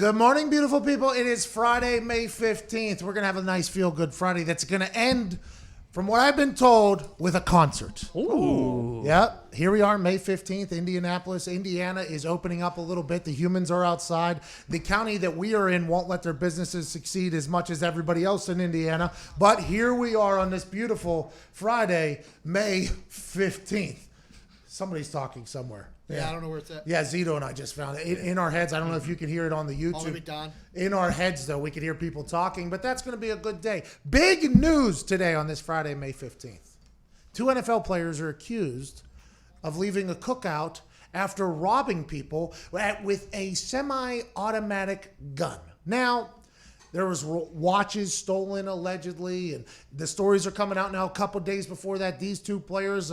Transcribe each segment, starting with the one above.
Good morning, beautiful people. It is Friday, May 15th. We're going to have a nice feel-good Friday that's going to end, from what I've been told, with a concert. Ooh. Yep. Here we are, May 15th, Indianapolis. Indiana is opening up a little bit. The humans are outside. The county that we are in won't let their businesses succeed as much as everybody else in Indiana. But here we are on this beautiful Friday, May 15th. Somebody's talking somewhere. Yeah, I don't know where it's at. Yeah, Zito and I just found it. In our heads, I don't know if you can hear it on the YouTube. Don. In our heads, though, we could hear people talking, but that's going to be a good day. Big news today on this Friday, May 15th. 2 NFL players are accused of leaving a cookout after robbing people with a semi-automatic gun. Now, there was watches stolen, allegedly, and the stories are coming out now a couple days before that. These 2 players,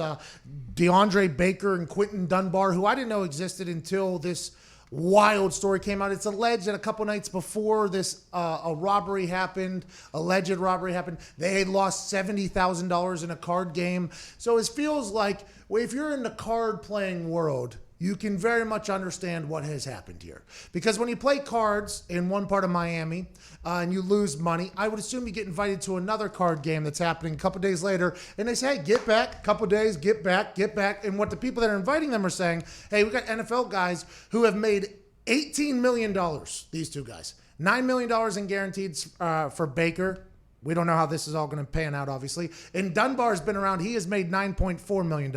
DeAndre Baker and Quentin Dunbar, who I didn't know existed until this wild story came out. It's alleged that a couple nights before this alleged robbery happened, they had lost $70,000 in a card game. So it feels like, well, if you're in the card-playing world, you can very much understand what has happened here. Because when you play cards in one part of Miami and you lose money, I would assume you get invited to another card game that's happening a couple days later, and they say, hey, get back, a couple days, get back. And what the people that are inviting them are saying, hey, we got NFL guys who have made $18 million, these 2 guys. $9 million in guaranteed for Baker. We don't know how this is all going to pan out, obviously. And Dunbar's been around. He has made $9.4 million.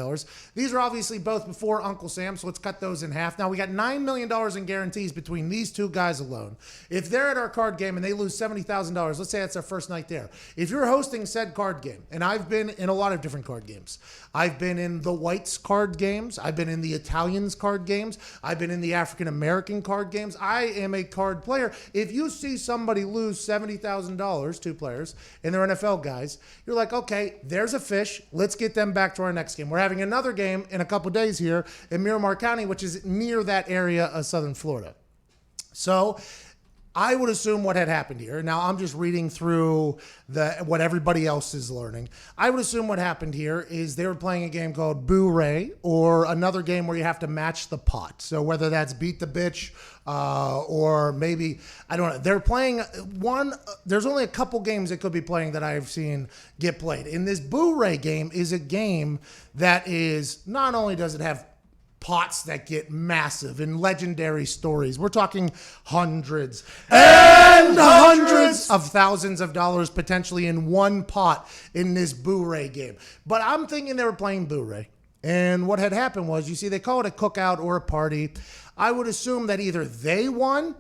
These are obviously both before Uncle Sam, so let's cut those in half. Now, we got $9 million in guarantees between these 2 guys alone. If they're at our card game and they lose $70,000, let's say that's their first night there. If you're hosting said card game, and I've been in a lot of different card games. I've been in the whites card games. I've been in the Italians card games. I've been in the African-American card games. I am a card player. If you see somebody lose $70,000, 2 players, and they're NFL guys, you're like, okay, there's a fish. Let's get them back to our next game. We're having another game in a couple days here in Miramar County, which is near that area of Southern Florida. So I would assume what had happened here. Now, I'm just reading through what everybody else is learning. I would assume what happened here is they were playing a game called Boo Ray, or another game where you have to match the pot. So whether that's Beat the Bitch, or maybe, I don't know. They're playing one. There's only a couple games they could be playing that I've seen get played. And this Boo Ray game is a game that is, not only does it have pots that get massive and legendary stories. We're talking hundreds and hundreds of thousands of dollars potentially in one pot in this Boo Ray game. But I'm thinking they were playing Boo Ray. And what had happened was, you see, they call it a cookout or a party. I would assume that either they won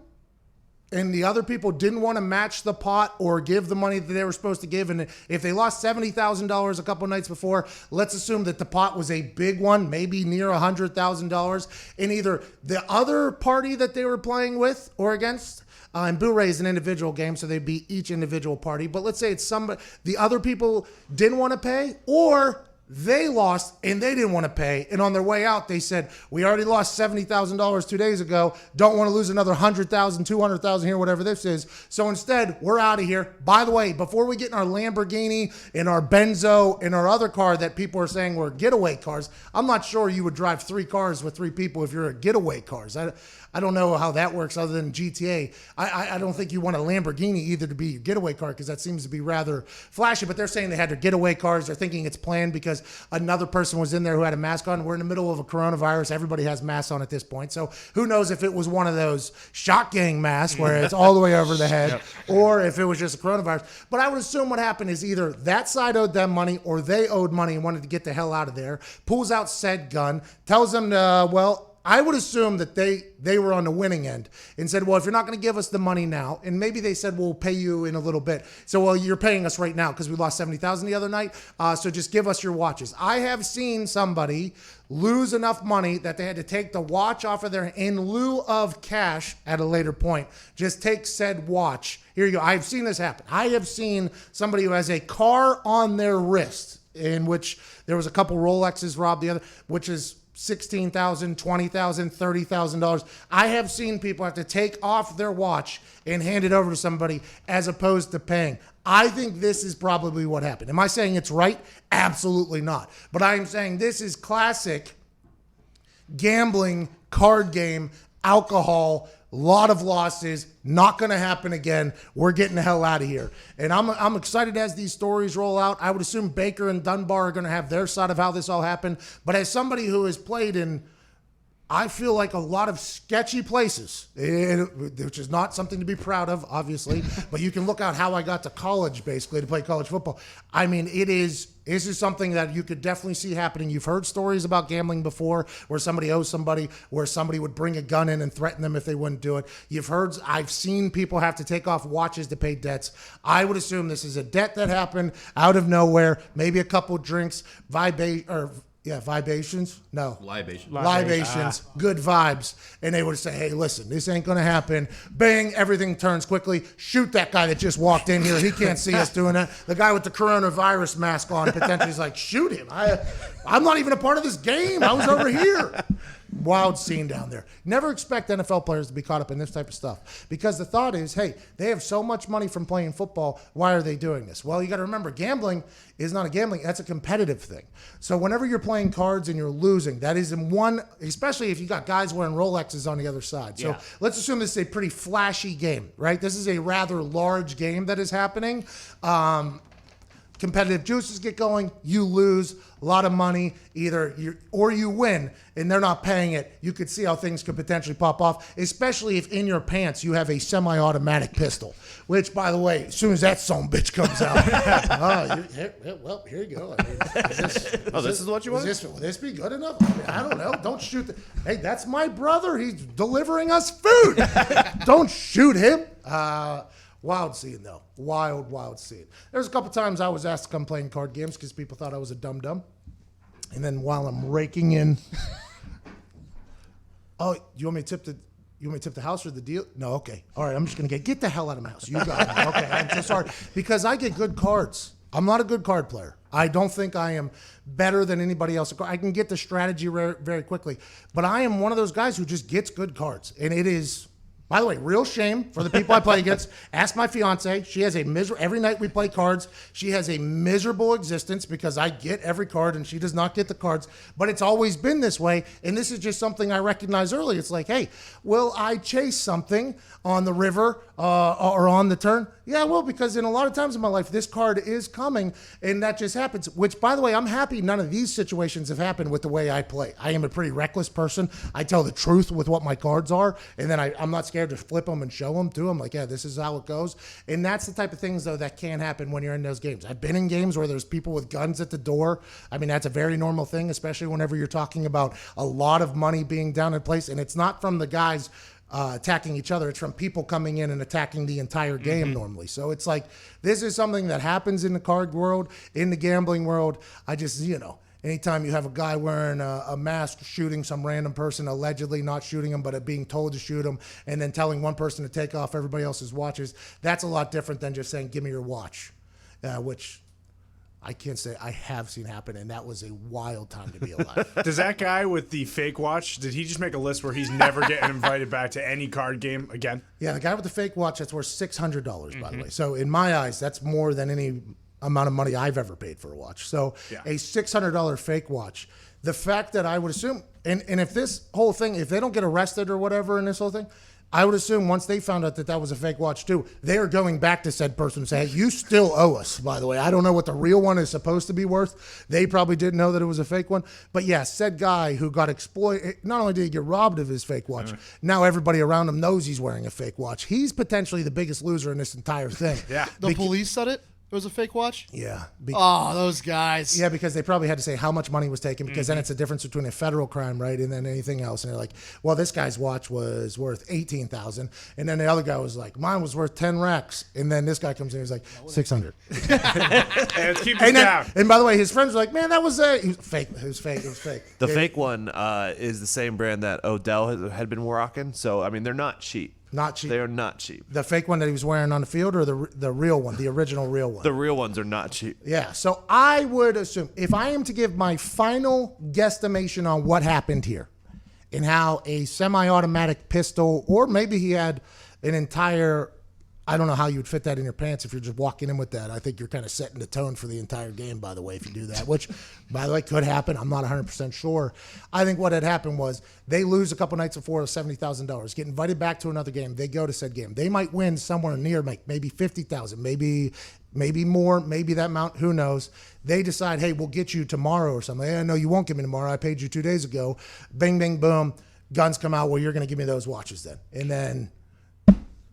and the other people didn't want to match the pot or give the money that they were supposed to give. And if they lost $70,000 a couple nights before, let's assume that the pot was a big one, maybe near $100,000. And either the other party that they were playing with or against, and Boo Ray is an individual game, so they'd be each individual party. But let's say it's somebody, the other people didn't want to pay, or they lost and they didn't want to pay. And on their way out, they said, we already lost $70,000 2 days ago. Don't want to lose another $100,000, $200,000 here, whatever this is. So instead, we're out of here. By the way, before we get in our Lamborghini, in our Benzo, in our other car that people are saying were getaway cars, I'm not sure you would drive 3 cars with 3 people if you're a getaway cars. I don't know how that works other than GTA. I don't think you want a Lamborghini either to be your getaway car, because that seems to be rather flashy. But they're saying they had their getaway cars. They're thinking it's planned because another person was in there who had a mask on. We're in the middle of a coronavirus. Everybody has masks on at this point. So who knows if it was one of those shock gang masks where it's all the way over the head, or if it was just a coronavirus. But I would assume what happened is either that side owed them money or they owed money and wanted to get the hell out of there, pulls out said gun, tells them, I would assume that they were on the winning end and said, well, if you're not going to give us the money now, and maybe they said, we'll pay you in a little bit. So, well, you're paying us right now because we lost $70,000 the other night. So just give us your watches. I have seen somebody lose enough money that they had to take the watch off of their, in lieu of cash at a later point, just take said watch. Here you go. I've seen this happen. I have seen somebody who has a car on their wrist, in which there was a couple Rolexes robbed, the other, which is $16,000, $20,000, $30,000. I have seen people have to take off their watch and hand it over to somebody as opposed to paying. I think this is probably what happened. Am I saying it's right? Absolutely not. But I am saying this is classic gambling card game alcohol, a lot of losses, not going to happen again. We're getting the hell out of here. And I'm excited as these stories roll out. I would assume Baker and Dunbar are going to have their side of how this all happened. But as somebody who has played in, I feel like, a lot of sketchy places, which is not something to be proud of, obviously, but you can look out how I got to college, basically, to play college football. I mean, this is something that you could definitely see happening. You've heard stories about gambling before where somebody owes somebody, where somebody would bring a gun in and threaten them if they wouldn't do it. I've seen people have to take off watches to pay debts. I would assume this is a debt that happened out of nowhere, maybe a couple drinks, libations. Good vibes. And they would say, hey, listen, this ain't going to happen. Bang, everything turns quickly. Shoot that guy that just walked in here. He can't see us doing that. The guy with the coronavirus mask on potentially is like, shoot him. I'm not even a part of this game. I was over here. Wild scene down there. Never expect NFL players to be caught up in this type of stuff, because the thought is, hey, they have so much money from playing football. Why are they doing this? Well, you got to remember, gambling is not a gambling. That's a competitive thing. So whenever you're playing cards and you're losing, that is in one, especially if you got guys wearing Rolexes on the other side. So let's assume this is a pretty flashy game, right? This is a rather large game that is happening. Competitive juices get going, you lose a lot of money, either you win and they're not paying it. You could see how things could potentially pop off, especially if in your pants you have a semi-automatic pistol, which, by the way, as soon as that son of a bitch comes out, well, here you go. I mean, this is what you want? Will this be good enough? I mean, I don't know. Don't shoot. Hey, that's my brother. He's delivering us food. Don't shoot him. Wild scene, though. Wild scene. There's a couple times I was asked to come playing card games because people thought I was a dum-dum. And then while I'm raking in... Oh, you want me to tip the house or the deal? No, okay. All right, I'm just going to get the hell out of my house. You got it. Okay, I'm so sorry. Because I get good cards. I'm not a good card player. I don't think I am better than anybody else. I can get the strategy very quickly. But I am one of those guys who just gets good cards. And it is... By the way, real shame for the people I play against. Ask my fiance. She has every night we play cards, she has a miserable existence because I get every card and she does not get the cards. But it's always been this way. And this is just something I recognized early. It's like, hey, will I chase something on the river or on the turn? Yeah, well, because in a lot of times in my life, this card is coming and that just happens. Which, by the way, I'm happy none of these situations have happened with the way I play. I am a pretty reckless person. I tell the truth with what my cards are. And then I'm not scared to flip them and show them to them. Like, yeah, this is how it goes. And that's the type of things, though, that can happen when you're in those games. I've been in games where there's people with guns at the door. I mean, that's a very normal thing, especially whenever you're talking about a lot of money being down in place. And it's not from the guys attacking each other. It's from people coming in and attacking the entire game normally. So it's like, this is something that happens in the card world, in the gambling world. I just, anytime you have a guy wearing a mask shooting some random person, allegedly not shooting him, but being told to shoot him, and then telling one person to take off everybody else's watches, that's a lot different than just saying, give me your watch, which I can't say I have seen happen, and that was a wild time to be alive. Does that guy with the fake watch, did he just make a list where he's never getting invited back to any card game again? Yeah, the guy with the fake watch, that's worth $600, by the way. So in my eyes, that's more than any amount of money I've ever paid for a watch. So a $600 fake watch. The fact that I would assume, and if this whole thing, if they don't get arrested or whatever in this whole thing, I would assume once they found out that that was a fake watch too, they are going back to said person and say, hey, you still owe us, by the way. I don't know what the real one is supposed to be worth. They probably didn't know that it was a fake one. But yeah, said guy who got exploited, not only did he get robbed of his fake watch, now everybody around him knows he's wearing a fake watch. He's potentially the biggest loser in this entire thing. Yeah. The police said it? It was a fake watch? Yeah. Those guys. Yeah, because they probably had to say how much money was taken, because then it's a difference between a federal crime, right, and then anything else. And they're like, well, this guy's watch was worth $18,000, and then the other guy was like, mine was worth 10 racks, and then this guy comes in, he's like, $600. And keep it down. And by the way, his friends were like, man, that was fake. It was fake. It was fake. The fake one is the same brand that Odell had been rocking. So I mean, they're not cheap. Not cheap. They are not cheap. The fake one that he was wearing on the field, or the real one, the original real one? The real ones are not cheap. Yeah. So I would assume, if I am to give my final guesstimation on what happened here and how a semi-automatic pistol, or maybe he had an entire I don't know how you would fit that in your pants if you're just walking in with that. I think you're kind of setting the tone for the entire game, by the way, if you do that, which, by the way, could happen. I'm not 100% sure. I think what had happened was they lose a couple nights before $70,000, get invited back to another game. They go to said game. They might win somewhere near maybe 50,000, maybe more, maybe that amount, who knows. They decide, hey, we'll get you tomorrow or something. Hey, no, you won't give me tomorrow. I paid you 2 days ago. Bing, bing, boom. Guns come out. Well, you're going to give me those watches then. And then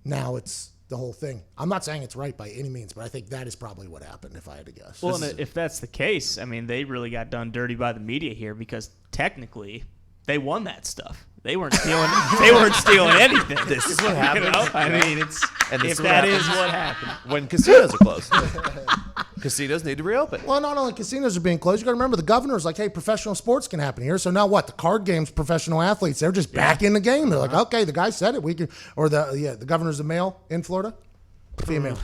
now it's the whole thing. I'm not saying it's right by any means, but I think that is probably what happened if I had to guess. Well, and if that's the case, I mean, they really got done dirty by the media here because technically they won that stuff. They weren't stealing. They weren't stealing anything. This is what happened. I mean, it's And this if is what that happens is what happened. when casinos are closed. Casinos need to reopen. Well, not only casinos are being closed, you got to remember the governor's like, hey, professional sports can happen here. So now what? The card games, professional athletes, they're just back in the game. They're like, okay, the guy said it. We can. Or the governor's a male in Florida, female.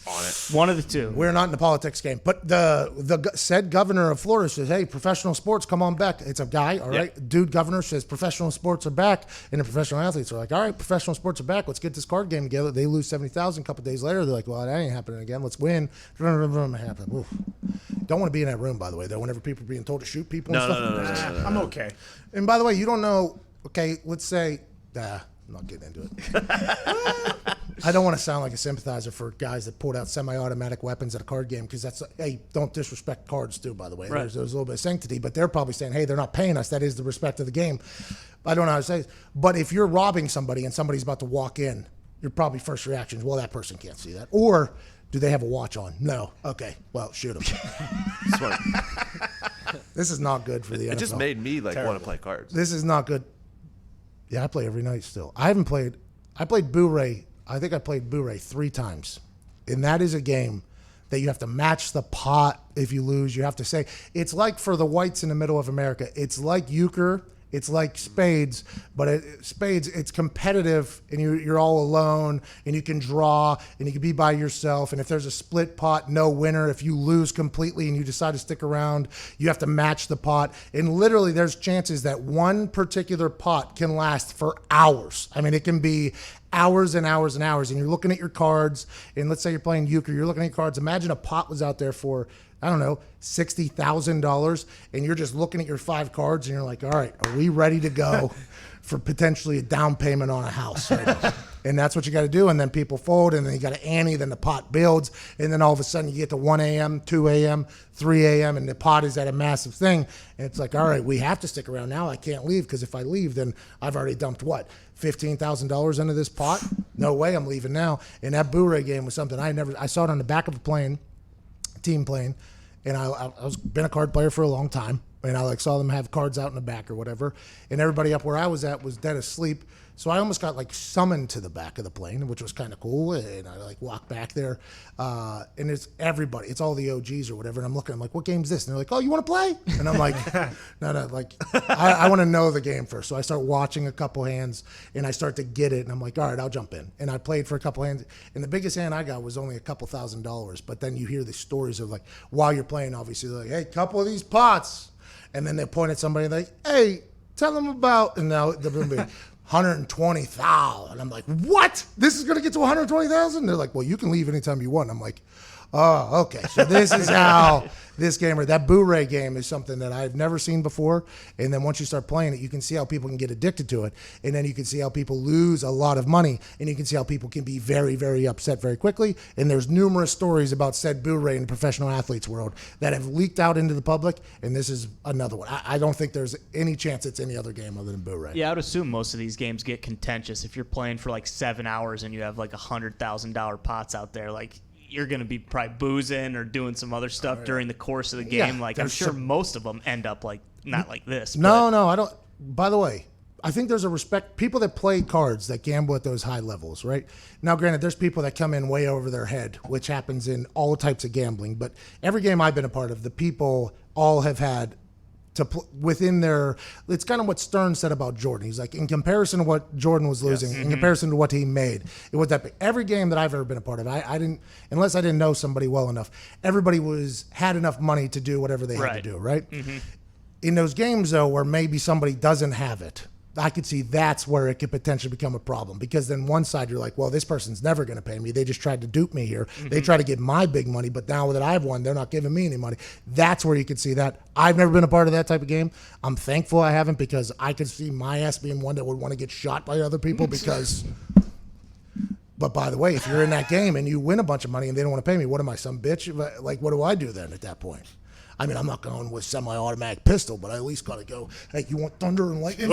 On it. One of the two. We're not in the politics game, but the said governor of Florida says, "Hey, professional sports, come on back." It's a guy, all right. Dude, governor says professional sports are back, and the professional athletes are like, "All right, professional sports are back. Let's get this card game together." They lose 70,000. A couple days later, they're like, "Well, that ain't happening again. Let's win." Oof. Don't want to be in that room, by the way. Though, whenever people are being told to shoot people and stuff. I'm okay. And by the way, you don't know. Okay, let's say, I'm not getting into it. I don't want to sound like a sympathizer for guys that pulled out semi-automatic weapons at a card game because that's, hey, don't disrespect cards too, by the way. Right. There's a little bit of sanctity, but they're probably saying, hey, they're not paying us. That is the respect of the game. I don't know how to say it. But if you're robbing somebody and somebody's about to walk in, your probably first reaction is, well, that person can't see that. Or do they have a watch on? No. Okay. Well, shoot them. Smart. This is not good for the NFL. It just made me want to play cards. This is not good. Yeah, I play every night still. I played Boo-Ray. I think I played Boo-Ray 3 times. And that is a game that you have to match the pot. If you lose, you have to say, it's like for the whites in the middle of America. It's like euchre. It's like spades, but spades, it's competitive, and you're all alone, and you can draw, and you can be by yourself. And if there's a split pot, no winner. If you lose completely and you decide to stick around, you have to match the pot. And literally, there's chances that one particular pot can last for hours. I mean, it can be hours and hours and hours. And you're looking at your cards, and let's say you're playing euchre, you're looking at your cards. Imagine a pot was out there for, I don't know, $60,000, and you're just looking at your 5 cards, and you're like, all right, are we ready to go for potentially a down payment on a house? Right? And that's what you got to do. And then people fold, and then you got to ante, then the pot builds, and then all of a sudden you get to 1 a.m., 2 a.m., 3 a.m., and the pot is at a massive thing. And it's like, all right, we have to stick around now. I can't leave, because if I leave, then I've already dumped what? $15,000 into this pot? No way I'm leaving now. And that Boo-Ray game was something I saw it on the back of a plane, team plane, and I was been a card player for a long time, and I saw them have cards out in the back or whatever, and everybody up where I was at was dead asleep. So I almost got summoned to the back of the plane, which was kind of cool. And I walked back there, and it's everybody. It's all the OGs or whatever. And I'm looking. I'm like, "What game's this?" And they're like, "Oh, you want to play?" And I'm like, "No. I want to know the game first." So I start watching a couple hands, and I start to get it. And I'm like, "All right, I'll jump in." And I played for a couple hands, and the biggest hand I got was only a couple $1,000s. But then you hear the stories of while you're playing, obviously, they're like, "Hey, couple of these pots," and then they point at somebody like, "Hey, tell them about," and now they're going to be 120,000. I'm like, what? This is going to get to 120,000? They're like, well, you can leave anytime you want. I'm like, oh, okay. So this is how this game, or that Boo-Ray game, is something that I've never seen before. And then once you start playing it, you can see how people can get addicted to it. And then you can see how people lose a lot of money. And you can see how people can be very, very upset very quickly. And there's numerous stories about said Boo-Ray in the professional athletes world that have leaked out into the public. And this is another one. I don't think there's any chance it's any other game other than Boo-Ray. Yeah, I would assume most of these games get contentious. If you're playing for 7 hours and you have $100,000 pots out there, you're going to be probably boozing or doing some other stuff during the course of the game. Yeah, I'm sure most of them end up not like this. No, I don't. By the way, I think there's a respect. People that play cards that gamble at those high levels, right? Now, granted, there's people that come in way over their head, which happens in all types of gambling. But every game I've been a part of, the people all have had to within their, it's kind of what Stern said about Jordan. He's like, in comparison to what Jordan was losing, in comparison to what he made, it was that big. Every game that I've ever been a part of, I didn't, unless I didn't know somebody well enough, everybody had enough money to do whatever they had to do, right? In those games, though, where maybe somebody doesn't have it, I could see that's where it could potentially become a problem, because then one side you're like, well, this person's never going to pay me. They just tried to dupe me here. They try to get my big money, but now that I've won, they're not giving me any money. That's where you could see that. I've never been a part of that type of game. I'm thankful I haven't, because I could see my ass being one that would want to get shot by other people because. But by the way, if you're in that game and you win a bunch of money and they don't want to pay me, what am I, some bitch? Like, what do I do then at that point? I mean, I'm not going with semi-automatic pistol, but I at least got to go, hey, you want thunder and lightning?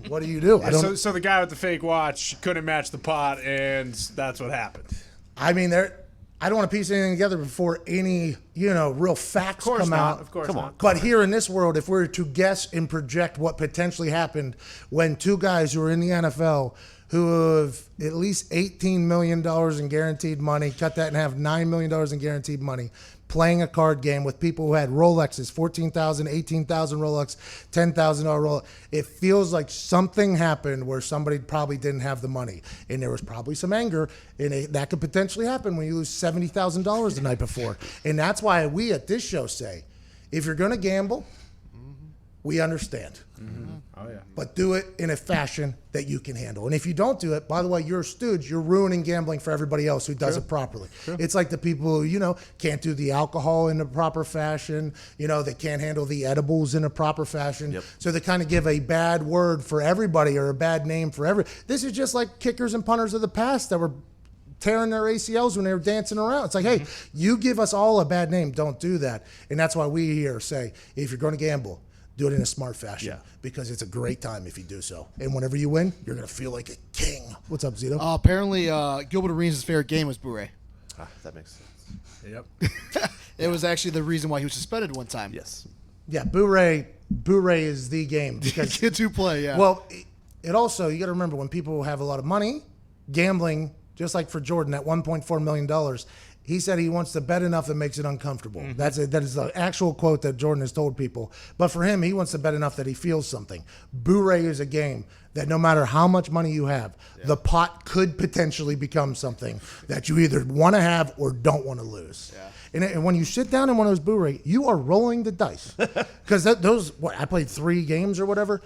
What do you do? I don't. So the guy with the fake watch couldn't match the pot, and that's what happened. I mean, I don't want to piece anything together before any, real facts come out. Of course not. But here in this world, if we were to guess and project what potentially happened when two guys who are in the NFL who have at least $18 million in guaranteed money, cut that in half, $9 million in guaranteed money, playing a card game with people who had Rolexes, 14,000, 18,000 Rolex, $10,000 Rolex. It feels like something happened where somebody probably didn't have the money. And there was probably some anger, and that could potentially happen when you lose $70,000 the night before. And that's why we at this show say, if you're going to gamble, we understand. Oh, yeah. But do it in a fashion that you can handle. And if you don't do it, by the way, you're a stooge. You're ruining gambling for everybody else who does it properly. It's like the people who, can't do the alcohol in a proper fashion. They can't handle the edibles in a proper fashion. Yep. So they kind of give a bad word for everybody or a bad name for This is just like kickers and punters of the past that were tearing their ACLs when they were dancing around. It's like, hey, you give us all a bad name. Don't do that. And that's why we here say, if you're going to gamble, do it in a smart fashion, because it's a great time if you do so. And whenever you win, you're going to feel like a king. What's up, Zito? Apparently, Gilbert Arenas' favorite game was Bourré. That makes sense. Yep. It was actually the reason why he was suspended one time. Yes. Yeah, Bourré is the game. Because Kids who play, yeah. Well, it also, you got to remember, when people have a lot of money, gambling, just like for Jordan, at $1.4 million, he said he wants to bet enough that makes it uncomfortable. That is the actual quote that Jordan has told people. But for him, he wants to bet enough that he feels something. Bourré is a game that no matter how much money you have, the pot could potentially become something that you either want to have or don't want to lose. Yeah. And when you sit down in one of those Bourré, you are rolling the dice. Because I played 3 games or whatever.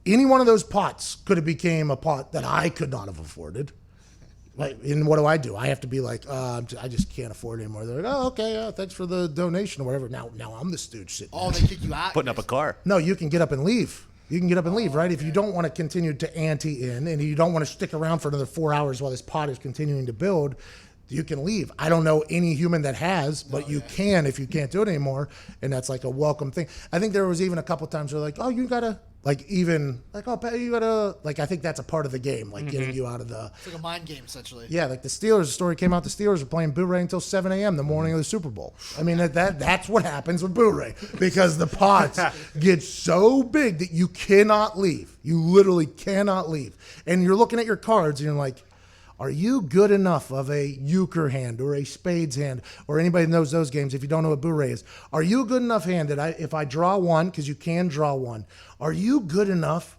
Any one of those pots could have became a pot that I could not have afforded. Like, and what do? I have to be like, I just can't afford it anymore. They're like, oh, okay, thanks for the donation or whatever. Now I'm the stooge sitting there. Oh, they kick you out. Putting up a car. No, you can get up and leave. You can get up and leave, right? If you don't want to continue to ante in and you don't want to stick around for another 4 hours while this pot is continuing to build, you can leave. I don't know any human that has, but you can if you can't do it anymore. And that's like a welcome thing. I think there was even a couple times where like, oh, you got to, like, even, like, oh, you got to, like, I think that's a part of the game, like getting you out of the. It's like a mind game, essentially. Yeah, like the Steelers, the story came out, the Steelers were playing Bourré until 7 a.m. the morning of the Super Bowl. I mean, that's what happens with Bourré, because the pots get so big that you cannot leave. You literally cannot leave. And you're looking at your cards and you're like, are you good enough of a euchre hand or a spades hand, or anybody knows those games if you don't know what Bourré is? Are you a good enough hand that if I draw one, because you can draw one, are you good enough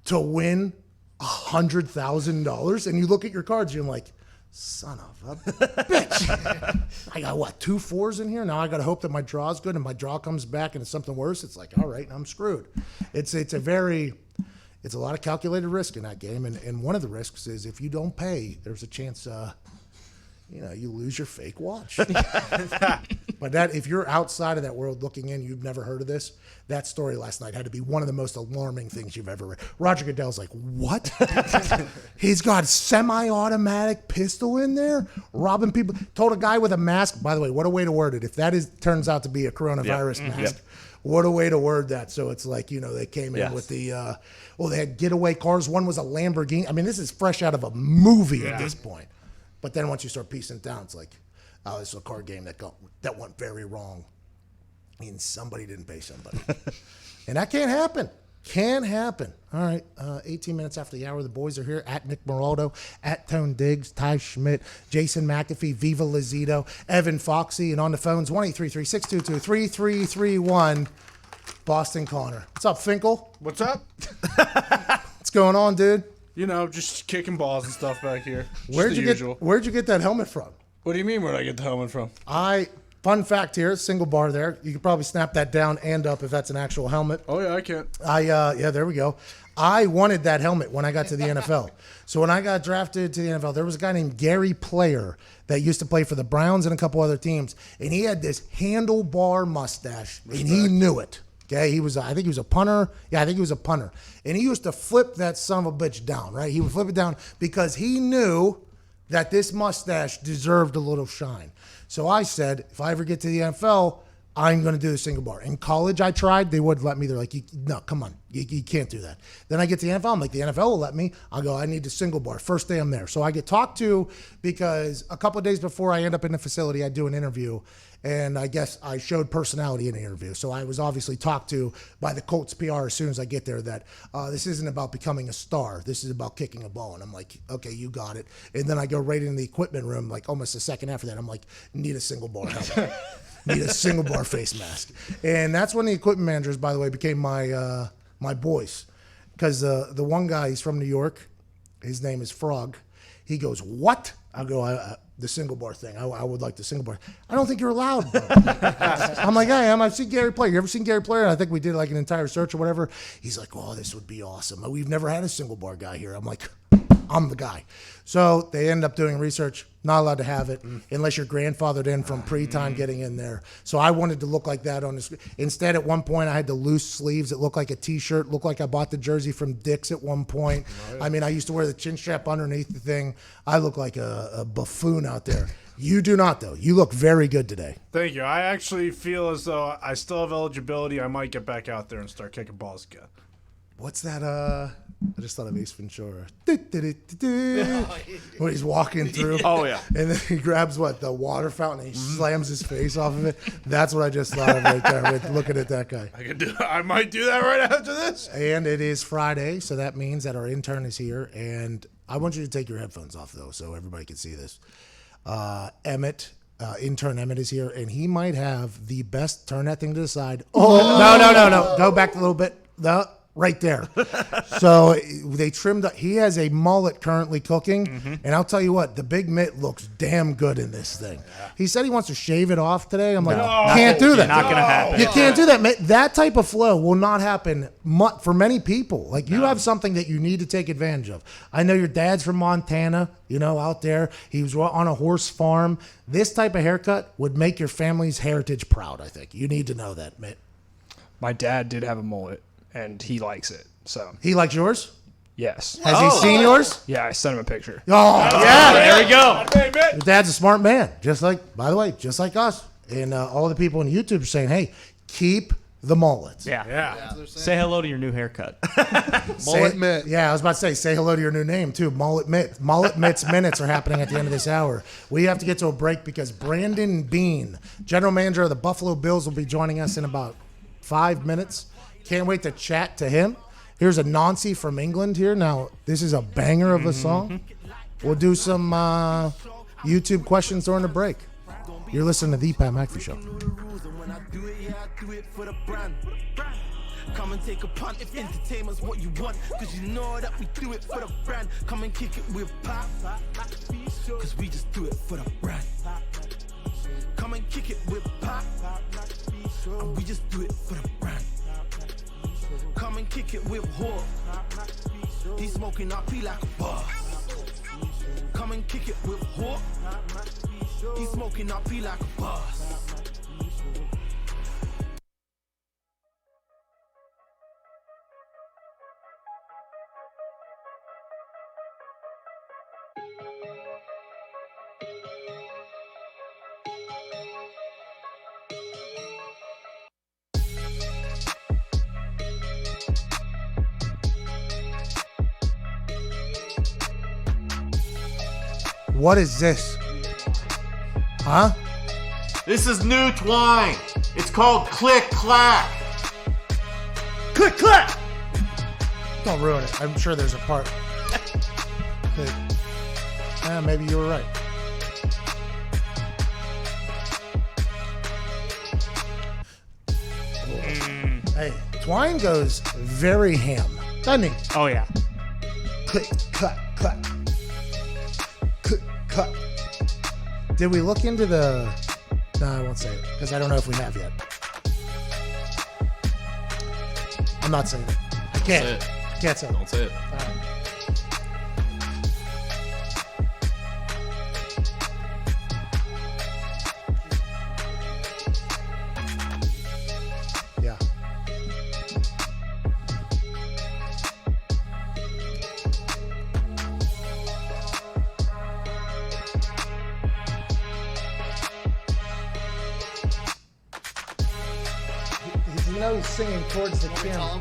to win $100,000? And you look at your cards and you're like, son of a bitch. I got, what, 2 4s in here? Now I got to hope that my draw's good, and my draw comes back and it's something worse. It's like, all right, I'm screwed. It's a lot of calculated risk in that game, and one of the risks is if you don't pay, there's a chance, you lose your fake watch. But if you're outside of that world looking in, you've never heard of this. That story last night had to be one of the most alarming things you've ever read. Roger Goodell's like, what? He's got semi-automatic pistol in there, robbing people. Told a guy with a mask. By the way, what a way to word it. If that turns out to be a coronavirus mask. Yep. What a way to word that. So it's like, they came in with the, they had getaway cars. One was a Lamborghini. I mean, this is fresh out of a movie at this point. But then once you start piecing it down, it's like, oh, this is a card game that went very wrong. I mean, somebody didn't pay somebody. And that can't happen. Can happen. All right, 18 minutes after the hour, the boys are here at Nick Moraldo, at Tone Diggs, Ty Schmidt, Jason McAfee, Viva Lazito, Evan Foxy, and on the phones, 1-833-622-3331, Boston Connor. What's up, Finkel? What's up? What's going on, dude? Just kicking balls and stuff back here. Where'd you get that helmet from? What do you mean, where'd I get the helmet from? Fun fact here, single bar there. You could probably snap that down and up if that's an actual helmet. Oh yeah, I can't. Yeah, there we go. I wanted that helmet when I got to the NFL. So when I got drafted to the NFL, there was a guy named Gary Player that used to play for the Browns and a couple other teams, and he had this handlebar mustache, and he knew it. Okay, I think he was a punter. Yeah, I think he was a punter. And he used to flip that son of a bitch down, right? He would flip it down because he knew that this mustache deserved a little shine. So I said, if I ever get to the NFL, I'm going to do the single bar. In college, I tried. They wouldn't let me. They're like, no, come on. You can't do that. Then I get to the NFL. I'm like, the NFL will let me. I'll go, I need the single bar. First day I'm there. So I get talked to because a couple of days before I end up in the facility, I do an interview. And I guess I showed personality in the interview. So I was obviously talked to by the Colts PR as soon as I get there that this isn't about becoming a star. This is about kicking a ball. And I'm like, okay, you got it. And then I go right in the equipment room, like almost a second after that. I'm like, need a single bar helmet. Need a single bar face mask. And that's when the equipment managers, by the way, became my my boys. Because the one guy, he's from New York. His name is Frog. He goes, what? I go, the single bar thing. I would like the single bar. I don't think you're allowed, bro. I'm like, I am. I've seen Gary Player. You ever seen Gary Player? I think we did like an entire search or whatever. He's like, oh, this would be awesome. We've never had a single bar guy here. I'm like, I'm the guy. So they end up doing research. Not allowed to have it unless you're grandfathered in from pre-time getting in there. So I wanted to look like that on the screen. Instead, at one point, I had the loose sleeves. It looked like a T-shirt. Looked like I bought the jersey from Dick's at one point. I mean, I used to wear the chin strap underneath the thing. I look like a buffoon out there. You do not, though. You look very good today. Thank you. I actually feel as though I still have eligibility. I might get back out there and start kicking balls again. What's that? I just thought of Ace Ventura. When he's walking through. Oh, yeah. And then he grabs the water fountain and he slams his face off of it. That's what I just thought of right there with looking at that guy. I might do that right after this. And it is Friday, so that means that our intern is here. And I want you to take your headphones off, though, so everybody can see this. Emmett. Intern Emmett is here, and he might have the best. Turn that thing to the side. Oh, no. Go back a little bit. Right there. So they trimmed up. He has a mullet currently cooking, and I'll tell you what, the big mitt looks damn good in this thing. Yeah. He said he wants to shave it off today. I'm like, can't do that. Not going to happen. You can't do that. That type of flow will not happen for many people. Like, you have something that you need to take advantage of. I know your dad's from Montana, out there. He was on a horse farm. This type of haircut would make your family's heritage proud, I think. You need to know that, Mitt. My dad did have a mullet, and he likes it. So he likes yours? Yes. Has he seen yours? Yeah, I sent him a picture. Oh, yeah. There we go. Your dad's a smart man, just like us. And all the people on YouTube are saying, hey, keep the mullets. Yeah. Say hello to your new haircut. Mullet Mitt. Yeah, I was about to say hello to your new name, too. Mullet Mitt. Mullet Mitt's minutes are happening at the end of this hour. We have to get to a break because Brandon Beane, general manager of the Buffalo Bills, will be joining us in about 5 minutes. Can't wait to chat to him. Here's a Nancy from England here. Now, this is a banger of a song. We'll do some YouTube questions during the break. You're listening to The Pat McAfee Show. Come and take a punt if entertainment's what you want. Cause you know that we do it for the brand. Come and kick it with pop. Cause we just do it for the brand. Come and kick it with pop. And we just do it for the brand. Come and kick it with Hawk. He's smoking RP like a boss. Come and kick it with Hawk. He's smoking RP like a boss. What is this? Huh? This is new twine. It's called Click Clack. Click, clack! Don't ruin it. I'm sure there's a part. Maybe you were right. Hey, twine goes very ham, doesn't he? Oh, yeah. Click, clack, clack. Click, clack. Did we look into the No, I won't say it because I don't know if we have yet. I'm not saying it. I can't. Say it. Can't say it. Don't say it. All right. Yeah. You know he's singing towards the camera.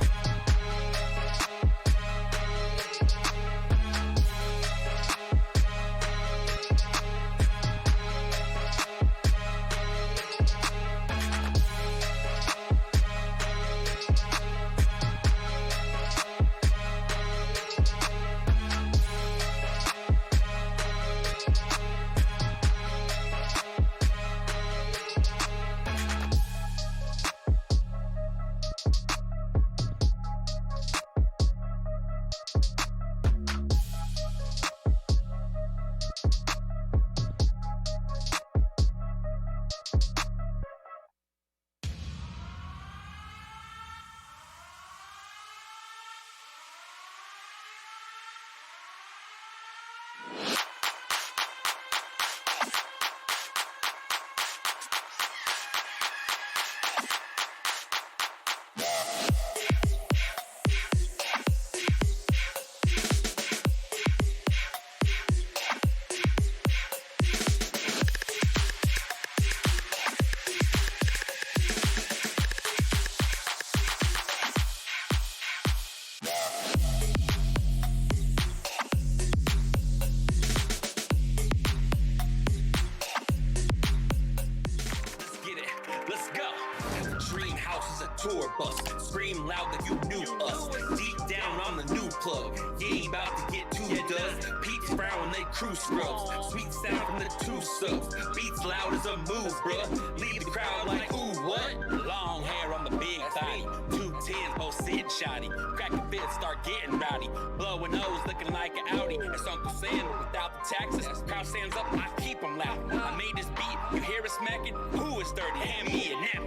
Tour bus, scream loud that you knew us. Deep down on the new plug, you ain't about to get too dust. Pete's frown when they crew scrubs, sweet sound from the two subs. Beats loud as a move, bruh. Leave the crowd like, ooh, what? Long hair on the big body, 210 both sitting shoddy. Crack a fit, start getting rowdy. Blowing nose, looking like an Audi. It's Uncle Sam without the taxes. Crowd stands up, I keep them loud. I made this beat, you hear it smacking? Who is 30? Hand me a nap.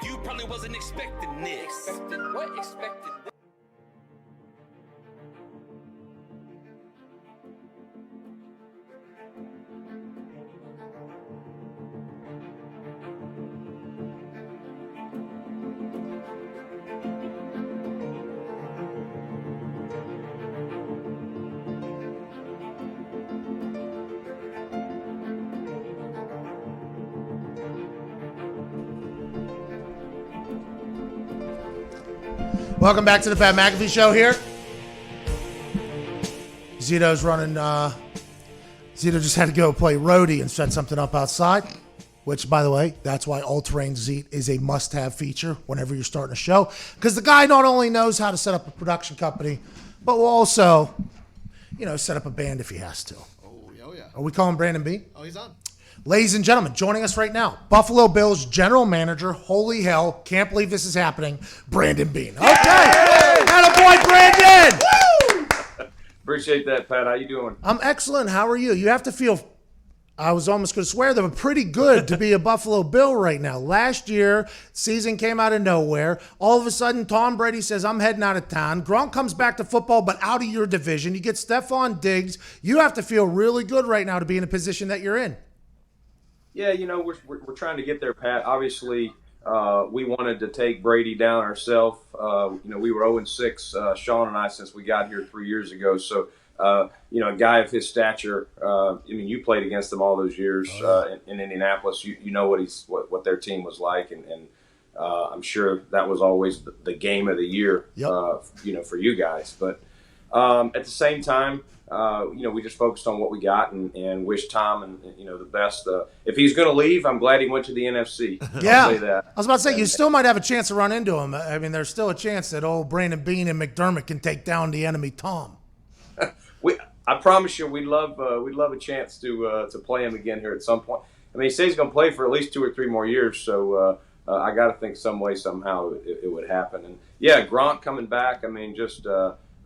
You probably wasn't expecting this. What expected? Welcome back to the Pat McAfee Show here. Zito's running. Zito just had to go play roadie and set something up outside, which, by the way, that's why all-terrain Zete is a must-have feature whenever you're starting a show, because the guy not only knows how to set up a production company, but will also, set up a band if he has to. Oh yeah. Are we calling Brandon Beane? Oh, he's on. Ladies and gentlemen, joining us right now, Buffalo Bills general manager, holy hell, can't believe this is happening, Brandon Beane. Okay, attaboy, Brandon! Woo! Appreciate that, Pat. How you doing? I'm excellent. How are you? You have to feel, I was almost going to swear them, pretty good to be a Buffalo Bill right now. Last year, season came out of nowhere. All of a sudden, Tom Brady says, I'm heading out of town. Gronk comes back to football, but out of your division. You get Stephon Diggs. You have to feel really good right now to be in a position that you're in. Yeah, we're trying to get there, Pat. Obviously, we wanted to take Brady down ourselves. We were 0-6, Sean and I, since we got here 3 years ago. So, a guy of his stature. You played against him all those years in Indianapolis. You know what their team was like, and I'm sure that was always the game of the year. Yep. For you guys. But at the same time, we just focused on what we got and wish Tom and the best. If he's going to leave, I'm glad he went to the NFC. Yeah, I'll say that. I was about to say, you still might have a chance to run into him. I mean, there's still a chance that old Brandon Beane and McDermott can take down the enemy Tom. I promise you, we'd love a chance to play him again here at some point. I mean, he says he's going to play for at least 2 or 3 more years, so I got to think some way, somehow it would happen. And yeah, Gronk coming back. I mean, just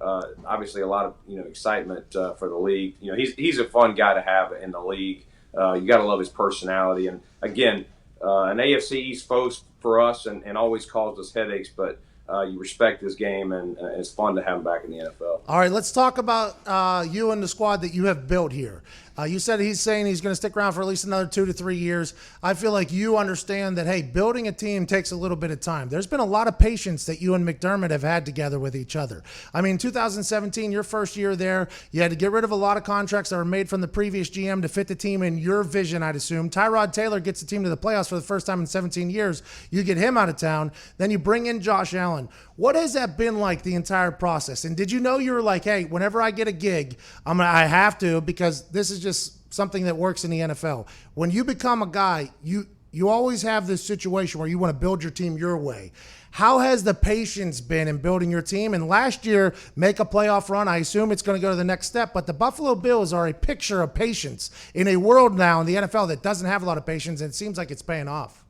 obviously a lot of excitement for the league. He's a fun guy to have in the league. you got to love his personality. And again, an AFC East foe for us, and always caused us headaches, but you respect his game, and it's fun to have him back in the NFL. All right, let's talk about you and the squad that you have built here. You said he's saying he's going to stick around for at least another 2 to 3 years. I feel like you understand that, hey, building a team takes a little bit of time. There's been a lot of patience that you and McDermott have had together with each other. I mean, 2017, your first year there, you had to get rid of a lot of contracts that were made from the previous GM to fit the team in your vision, I'd assume. Tyrod Taylor gets the team to the playoffs for the first time in 17 years. You get him out of town. Then you bring in Josh Allen. What has that been like the entire process? And did you know you were like, hey, whenever I get a gig, I have to, because this is just something that works in the NFL. When you become a guy, you always have this situation where you want to build your team your way. How has the patience been in building your team? And last year, make a playoff run. I assume it's going to go to the next step. But the Buffalo Bills are a picture of patience in a world now in the NFL that doesn't have a lot of patience, and it seems like it's paying off.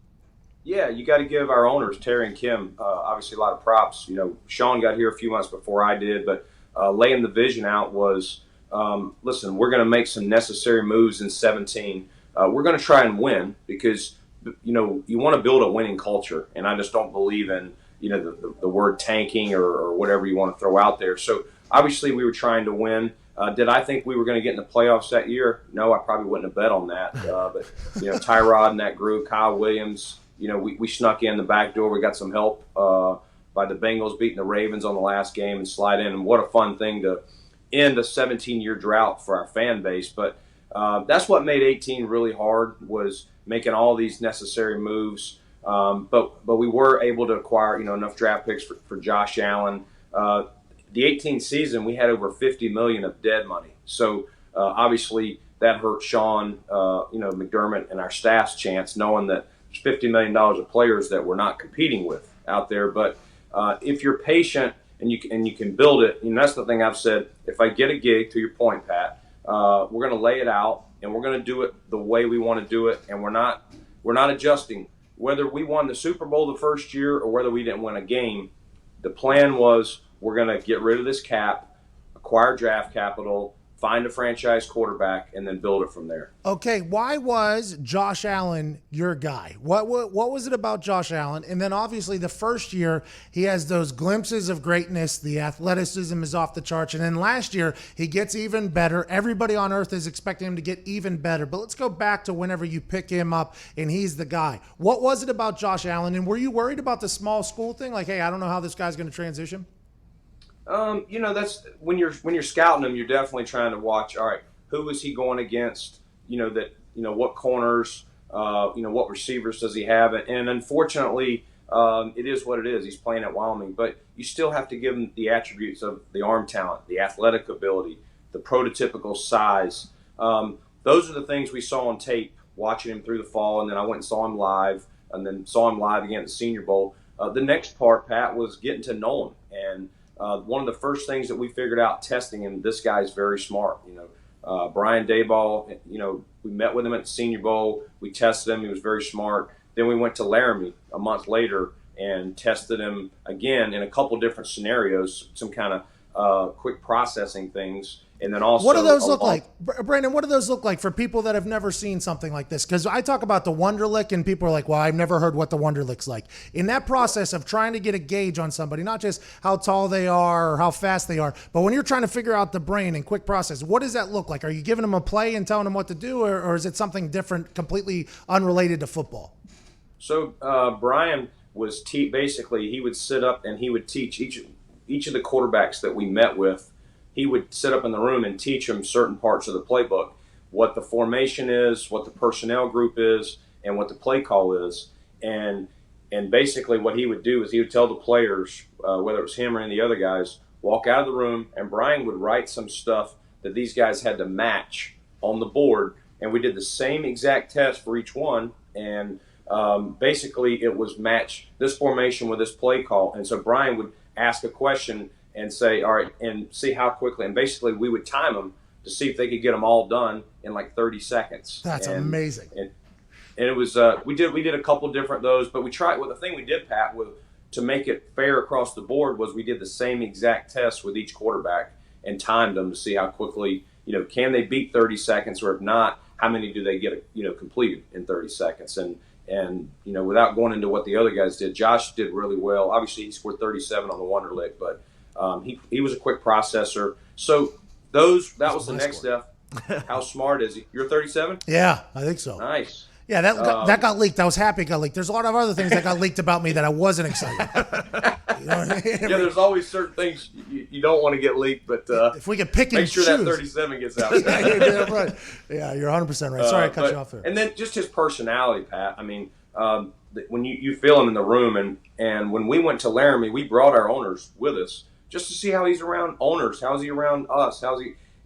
Yeah, you got to give our owners, Terry and Kim, obviously a lot of props. You know, Sean got here a few months before I did, but laying the vision out was, listen, we're going to make some necessary moves in 17. We're going to try and win because, you know, you want to build a winning culture. And I just don't believe in, you know, the word tanking or whatever you want to throw out there. So obviously we were trying to win. Did I think we were going to get in the playoffs that year? No, I probably wouldn't have bet on that. But, you know, Tyrod and that group, Kyle Williams, you know, we snuck in the back door. We got some help by the Bengals beating the Ravens on the last game and slide in. And what a fun thing to end a 17-year drought for our fan base. But that's what made 18 really hard, was making all these necessary moves. But we were able to acquire, you know, enough draft picks for Josh Allen. The 18 season, we had over $50 million of dead money. So obviously that hurt Sean, you know, McDermott and our staff's chance, knowing that there's $50 million of players that we're not competing with out there. But if you're patient and you can build it, and that's the thing I've said. If I get a gig, to your point, Pat, we're going to lay it out and we're going to do it the way we want to do it, and we're not adjusting. Whether we won the Super Bowl the first year or whether we didn't win a game, the plan was we're going to get rid of this cap, acquire draft capital, find a franchise quarterback, and then build it from there. Okay, why was Josh Allen your guy? What was it about Josh Allen? And then obviously the first year, he has those glimpses of greatness. The athleticism is off the charts. And then last year, he gets even better. Everybody on earth is expecting him to get even better. But let's go back to whenever you pick him up and he's the guy. What was it about Josh Allen? And were you worried about the small school thing? Like, hey, I don't know how this guy's going to transition? You know, that's when you're scouting him, you're definitely trying to watch. All right, who is he going against? You know, what corners? You know, what receivers does he have? And unfortunately, it is what it is. He's playing at Wyoming, but you still have to give him the attributes of the arm talent, the athletic ability, the prototypical size. Those are the things we saw on tape, watching him through the fall, and then I went and saw him live, and then saw him live again at the Senior Bowl. The next part, Pat, was getting to know him, and one of the first things that we figured out testing him, this guy's very smart. You know, Brian Daboll, you know, we met with him at the Senior Bowl. We tested him. He was very smart. Then we went to Laramie a month later and tested him again in a couple different scenarios, some kind of quick processing things. And then also, what do those look like, Brandon? What do those look like for people that have never seen something like this? Because I talk about the Wonderlic, and people are like, "Well, I've never heard what the Wonderlic's like." In that process of trying to get a gauge on somebody, not just how tall they are or how fast they are, but when you're trying to figure out the brain and quick process, what does that look like? Are you giving them a play and telling them what to do, or is it something different, completely unrelated to football? So Brian was basically he would sit up and he would teach each of the quarterbacks that we met with. He would sit up in the room and teach them certain parts of the playbook, what the formation is, what the personnel group is, and what the play call is. And basically what he would do is he would tell the players, whether it was him or any of the other guys, walk out of the room, and Brian would write some stuff that these guys had to match on the board. And we did the same exact test for each one. And basically it was match this formation with this play call. And so Brian would ask a question and say, all right, and see how quickly. And basically, we would time them to see if they could get them all done in like 30 seconds. That's amazing. And it was we did a couple different those, but we tried. Well, the thing we did, Pat, to make it fair across the board was we did the same exact test with each quarterback and timed them to see how quickly, you know, can they beat 30 seconds, or if not, how many do they get completed in 30 seconds. And without going into what the other guys did, Josh did really well. Obviously, he scored 37 on the Wonderlic, but he was a quick processor. So that was the next step. How smart is he? You're 37? Yeah, I think so. Nice. Yeah, that got leaked. I was happy it got leaked. There's a lot of other things that got leaked about me that I wasn't excited about. You know what I mean? Yeah, there's always certain things you don't want to get leaked, but if we could pick and make sure choose. that 37 gets out. Yeah, you're damn right. Yeah, you're 100% right. Sorry I cut you off there. And then just his personality, Pat. I mean, when you feel him in the room, and when we went to Laramie, we brought our owners with us just to see how he's around owners. How's he around us?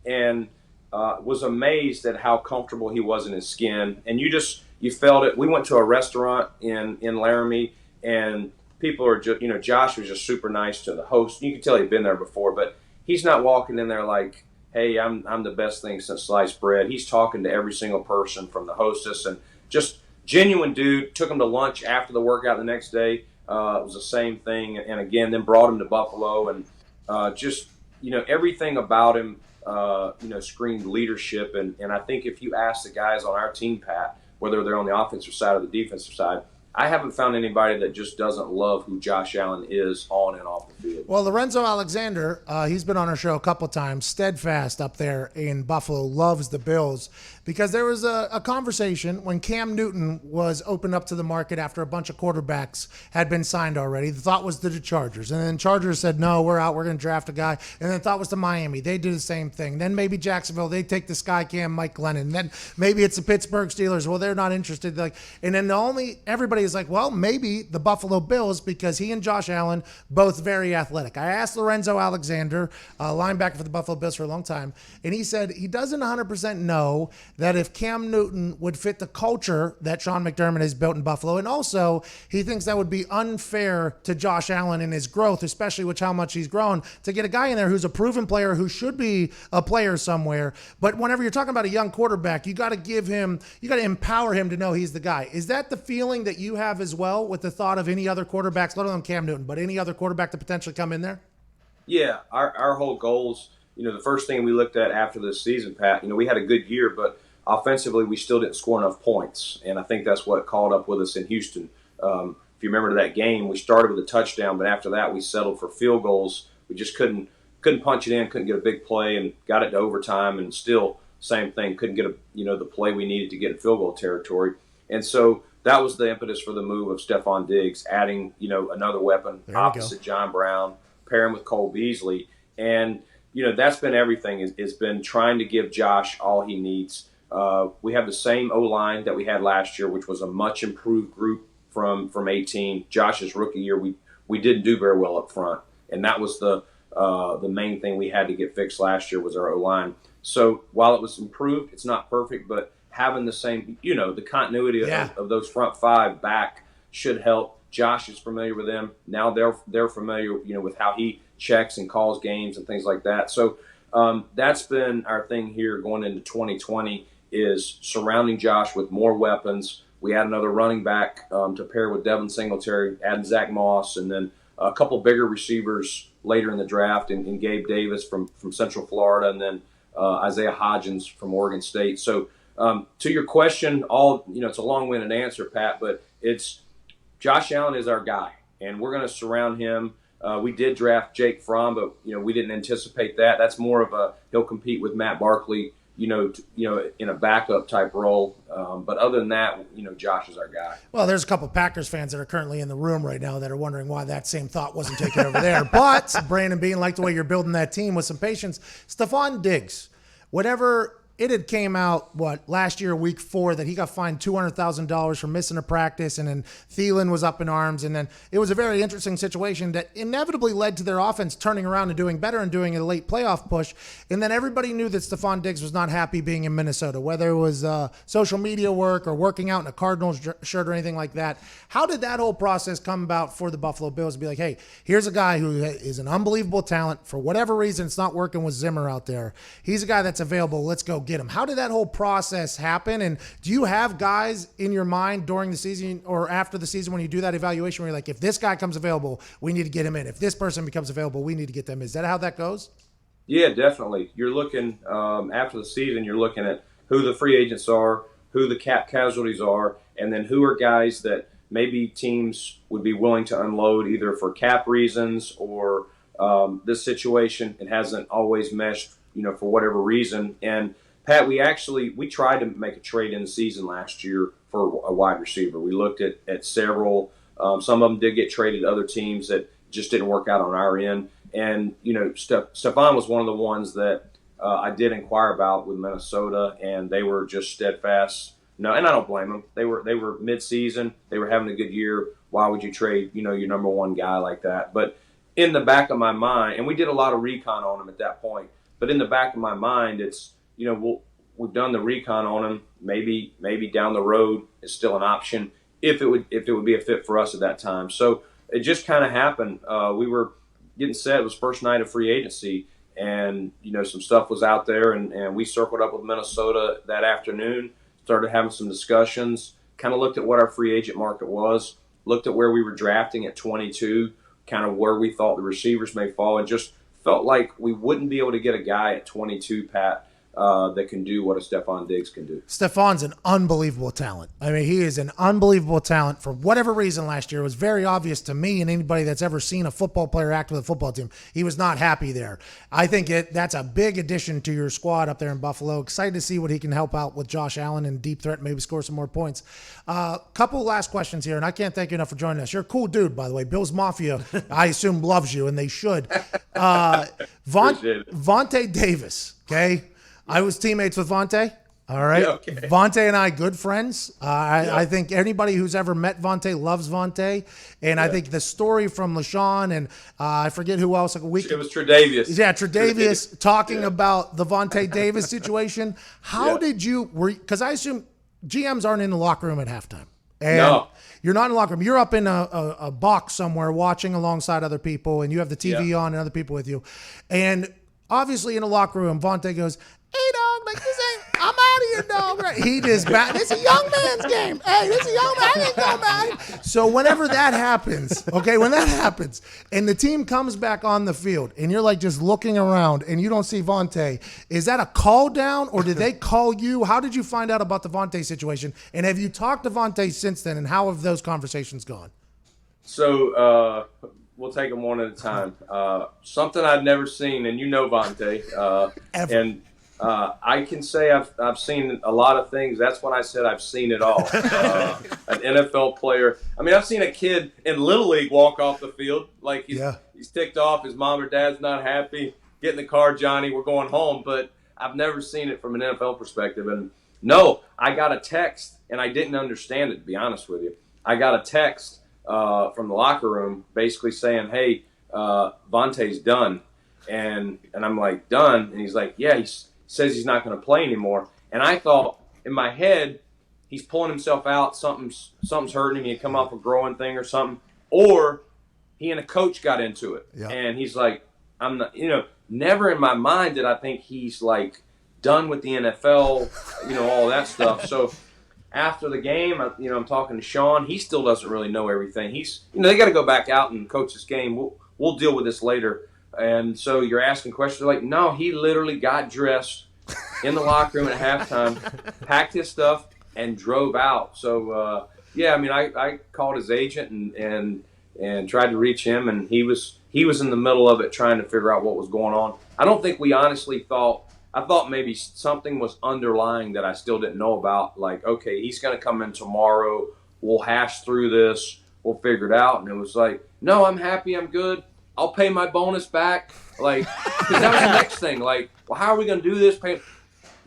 And was amazed at how comfortable he was in his skin. And you felt it. We went to a restaurant in Laramie, and people are just, Josh was just super nice to the host. You could tell he'd been there before, but he's not walking in there like, hey, I'm the best thing since sliced bread. He's talking to every single person from the hostess, and just genuine dude. Took him to lunch after the workout the next day. It was the same thing. And again, then brought him to Buffalo, and everything about him, screamed leadership. And I think if you ask the guys on our team, Pat, whether they're on the offensive side or the defensive side, I haven't found anybody that just doesn't love who Josh Allen is on and off the field. Well, Lorenzo Alexander, he's been on our show a couple of times, steadfast up there in Buffalo, loves the Bills, because there was a conversation when Cam Newton was opened up to the market after a bunch of quarterbacks had been signed already. The thought was to the Chargers. And then Chargers said, no, we're out. We're going to draft a guy. And then the thought was to Miami. They do the same thing. Then maybe Jacksonville, they take the Sky Cam Mike Glennon. Then maybe it's the Pittsburgh Steelers. Well, they're not interested. And then everybody is like, well, maybe the Buffalo Bills, because he and Josh Allen, both very athletic. I asked Lorenzo Alexander, linebacker for the Buffalo Bills for a long time, and he said he doesn't 100% know that if Cam Newton would fit the culture that Sean McDermott has built in Buffalo, and also he thinks that would be unfair to Josh Allen in his growth, especially with how much he's grown, to get a guy in there who's a proven player, who should be a player somewhere. But whenever you're talking about a young quarterback, you got to empower him to know he's the guy. Is that the feeling that you have as well with the thought of any other quarterbacks, let alone Cam Newton, but any other quarterback to potentially come in there? Yeah, our whole goals, the first thing we looked at after this season, Pat, we had a good year, but offensively we still didn't score enough points. And I think that's what caught up with us in Houston. If you remember that game, we started with a touchdown, but after that we settled for field goals. We just couldn't punch it in, couldn't get a big play, and got it to overtime, and still same thing, couldn't get the play we needed to get in field goal territory. And so that was the impetus for the move of Stephon Diggs, adding, another weapon opposite John Brown, pairing with Cole Beasley. And, that's been everything. It's been trying to give Josh all he needs. We have the same O-line that we had last year, which was a much improved group from 18. Josh's rookie year, we didn't do very well up front. And that was the main thing we had to get fixed last year was our O-line. So while it was improved, it's not perfect, but having the same, the continuity of those front five back should help. Josh is familiar with them. Now they're familiar, with how he checks and calls games and things like that. So that's been our thing here going into 2020 is surrounding Josh with more weapons. We add another running back to pair with Devin Singletary, adding Zach Moss, and then a couple bigger receivers later in the draft, and Gabe Davis from Central Florida, and then Isaiah Hodgins from Oregon State. So to your question, it's a long-winded answer, Pat, but it's Josh Allen is our guy, and we're going to surround him. We did draft Jake Fromm, but we didn't anticipate that. That's more of he'll compete with Matt Barkley, in a backup type role. But other than that, Josh is our guy. Well, there's a couple of Packers fans that are currently in the room right now that are wondering why that same thought wasn't taken over there. But Brandon Beane, like the way you're building that team with some patience. Stephon Diggs, whatever. It had came out, last year, week 4, that he got fined $200,000 for missing a practice, and then Thielen was up in arms, and then it was a very interesting situation that inevitably led to their offense turning around and doing better and doing a late playoff push, and then everybody knew that Stephon Diggs was not happy being in Minnesota, whether it was social media work or working out in a Cardinals shirt or anything like that. How did that whole process come about for the Buffalo Bills to be like, hey, here's a guy who is an unbelievable talent. For whatever reason, it's not working with Zimmer out there. He's a guy that's available. Let's go get him. How did that whole process happen? And do you have guys in your mind during the season or after the season when you do that evaluation where you're like, if this guy comes available, we need to get him in. If this person becomes available, we need to get them in. Is that how that goes? Yeah, definitely. You're looking after the season, you're looking at who the free agents are, who the cap casualties are, and then who are guys that maybe teams would be willing to unload either for cap reasons or this situation. It hasn't always meshed, for whatever reason. And Pat, we tried to make a trade in the season last year for a wide receiver. We looked at several. Some of them did get traded to other teams that just didn't work out on our end. And, Stephon was one of the ones that I did inquire about with Minnesota, and they were just steadfast. No, and I don't blame them. They were mid-season. They were having a good year. Why would you trade, your number one guy like that? But in the back of my mind, and we did a lot of recon on him at that point, but in the back of my mind, it's, we've done the recon on him. Maybe down the road it's still an option if it would be a fit for us at that time. So it just kind of happened. We were getting set. It was first night of free agency, and some stuff was out there, and we circled up with Minnesota that afternoon. Started having some discussions. Kind of looked at what our free agent market was. Looked at where we were drafting at 22. Kind of where we thought the receivers may fall, and just felt like we wouldn't be able to get a guy at 22, Pat, that can do what a Stephon Diggs can do. Stephon's an unbelievable talent. I mean, he is an unbelievable talent. For whatever reason last year, it was very obvious to me and anybody that's ever seen a football player act with a football team. He was not happy there. I think that's a big addition to your squad up there in Buffalo. Excited to see what he can help out with Josh Allen and deep threat, maybe score some more points. Couple last questions here, and I can't thank you enough for joining us. You're a cool dude, by the way. Bill's Mafia, I assume, loves you, and they should. Vontae Davis, okay? I was teammates with Vontae. All right. Yeah, okay. Vontae and I, good friends. I think anybody who's ever met Vontae loves Vontae. And I think the story from LaShawn and I forget who else. It was Tre'Davious. Yeah, Tre'Davious talking about the Vontae Davis situation. How did you – because I assume GMs aren't in the locker room at halftime. And no. You're not in the locker room. You're up in a box somewhere watching alongside other people, and you have the TV on and other people with you. And obviously in the locker room, Vontae goes – hey, dog, like this ain't, I'm out of here, dog. Right? He just, this is a young man's game. Hey, this is a young man. I ain't go, man. So whenever that happens, and the team comes back on the field, and you're like just looking around, and you don't see Vontae, is that a call down, or did they call you? How did you find out about the Vontae situation? And have you talked to Vontae since then, and how have those conversations gone? So, we'll take them one at a time. Something I'd never seen, and Vontae, and I can say I've seen a lot of things. That's when I said I've seen it all. An NFL player. I mean, I've seen a kid in Little League walk off the field like he's ticked off. His mom or dad's not happy. Get in the car, Johnny. We're going home. But I've never seen it from an NFL perspective. And no, I got a text, and I didn't understand it, to be honest with you. I got a text from the locker room basically saying, hey, Vontae's done. And I'm like, done? And he's like, yeah, he's says he's not going to play anymore. And I thought in my head, he's pulling himself out. Something's hurting him. He come off a growing thing or something. Or he and a coach got into it. Yeah. And he's like, I'm not, never in my mind did I think he's like done with the NFL, all that stuff. So after the game, I'm talking to Sean. He still doesn't really know everything. He's, they got to go back out and coach this game. We'll deal with this later. And so you're asking questions like, no, he literally got dressed in the locker room at halftime, packed his stuff, and drove out. So, I called his agent and tried to reach him, and he was in the middle of it trying to figure out what was going on. I don't think we honestly thought – I thought maybe something was underlying that I still didn't know about. Like, okay, he's going to come in tomorrow. We'll hash through this. We'll figure it out. And it was like, no, I'm happy. I'm good. I'll pay my bonus back. Like, because that was the next thing. Like, well, how are we going to do this?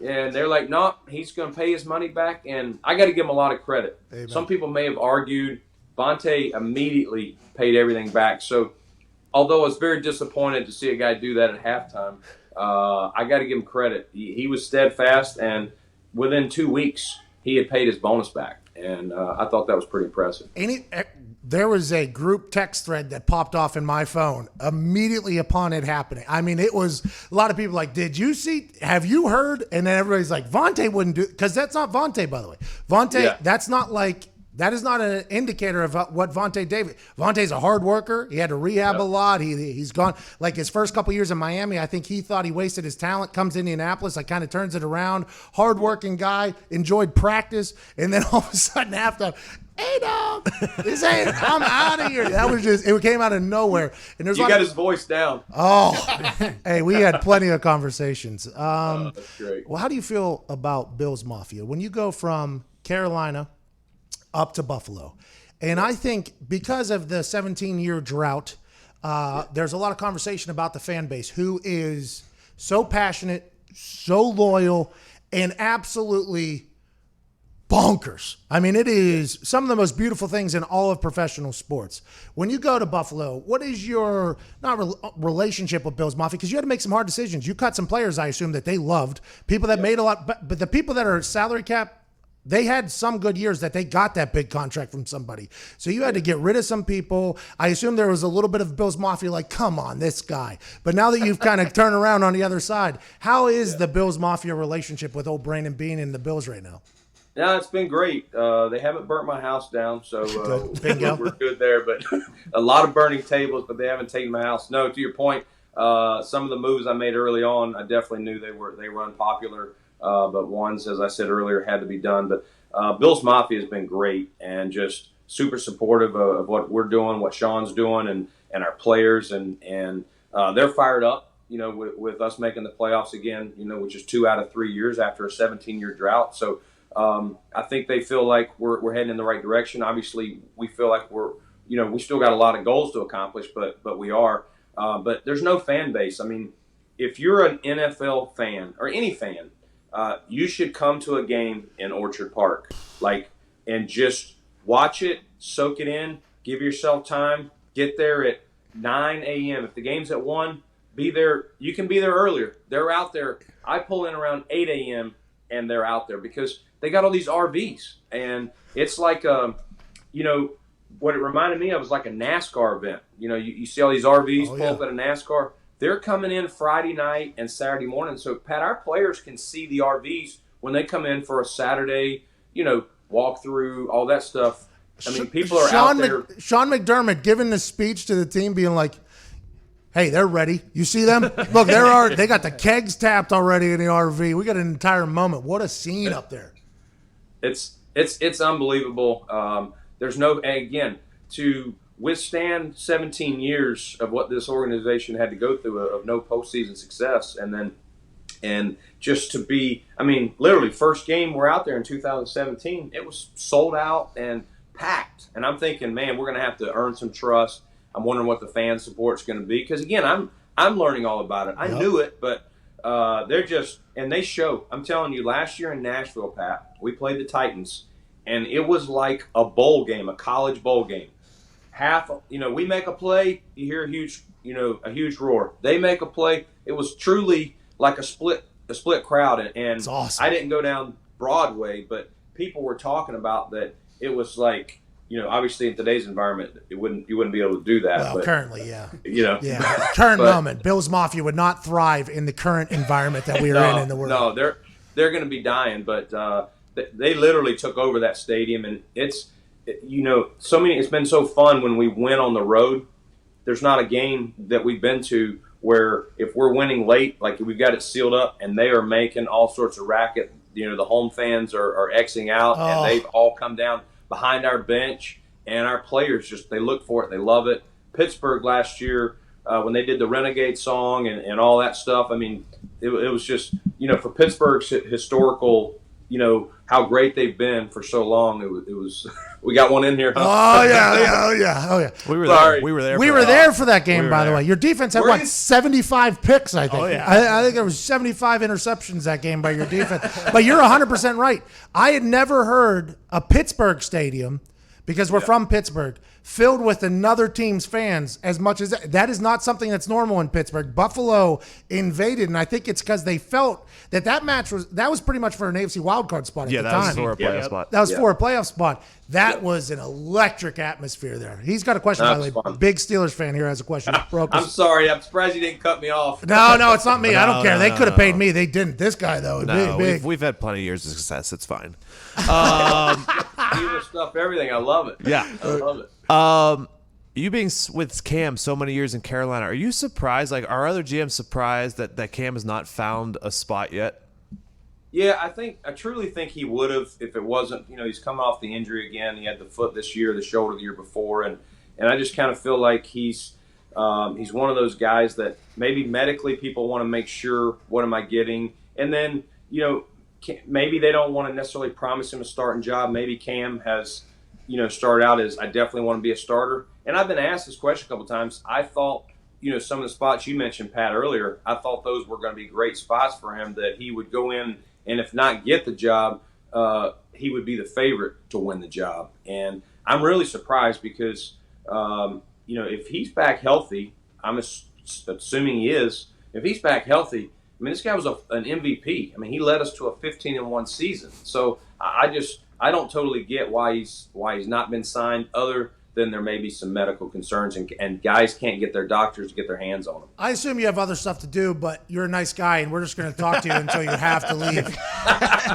And they're like, no, he's going to pay his money back. And I got to give him a lot of credit. Amen. Some people may have argued. Vontae immediately paid everything back. So, although I was very disappointed to see a guy do that at halftime, I got to give him credit. He was steadfast, and within 2 weeks, he had paid his bonus back. And I thought that was pretty impressive. There was a group text thread that popped off in my phone immediately upon it happening. I mean, it was a lot of people like, did you see, have you heard? And then everybody's like, Vontae wouldn't do it. Because that's not Vontae, by the way. Vontae, that's not like That is not an indicator of what Vontae Davis. Vontae's a hard worker. He had to rehab a lot. He's gone like his first couple years in Miami. I think he thought he wasted his talent. Comes to Indianapolis, like kind of turns it around. Hard-working guy. Enjoyed practice, and then all of a sudden halftime, hey dog, I'm out of here. That was just it came out of nowhere. And there's you got his voice down. Oh, hey, we had plenty of conversations. That's great. Well, how do you feel about Bills Mafia when you go from Carolina up to Buffalo? And I think because of the 17-year drought, there's a lot of conversation about the fan base who is so passionate, so loyal, and absolutely bonkers. I mean, it is some of the most beautiful things in all of professional sports. When you go to Buffalo, what is your relationship with Bills Mafia? Because you had to make some hard decisions. You cut some players, I assume, that they loved. People that made a lot, but the people that are salary cap, they had some good years that they got that big contract from somebody. So you had to get rid of some people. I assume there was a little bit of Bills Mafia, like, come on, this guy. But now that you've kind of turned around on the other side, how is the Bills Mafia relationship with old Brandon Beane and the Bills right now? Yeah, it's been great. They haven't burnt my house down, so we're good there. But a lot of burning tables, but they haven't taken my house. No, to your point, some of the moves I made early on, I definitely knew they were unpopular. But ones, as I said earlier, had to be done. But Bills Mafia has been great and just super supportive of what we're doing, what Sean's doing, and our players, and they're fired up. With us making the playoffs again, which is 2 out of 3 years after a 17-year drought. So. I think they feel like we're heading in the right direction. Obviously, we feel like we still got a lot of goals to accomplish, but we are. But there's no fan base. I mean, if you're an NFL fan or any fan, you should come to a game in Orchard Park, and just watch it, soak it in, give yourself time, get there at 9 a.m. If the game's at 1, be there. You can be there earlier. They're out there. I pull in around 8 a.m. and they're out there because they got all these RVs, and it's like, what it reminded me of was like a NASCAR event. You see all these RVs pull up at a NASCAR. They're coming in Friday night and Saturday morning. So, Pat, our players can see the RVs when they come in for a Saturday, walk through, all that stuff. I mean, people are out there. Sean McDermott giving the speech to the team being like, hey, they're ready. You see them? Look, they got the kegs tapped already in the RV. We got an entire moment. What a scene up there. It's unbelievable. There's no, again, to withstand 17 years of what this organization had to go through of no postseason success, and just to be, I mean, literally first game we're out there in 2017, it was sold out and packed. And I'm thinking, man, we're going to have to earn some trust. I'm wondering what the fan support's going to be, because again, I'm learning all about it. I knew it, but they're just, and they show. I'm telling you, last year in Nashville, Pat, we played the Titans, and it was like a bowl game, a college bowl game. We make a play, you hear a huge roar. They make a play. It was truly like a split crowd, and it's awesome. I didn't go down Broadway, but people were talking about that. It was like, obviously in today's environment, you wouldn't be able to do that. Well, but, currently, yeah. Current moment. Bills Mafia would not thrive in the current environment that we are in the world. No, they're going to be dying, but they literally took over that stadium, and it's been so fun when we win on the road. There's not a game that we've been to where if we're winning late, like we've got it sealed up, and they are making all sorts of racket. The home fans are Xing out, and they've all come down behind our bench, and our players they look for it, they love it. Pittsburgh last year, when they did the Renegade song and all that stuff, I mean, it was just, for Pittsburgh's historical, how great they've been for so long. It was we got one in here. Huh? Oh yeah. We were there. We were there for that game, by the way. Your defense had 75 picks, I think. Oh, yeah. I think there was 75 interceptions that game by your defense. But you're 100% right. I had never heard a Pittsburgh stadium, because we're from Pittsburgh, filled with another team's fans as much as that is not something that's normal in Pittsburgh. Buffalo invaded, and I think it's because they felt that match was pretty much for an AFC wildcard spot at the time. Yeah, that was for a playoff spot. That was for a playoff spot. That was an electric atmosphere there. He's got a question, by the way. Fun. Big Steelers fan here has a question. I'm sorry. I'm surprised you didn't cut me off. No, it's not me. I don't care. They could have paid me. They didn't. This guy, though, No, big. we've had plenty of years of success. It's fine. He will stuff everything. I love it. Yeah. I love it. You being with Cam so many years in Carolina, are you surprised? Like, are other GMs surprised that Cam has not found a spot yet? Yeah, I truly think he would have if it wasn't, he's coming off the injury again. He had the foot this year, the shoulder the year before, and I just kind of feel like he's one of those guys that maybe medically people want to make sure, what am I getting? And then, maybe they don't want to necessarily promise him a starting job. Maybe Cam has, started out as, I definitely want to be a starter. And I've been asked this question a couple times. I thought, some of the spots you mentioned, Pat, earlier, I thought those were going to be great spots for him, that he would go in and if not get the job, he would be the favorite to win the job. And I'm really surprised because, if he's back healthy, I'm assuming he is. If he's back healthy, I mean, this guy was an MVP. I mean, he led us to a 15-1 season. So I don't totally get why he's not been signed, other than there may be some medical concerns and guys can't get their doctors to get their hands on him. I assume you have other stuff to do, but you're a nice guy, and we're just going to talk to you until you have to leave.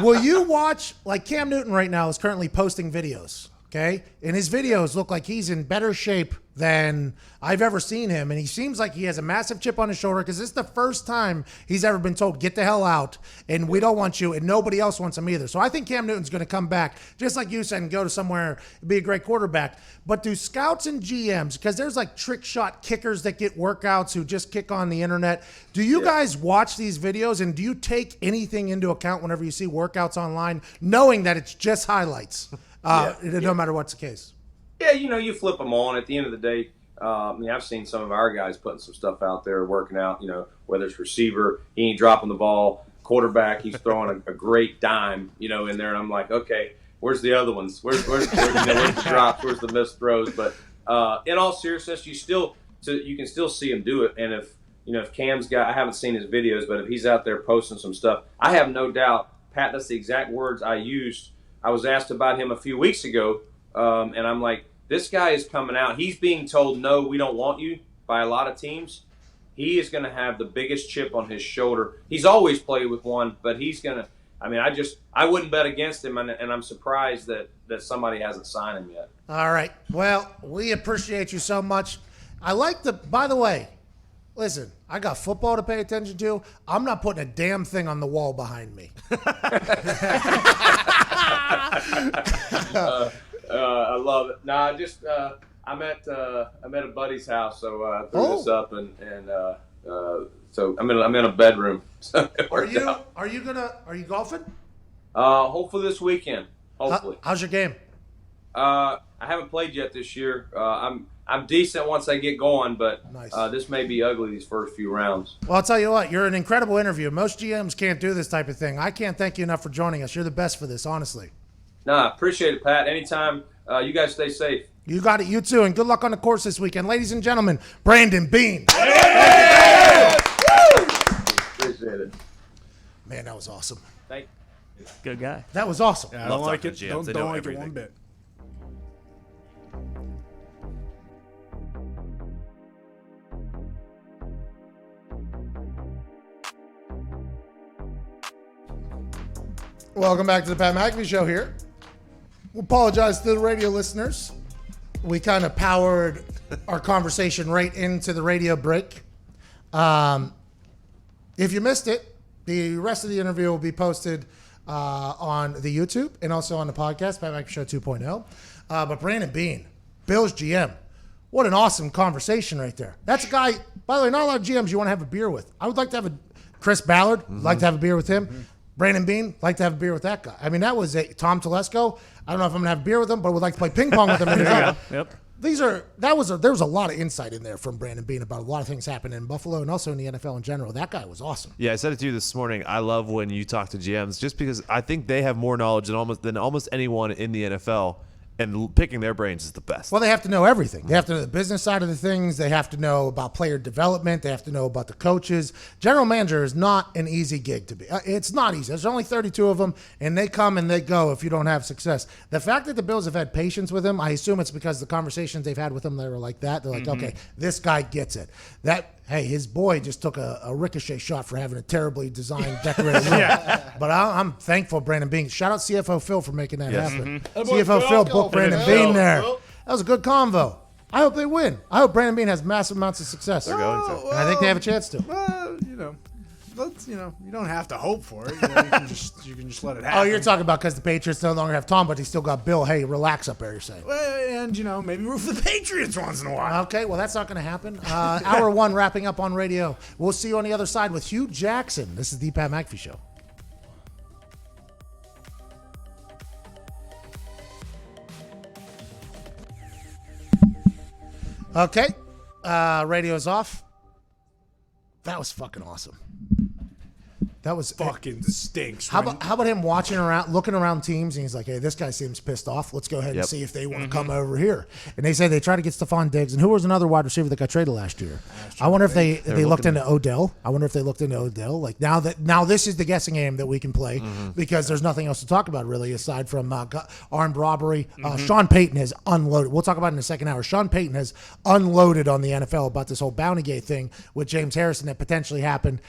Will you watch, like Cam Newton right now is currently posting videos, okay? And his videos look like he's in better shape than I've ever seen him. And he seems like he has a massive chip on his shoulder because this is the first time he's ever been told, get the hell out, and we don't want you, and nobody else wants him either. So I think Cam Newton's going to come back, just like you said, and go to somewhere and be a great quarterback. But do scouts and GMs, because there's like trick shot kickers that get workouts who just kick on the internet, do you guys watch these videos, and do you take anything into account whenever you see workouts online, knowing that it's just highlights, no matter what's the case? Yeah, you flip them on. At the end of the day, I've seen some of our guys putting some stuff out there, working out, whether it's receiver, he ain't dropping the ball, quarterback, he's throwing a great dime, in there. And I'm like, okay, where's the other ones? Where's the drops? Where's the missed throws? But in all seriousness, you can still see him do it. And if Cam's I haven't seen his videos, but if he's out there posting some stuff, I have no doubt, Pat, that's the exact words I used. I was asked about him a few weeks ago, and I'm like, this guy is coming out. He's being told, no, we don't want you by a lot of teams. He is going to have the biggest chip on his shoulder. He's always played with one, but he's going to – I wouldn't bet against him, and I'm surprised that somebody hasn't signed him yet. All right. Well, we appreciate you so much. I like by the way, listen, I got football to pay attention to. I'm not putting a damn thing on the wall behind me. I love it. Nah, I'm at a buddy's house, so I threw this up, and so I'm in a bedroom. So are you golfing? Hopefully this weekend. Hopefully. How's your game? I haven't played yet this year. I'm decent once I get going, but nice. This may be ugly these first few rounds. Well, I'll tell you what, you're an incredible interview. Most GMs can't do this type of thing. I can't thank you enough for joining us. You're the best for this, honestly. Nah, appreciate it, Pat. Anytime. You guys stay safe. You got it. You too. And good luck on the course this weekend. Ladies and gentlemen, Brandon Beane. Appreciate it. Man, that was awesome. Thank you. Good guy. That was awesome. Yeah, I don't like it. GMs. They Don't know like everything. it one bit. Welcome back to the Pat McAfee Show here. We apologize to the radio listeners. We kind of powered our conversation right into the radio break. If you missed it, the rest of the interview will be posted on the YouTube and also on the podcast, Pat McAfee Show 2.0. But Brandon Beane, Bills GM, what an awesome conversation right there. That's a guy, by the way, not a lot of GMs you want to have a beer with. I would like to have Chris Ballard, like to have a beer with him. Mm-hmm. Brandon Beane, like to have a beer with that guy. I mean, that was Tom Telesco. I don't know if I'm going to have a beer with him, but would like to play ping pong with him. Yep. There was a lot of insight in there from Brandon Beane about a lot of things happening in Buffalo and also in the NFL in general. That guy was awesome. Yeah, I said it to you this morning. I love when you talk to GMs just because I think they have more knowledge than almost anyone in the NFL. and picking their brains is the best. Well, they have to know everything. They have to know the business side of the things. They have to know about player development. They have to know about the coaches. General manager is not an easy gig to be. It's not easy. There's only 32 of them, and they come and they go if you don't have success. The fact that the Bills have had patience with him, I assume it's because the conversations they've had with him, they were like that. They're like, okay, this guy gets it. Hey, his boy just took a ricochet shot for having a terribly designed, decorated room. But I'm thankful, Brandon Beane. Shout out CFO Phil for making that happen. CFO Phil booked Brandon Beane there. That was a good convo. I hope they win. I hope Brandon Beane has massive amounts of success. They're going to. And I think they have a chance to. Well, you don't have to hope for it. You can just let it happen. Oh, you're talking about because the Patriots no longer have Tom, but he still got Bill. Hey, relax up there, you're saying. Well, and, maybe root for the Patriots once in a while. Okay, well, that's not going to happen. Hour 1 wrapping up on radio. We'll see you on the other side with Hugh Jackson. This is the Pat McAfee Show. Okay, radio's off. That was fucking awesome. That was fucking stinks. How about him watching around, looking around teams, and he's like, hey, this guy seems pissed off. Let's go ahead and see if they want to come over here. And they say they try to get Stephon Diggs. And who was another wide receiver that got traded last year? I wonder if they looked into Odell. Like now this is the guessing game that we can play because there's nothing else to talk about really aside from armed robbery. Sean Payton has unloaded. We'll talk about it in the second hour. Sean Payton has unloaded on the NFL about this whole Bountygate thing with James Harrison that potentially happened.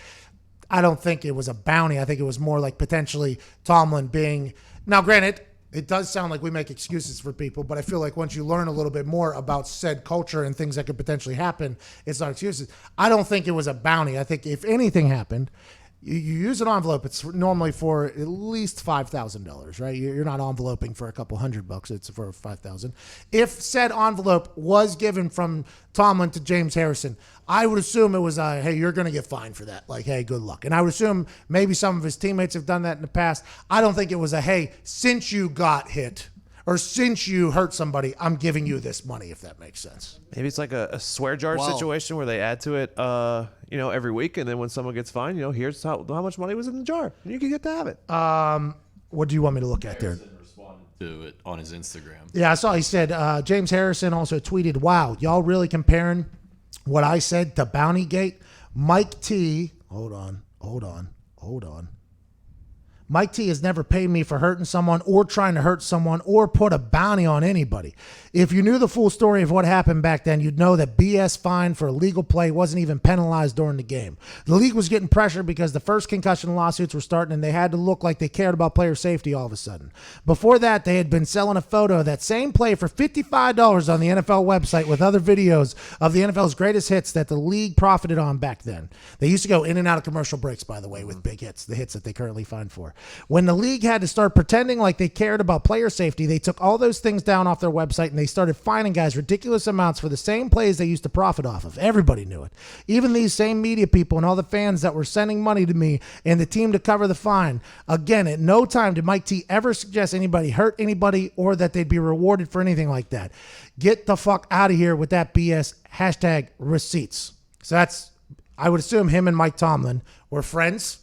I don't think it was a bounty. I think it was more like potentially Tomlin being... Now, granted, it does sound like we make excuses for people, but I feel like once you learn a little bit more about said culture and things that could potentially happen, it's not excuses. I don't think it was a bounty. I think if anything happened, you use an envelope, it's normally for at least $5,000, right? You're not enveloping for a couple $100. It's for $5,000. If said envelope was given from Tomlin to James Harrison, I would assume it was hey, you're going to get fined for that. Like, hey, good luck. And I would assume maybe some of his teammates have done that in the past. I don't think it was hey, since you got hit or since you hurt somebody, I'm giving you this money, if that makes sense. Maybe it's like a swear jar situation where they add to it, every week, and then when someone gets fined, here's how much money was in the jar. You can get to have it. What do you want me to look at there? Responded to it on his Instagram. Yeah, I saw. He said James Harrison also tweeted, "Wow, y'all really comparing what I said to Bountygate? Mike T. Hold on. Mike T has never paid me for hurting someone or trying to hurt someone or put a bounty on anybody. If you knew the full story of what happened back then, you'd know that BS fine for illegal play wasn't even penalized during the game. The league was getting pressure because the first concussion lawsuits were starting and they had to look like they cared about player safety all of a sudden. Before that, they had been selling a photo of that same play for $55 on the NFL website with other videos of the NFL's greatest hits that the league profited on back then. They used to go in and out of commercial breaks, by the way, with big hits, the hits that they currently fined for. When the league had to start pretending like they cared about player safety, they took all those things down off their website and they started fining guys ridiculous amounts for the same plays they used to profit off of. Everybody knew it. Even these same media people and all the fans that were sending money to me and the team to cover the fine. Again, at no time did Mike T ever suggest anybody hurt anybody or that they'd be rewarded for anything like that. Get the fuck out of here with that BS. Hashtag receipts. So that's, I would assume him and Mike Tomlin were friends.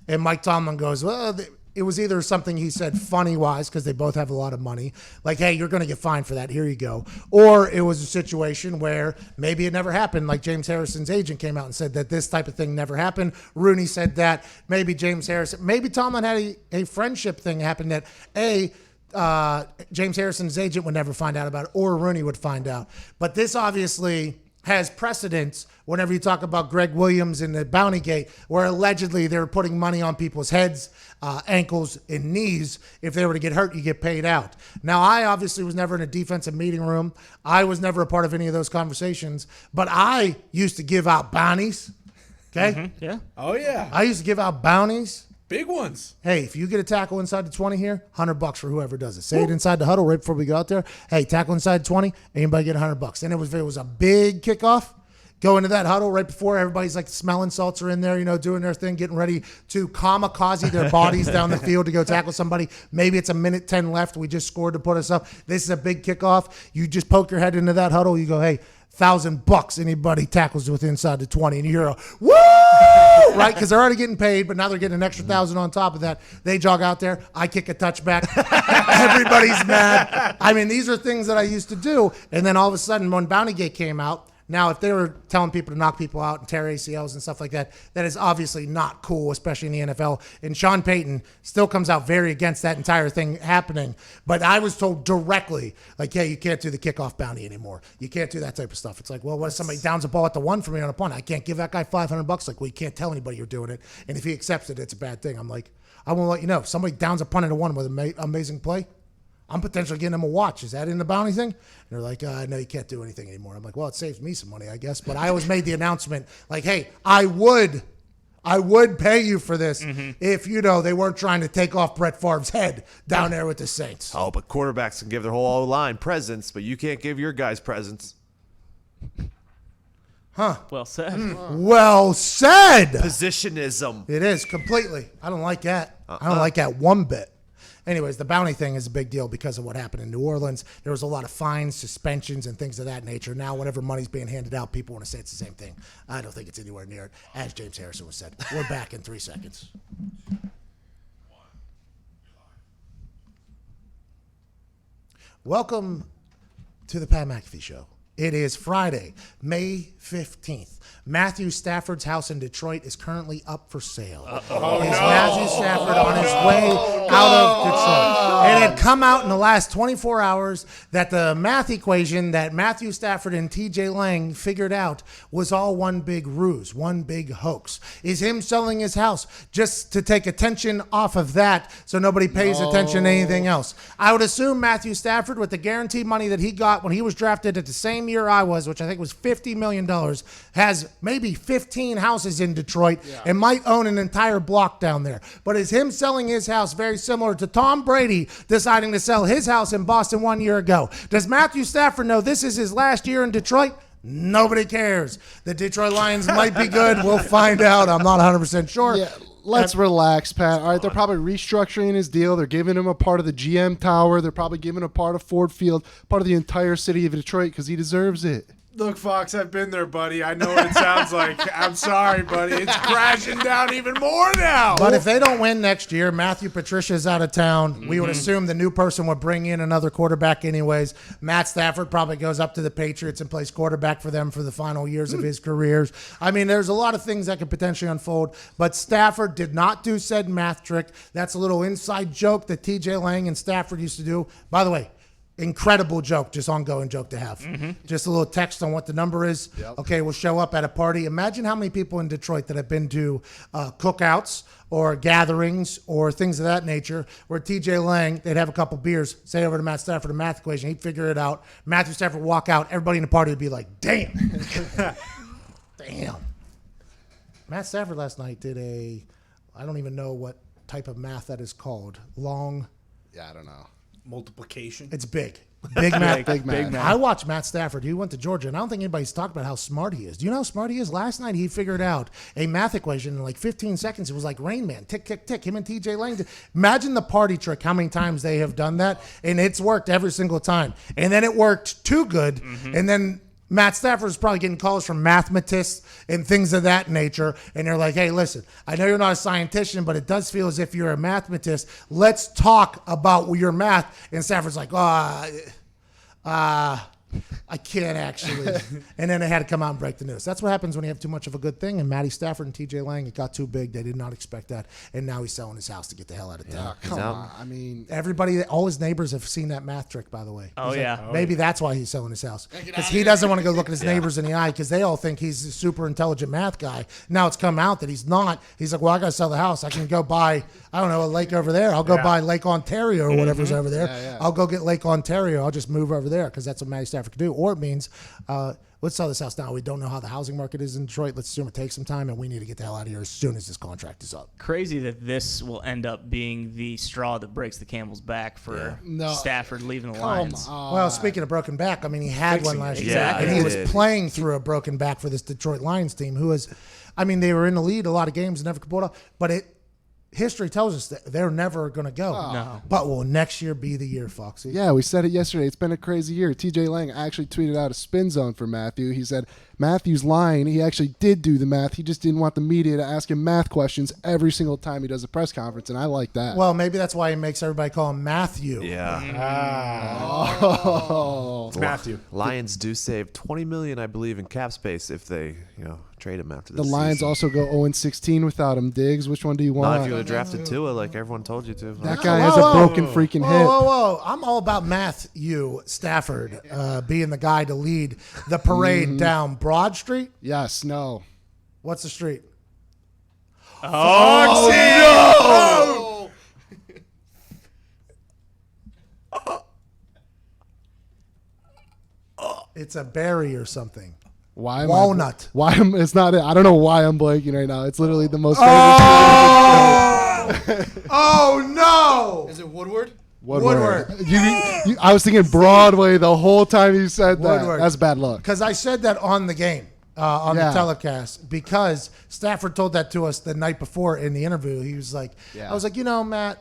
And Mike Tomlin goes, well, it was either something he said funny-wise because they both have a lot of money, like, hey, you're going to get fined for that, here you go. Or it was a situation where maybe it never happened, like James Harrison's agent came out and said that this type of thing never happened. Rooney said that. Maybe James Harrison, maybe Tomlin had a friendship thing happen that, James Harrison's agent would never find out about it, or Rooney would find out. But this obviously has precedence whenever you talk about Greg Williams and the Bountygate, where allegedly they were putting money on people's heads, ankles, and knees. If they were to get hurt, you get paid out. Now, I obviously was never in a defensive meeting room. I was never a part of any of those conversations, but I used to give out bounties. Okay? Mm-hmm. Yeah. Oh, yeah. I used to give out bounties. Big ones. Hey, if you get a tackle inside the 20 here, $100 for whoever does it. Say it inside the huddle right before we go out there. Hey, tackle inside 20, anybody get $100. And it was a big kickoff. Go into that huddle right before everybody's like smelling salts are in there, doing their thing, getting ready to kamikaze their bodies down the field to go tackle somebody. Maybe it's a minute 10 left. We just scored to put us up. This is a big kickoff. You just poke your head into that huddle. You go, hey, $1,000 anybody tackles with inside the 20, and you hear a woo! woo, right? Because they're already getting paid, but now they're getting an extra 1,000 on top of that. They jog out there. I kick a touchback. Everybody's mad. I mean, these are things that I used to do. And then all of a sudden, when Bountygate came out, now, if they were telling people to knock people out and tear ACLs and stuff like that, that is obviously not cool, especially in the NFL. And Sean Payton still comes out very against that entire thing happening. But I was told directly, like, yeah, you can't do the kickoff bounty anymore. You can't do that type of stuff. It's like, well, what if somebody downs a ball at the 1 for me on a punt? I can't give that guy $500. Like, well, you can't tell anybody you're doing it. And if he accepts it, it's a bad thing. I'm like, I won't let you know. If somebody downs a punt at a 1 with an amazing play, I'm potentially getting them a watch. Is that in the bounty thing? And they're like, no, you can't do anything anymore. I'm like, well, it saves me some money, I guess. But I always made the announcement like, hey, I would pay you for this if, they weren't trying to take off Brett Favre's head down there with the Saints. Oh, but quarterbacks can give their whole line presents, but you can't give your guys presents. Huh. Well said. Well said. Positionism. It is, completely. I don't like that. I don't like that one bit. Anyways, the bounty thing is a big deal because of what happened in New Orleans. There was a lot of fines, suspensions, and things of that nature. Now, whenever money's being handed out, people want to say it's the same thing. I don't think it's anywhere near it. As James Harrison was said, we're back in 3 seconds. Welcome to the Pat McAfee Show. It is Friday, May 15th. Matthew Stafford's house in Detroit is currently up for sale. Matthew Stafford on his way out of Detroit? It had come out in the last 24 hours that the math equation that Matthew Stafford and TJ Lang figured out was all one big ruse, one big hoax. Is him selling his house just to take attention off of that so nobody pays attention to anything else? I would assume Matthew Stafford, with the guaranteed money that he got when he was drafted at the same year I was, which I think was $50 million, has maybe 15 houses in Detroit and might own an entire block down there. But is him selling his house very similar to Tom Brady deciding to sell his house in Boston 1 year ago? Does Matthew Stafford know this is his last year in Detroit? Nobody cares. The Detroit Lions might be good. We'll find out. I'm not 100% sure. Yeah, let's relax, Pat. All right, they're probably restructuring his deal. They're giving him a part of the GM Tower. They're probably giving a part of Ford Field, part of the entire city of Detroit because he deserves it. Look, Fox, I've been there, buddy. I know what it sounds like. I'm sorry, buddy. It's crashing down even more now. But if they don't win next year, Matthew Patricia's out of town. We would assume the new person would bring in another quarterback anyways. Matt Stafford probably goes up to the Patriots and plays quarterback for them for the final years of his careers. I mean, there's a lot of things that could potentially unfold, but Stafford did not do said math trick. That's a little inside joke that TJ Lang and Stafford used to do. By the way, incredible joke, just ongoing joke to have. Just a little text on what the number is. Okay, we'll show up at a party. Imagine how many people in Detroit that have been to cookouts or gatherings or things of that nature where TJ Lang, they'd have a couple beers, say over to Matt Stafford a math equation, he'd figure it out. Matthew Stafford would walk out, everybody in the party would be like, damn. Damn. Matt Stafford last night did I don't even know what type of math that is called. Yeah, I don't know. Multiplication. It's big. Big math. Big math. I watched Matt Stafford. He went to Georgia, and I don't think anybody's talked about how smart he is. Do you know how smart he is? Last night, he figured out a math equation in like 15 seconds. It was like Rain Man. Tick, tick, tick. Him and TJ Lang. Imagine the party trick, how many times they have done that, and it's worked every single time. And then it worked too good, and then Matt Stafford is probably getting calls from mathematists and things of that nature. And they're like, hey, listen, I know you're not a scientist, but it does feel as if you're a mathematist. Let's talk about your math. And Stafford's like, I can't actually. And then they had to come out and break the news. That's what happens when you have too much of a good thing. And Matty Stafford and TJ Lang, it got too big. They did not expect that. And now he's selling his house to get the hell out of town. Come on. I mean, everybody, all his neighbors have seen that math trick, by the way. Oh, yeah. Maybe that's why he's selling his house. Because he doesn't want to go look at his neighbors in the eye because they all think he's a super intelligent math guy. Now it's come out that he's not. He's like, well, I got to sell the house. I can go buy, I don't know, a lake over there. I'll go buy Lake Ontario or whatever's over there. I'll go get Lake Ontario. I'll just move over there because that's what Matty Stafford can do. Or it means, let's sell this house now. We don't know how the housing market is in Detroit. Let's assume it takes some time, and we need to get the hell out of here as soon as this contract is up. Crazy that this will end up being the straw that breaks the camel's back for Stafford leaving the Lions. Well, speaking of broken back, I mean, he had one last year, Exactly. and he was playing through a broken back for this Detroit Lions team who was, I mean, they were in the lead a lot of games and never could pull it off, but history tells us that they're never going to go. No. But will next year be the year, Foxy? Yeah, we said it yesterday. It's been a crazy year. TJ Lang actually tweeted out a spin zone for Matthew. He said Matthew's lying. He actually did do the math. He just didn't want the media to ask him math questions every single time he does a press conference, and I like that. Well, maybe that's why he makes everybody call him Matthew. Yeah. Oh. It's Matthew. Lions do save $20 million, I believe, in cap space if they, trade him after The this Lions season. also go 0-16 without him. Diggs, which one do you want? Not if you would have drafted Tua like everyone told you to. That guy has a broken freaking hip. Whoa. I'm all about Matthew Stafford being the guy to lead the parade down Broad Street. Yes, no. What's the street? Oh, It's a berry or something. Why am Walnut. Why am it's not it. I don't know why I'm blanking right now. It's literally the most Oh no! Is it Woodward? Woodward. I was thinking Broadway the whole time you said that. Woodward. That's bad luck. Because I said that on the game, on the telecast, because Stafford told that to us the night before in the interview. He was like, I was like, Matt,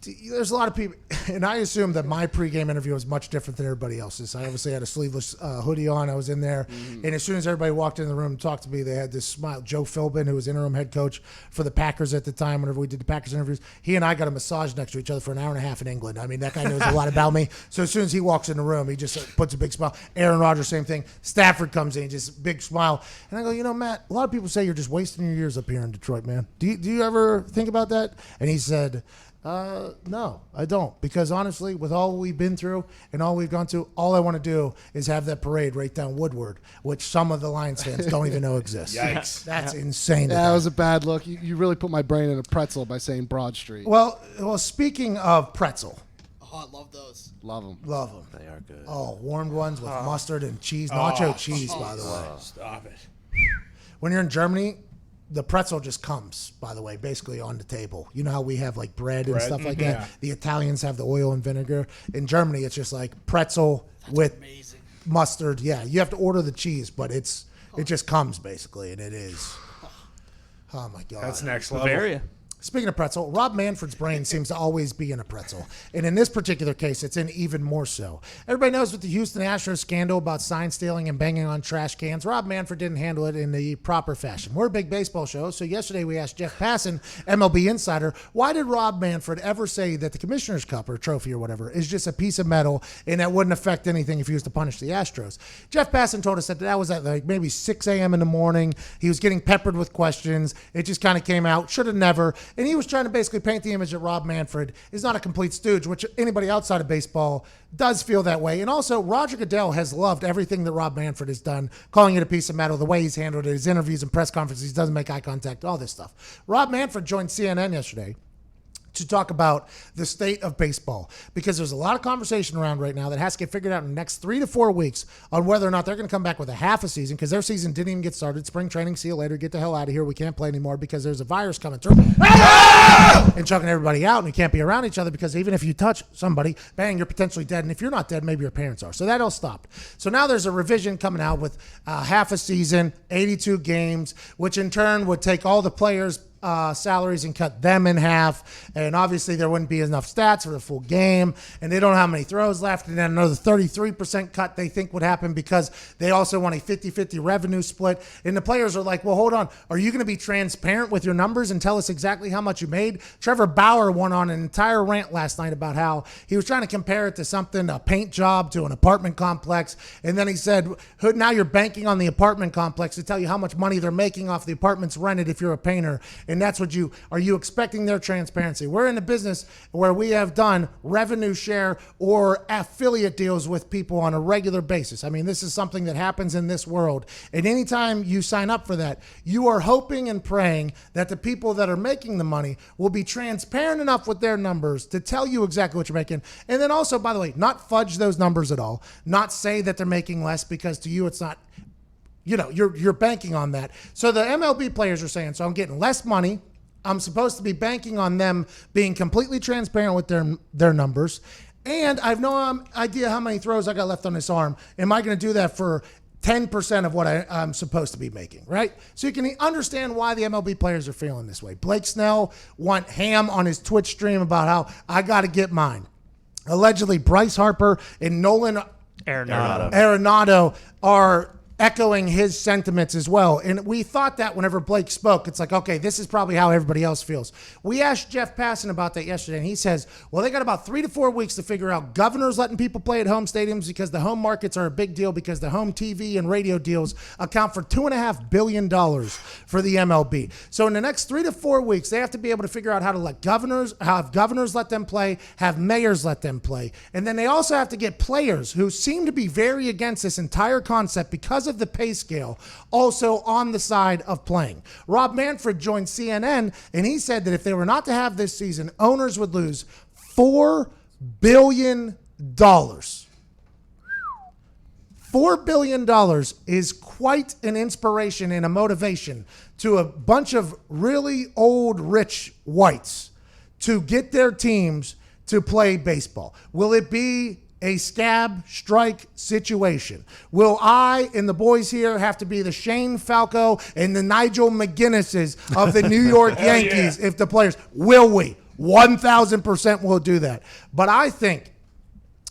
there's a lot of people, and I assumed that my pregame interview was much different than everybody else's. I obviously had a sleeveless hoodie on. I was in there, and as soon as everybody walked in the room and talked to me, they had this smile. Joe Philbin, who was interim head coach for the Packers at the time, whenever we did the Packers interviews, he and I got a massage next to each other for an hour and a half in England. I mean, that guy knows a lot about me. So as soon as he walks in the room, he just puts a big smile. Aaron Rodgers, same thing. Stafford comes in, just big smile. And I go, Matt, a lot of people say you're just wasting your years up here in Detroit, man. Do you ever think about that? And he said, no, I don't. Because honestly, with all we've been through and all we've gone through, all I want to do is have that parade right down Woodward, which some of the Lions fans don't even know exists. Yikes. That's insane. That was a bad look. You really put my brain in a pretzel by saying Broad Street. Well, speaking of pretzel. Oh, I love those. Love them. Love them. They are good. Oh, warmed ones with mustard and cheese. Nacho cheese, by the way. Stop it. When you're in Germany, the pretzel just comes, by the way, basically on the table. You know how we have like bread and stuff like that? Yeah. The Italians have the oil and vinegar. In Germany, it's just like pretzel with mustard. Yeah, you have to order the cheese, but it just comes basically, and it is. Oh my God. That's next level. Bavaria. Speaking of pretzel, Rob Manfred's brain seems to always be in a pretzel. And in this particular case, it's in even more so. Everybody knows with the Houston Astros scandal about sign stealing and banging on trash cans, Rob Manfred didn't handle it in the proper fashion. We're a big baseball show, so yesterday we asked Jeff Passan, MLB insider, why did Rob Manfred ever say that the Commissioner's Cup or trophy or whatever is just a piece of metal and that wouldn't affect anything if he was to punish the Astros? Jeff Passan told us that was at like maybe 6 a.m. in the morning. He was getting peppered with questions. It just kind of came out, should have never. And he was trying to basically paint the image that Rob Manfred is not a complete stooge, which anybody outside of baseball does feel that way. And also, Roger Goodell has loved everything that Rob Manfred has done, calling it a piece of metal, the way he's handled it, his interviews and press conferences, he doesn't make eye contact, all this stuff. Rob Manfred joined CNN yesterday to talk about the state of baseball, because there's a lot of conversation around right now that has to get figured out in the next 3 to 4 weeks on whether or not they're going to come back with a half a season, because their season didn't even get started. Spring training, see you later, get the hell out of here. We can't play anymore because there's a virus coming through and chucking everybody out, and you can't be around each other because even if you touch somebody, bang, you're potentially dead. And if you're not dead, maybe your parents are. So that all stopped. So now there's a revision coming out with half a season, 82 games, which in turn would take all the players' salaries and cut them in half, and obviously there wouldn't be enough stats for the full game, and they don't know how many throws left, and then another 33% cut they think would happen because they also want a 50-50 revenue split. And the players are like, well, hold on, are you going to be transparent with your numbers and tell us exactly how much you made? Trevor Bauer went on an entire rant last night about how he was trying to compare it to something, a paint job to an apartment complex, and then he said, now you're banking on the apartment complex to tell you how much money they're making off the apartments rented if you're a painter. And that's what are you expecting their transparency? We're in a business where we have done revenue share or affiliate deals with people on a regular basis. I mean, this is something that happens in this world. And anytime you sign up for that, you are hoping and praying that the people that are making the money will be transparent enough with their numbers to tell you exactly what you're making. And then also, by the way, not fudge those numbers at all, not say that they're making less, because to you it's not. You're banking on that. So the MLB players are saying, so I'm getting less money. I'm supposed to be banking on them being completely transparent with their numbers. And I have no idea how many throws I got left on this arm. Am I going to do that for 10% of what I'm supposed to be making, right? So you can understand why the MLB players are feeling this way. Blake Snell went ham on his Twitch stream about how I got to get mine. Allegedly, Bryce Harper and Nolan Arenado are echoing his sentiments as well. And we thought that whenever Blake spoke, it's like, okay, this is probably how everybody else feels. We asked Jeff Passan about that yesterday, and he says, well, they got about 3 to 4 weeks to figure out governors letting people play at home stadiums because the home markets are a big deal because the home TV and radio deals account for $2.5 billion for the MLB. So in the next 3 to 4 weeks, they have to be able to figure out how to have governors let them play, have mayors let them play. And then they also have to get players who seem to be very against this entire concept because of the pay scale also on the side of playing. Rob Manfred joined CNN, and he said that if they were not to have this season, owners would lose $4 billion. $4 billion is quite an inspiration and a motivation to a bunch of really old, rich whites to get their teams to play baseball. Will it be a scab strike situation? Will I and the boys here have to be the Shane Falco and the Nigel McGuinnesses of the New York Yankees if the players? Will we? 1,000% will do that. But I think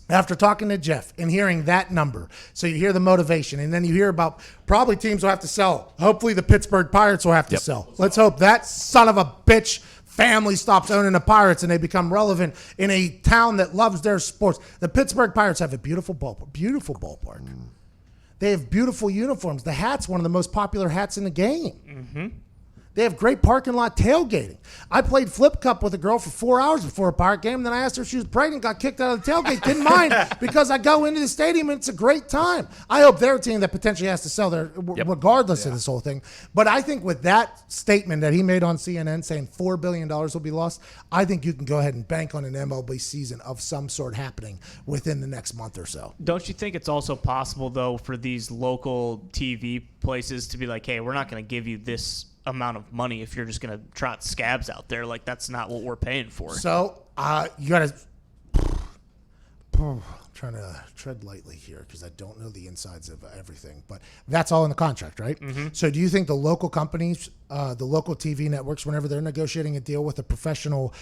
after talking to Jeff and hearing that number, so you hear the motivation, and then you hear about probably teams will have to sell. Hopefully the Pittsburgh Pirates will have to sell. Let's hope that son of a bitch family stops owning the Pirates and they become relevant in a town that loves their sports. The Pittsburgh Pirates have a beautiful ballpark. They have beautiful uniforms. The hat's one of the most popular hats in the game. Mm-hmm. They have great parking lot tailgating. I played flip cup with a girl for 4 hours before a Pirate game. Then I asked her if she was pregnant, got kicked out of the tailgate. Didn't mind because I go into the stadium and it's a great time. I hope they're a team that potentially has to sell there regardless of this whole thing. But I think with that statement that he made on CNN saying $4 billion will be lost, I think you can go ahead and bank on an MLB season of some sort happening within the next month or so. Don't you think it's also possible, though, for these local TV places to be like, hey, we're not going to give you this amount of money if you're just going to trot scabs out there? Like, that's not what we're paying for. So you got to trying to tread lightly here because I don't know the insides of everything, but that's all in the contract, right? Mm-hmm. So do you think the local companies, the local TV networks, whenever they're negotiating a deal with a professional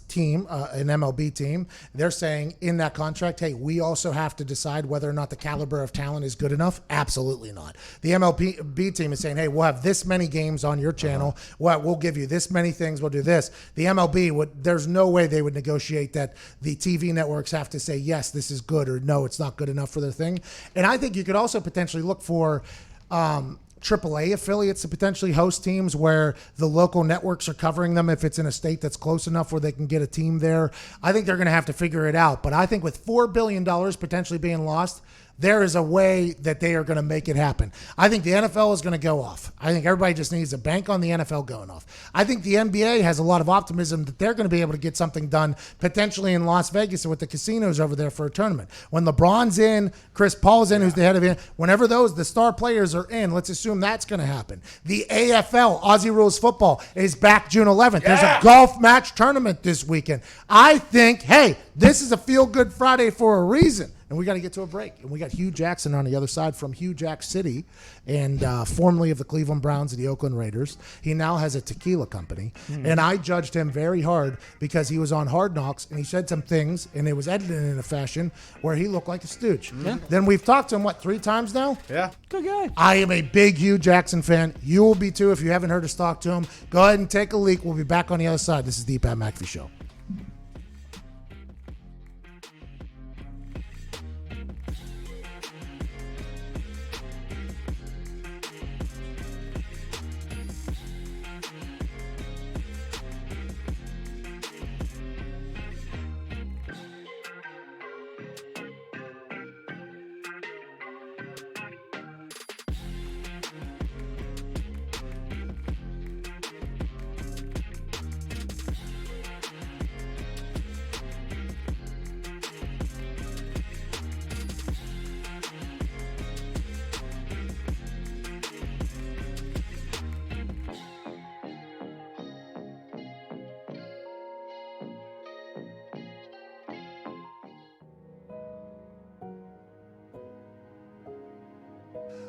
team, an MLB team, they're saying in that contract, hey, we also have to decide whether or not the caliber of talent is good enough? Absolutely not. The MLB team is saying, hey, we'll have this many games on your channel. We'll give you this many things. We'll do this. The MLB there's no way they would negotiate that the TV networks have to say, yes, this is good, or no, it's not good enough for their thing. And I think you could also potentially look for AAA affiliates to potentially host teams where the local networks are covering them if it's in a state that's close enough where they can get a team there. I think they're going to have to figure it out. But I think with $4 billion potentially being lost, there is a way that they are going to make it happen. I think the NFL is going to go off. I think everybody just needs to bank on the NFL going off. I think the NBA has a lot of optimism that they're going to be able to get something done potentially in Las Vegas with the casinos over there for a tournament. When LeBron's in, Chris Paul's in, who's the head of it, whenever the star players are in, let's assume that's going to happen. The AFL, Aussie Rules Football, is back June 11th. There's a golf match tournament this weekend. I think, hey, this is a feel-good Friday for a reason. And we got to get to a break. And we got Hugh Jackson on the other side from Hugh Jack City, and formerly of the Cleveland Browns and the Oakland Raiders. He now has a tequila company. And I judged him very hard because he was on Hard Knocks, and he said some things, and it was edited in a fashion where he looked like a stooge. Yeah. Then we've talked to him, 3 times now? Yeah. Good guy. I am a big Hugh Jackson fan. You will be too if you haven't heard us talk to him. Go ahead and take a leak. We'll be back on the other side. This is the Pat McAfee Show.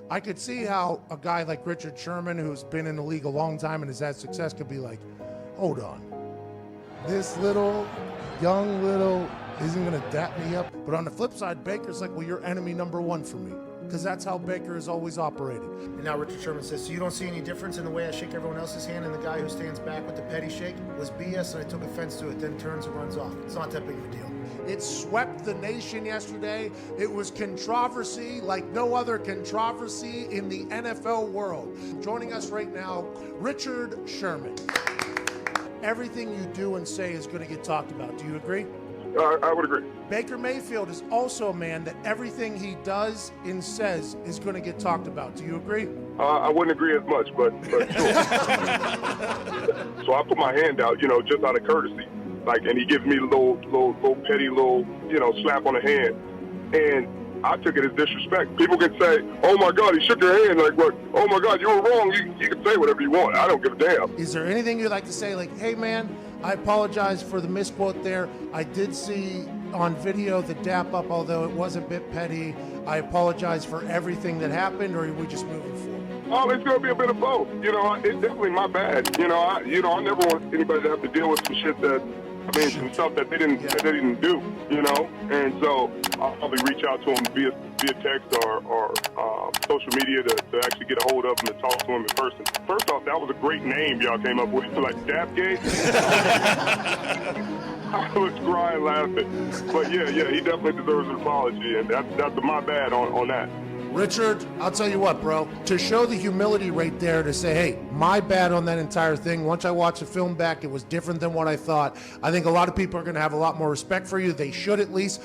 I could see how a guy like Richard Sherman, who's been in the league a long time and has had success, could be like, hold on. This young little isn't going to dap me up. But on the flip side, Baker's like, well, you're enemy number one for me. Because that's how Baker has always operated. And now Richard Sherman says, so you don't see any difference in the way I shake everyone else's hand and the guy who stands back with the petty shake was BS and I took offense to it, then turns and runs off. It's not that big of a deal. It swept the nation yesterday. It was controversy like no other controversy in the NFL world. Joining us right now, Richard Sherman. Everything you do and say is going to get talked about. Do you agree? I would agree. Baker Mayfield is also a man that everything he does and says is going to get talked about. Do you agree? I wouldn't agree as much, but sure. So I put my hand out, just out of courtesy. And he gives me a little petty slap on the hand. And I took it as disrespect. People can say, oh my God, he shook your hand. Like, what? Oh my God, you were wrong. You can say whatever you want. I don't give a damn. Is there anything you'd like to say? Like, hey man, I apologize for the misquote there. I did see on video the dap up, although it was a bit petty. I apologize for everything that happened, or are we just moving forward? Oh, it's going to be a bit of both. It's definitely my bad. I never want anybody to have to deal with some shit some stuff that they didn't do, And so I'll probably reach out to him via text or social media to actually get a hold of him and talk to him in person. First off, that was a great name y'all came up with, like Dapgate. I was crying laughing. But yeah, he definitely deserves an apology, and that's my bad on that. Richard, I'll tell you what, bro. To show the humility right there to say, hey, my bad on that entire thing. Once I watched the film back, it was different than what I thought. I think a lot of people are going to have a lot more respect for you. They should at least.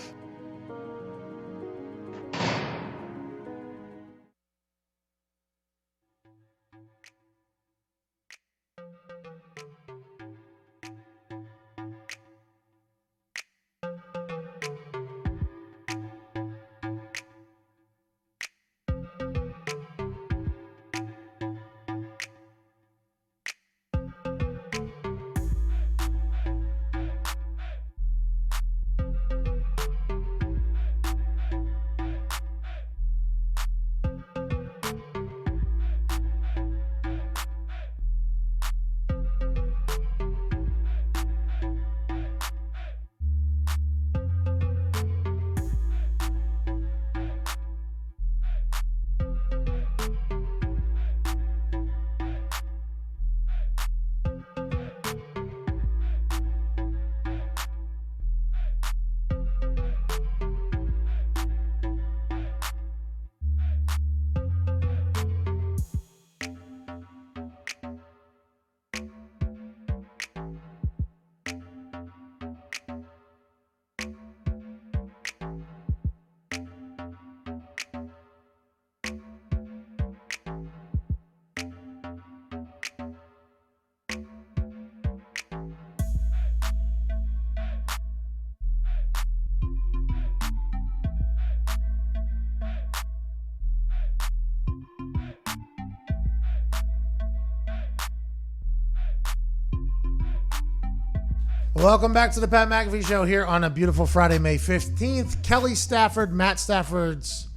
Welcome back to the Pat McAfee Show here on a beautiful Friday, May 15th. Kelly Stafford, Matt Stafford's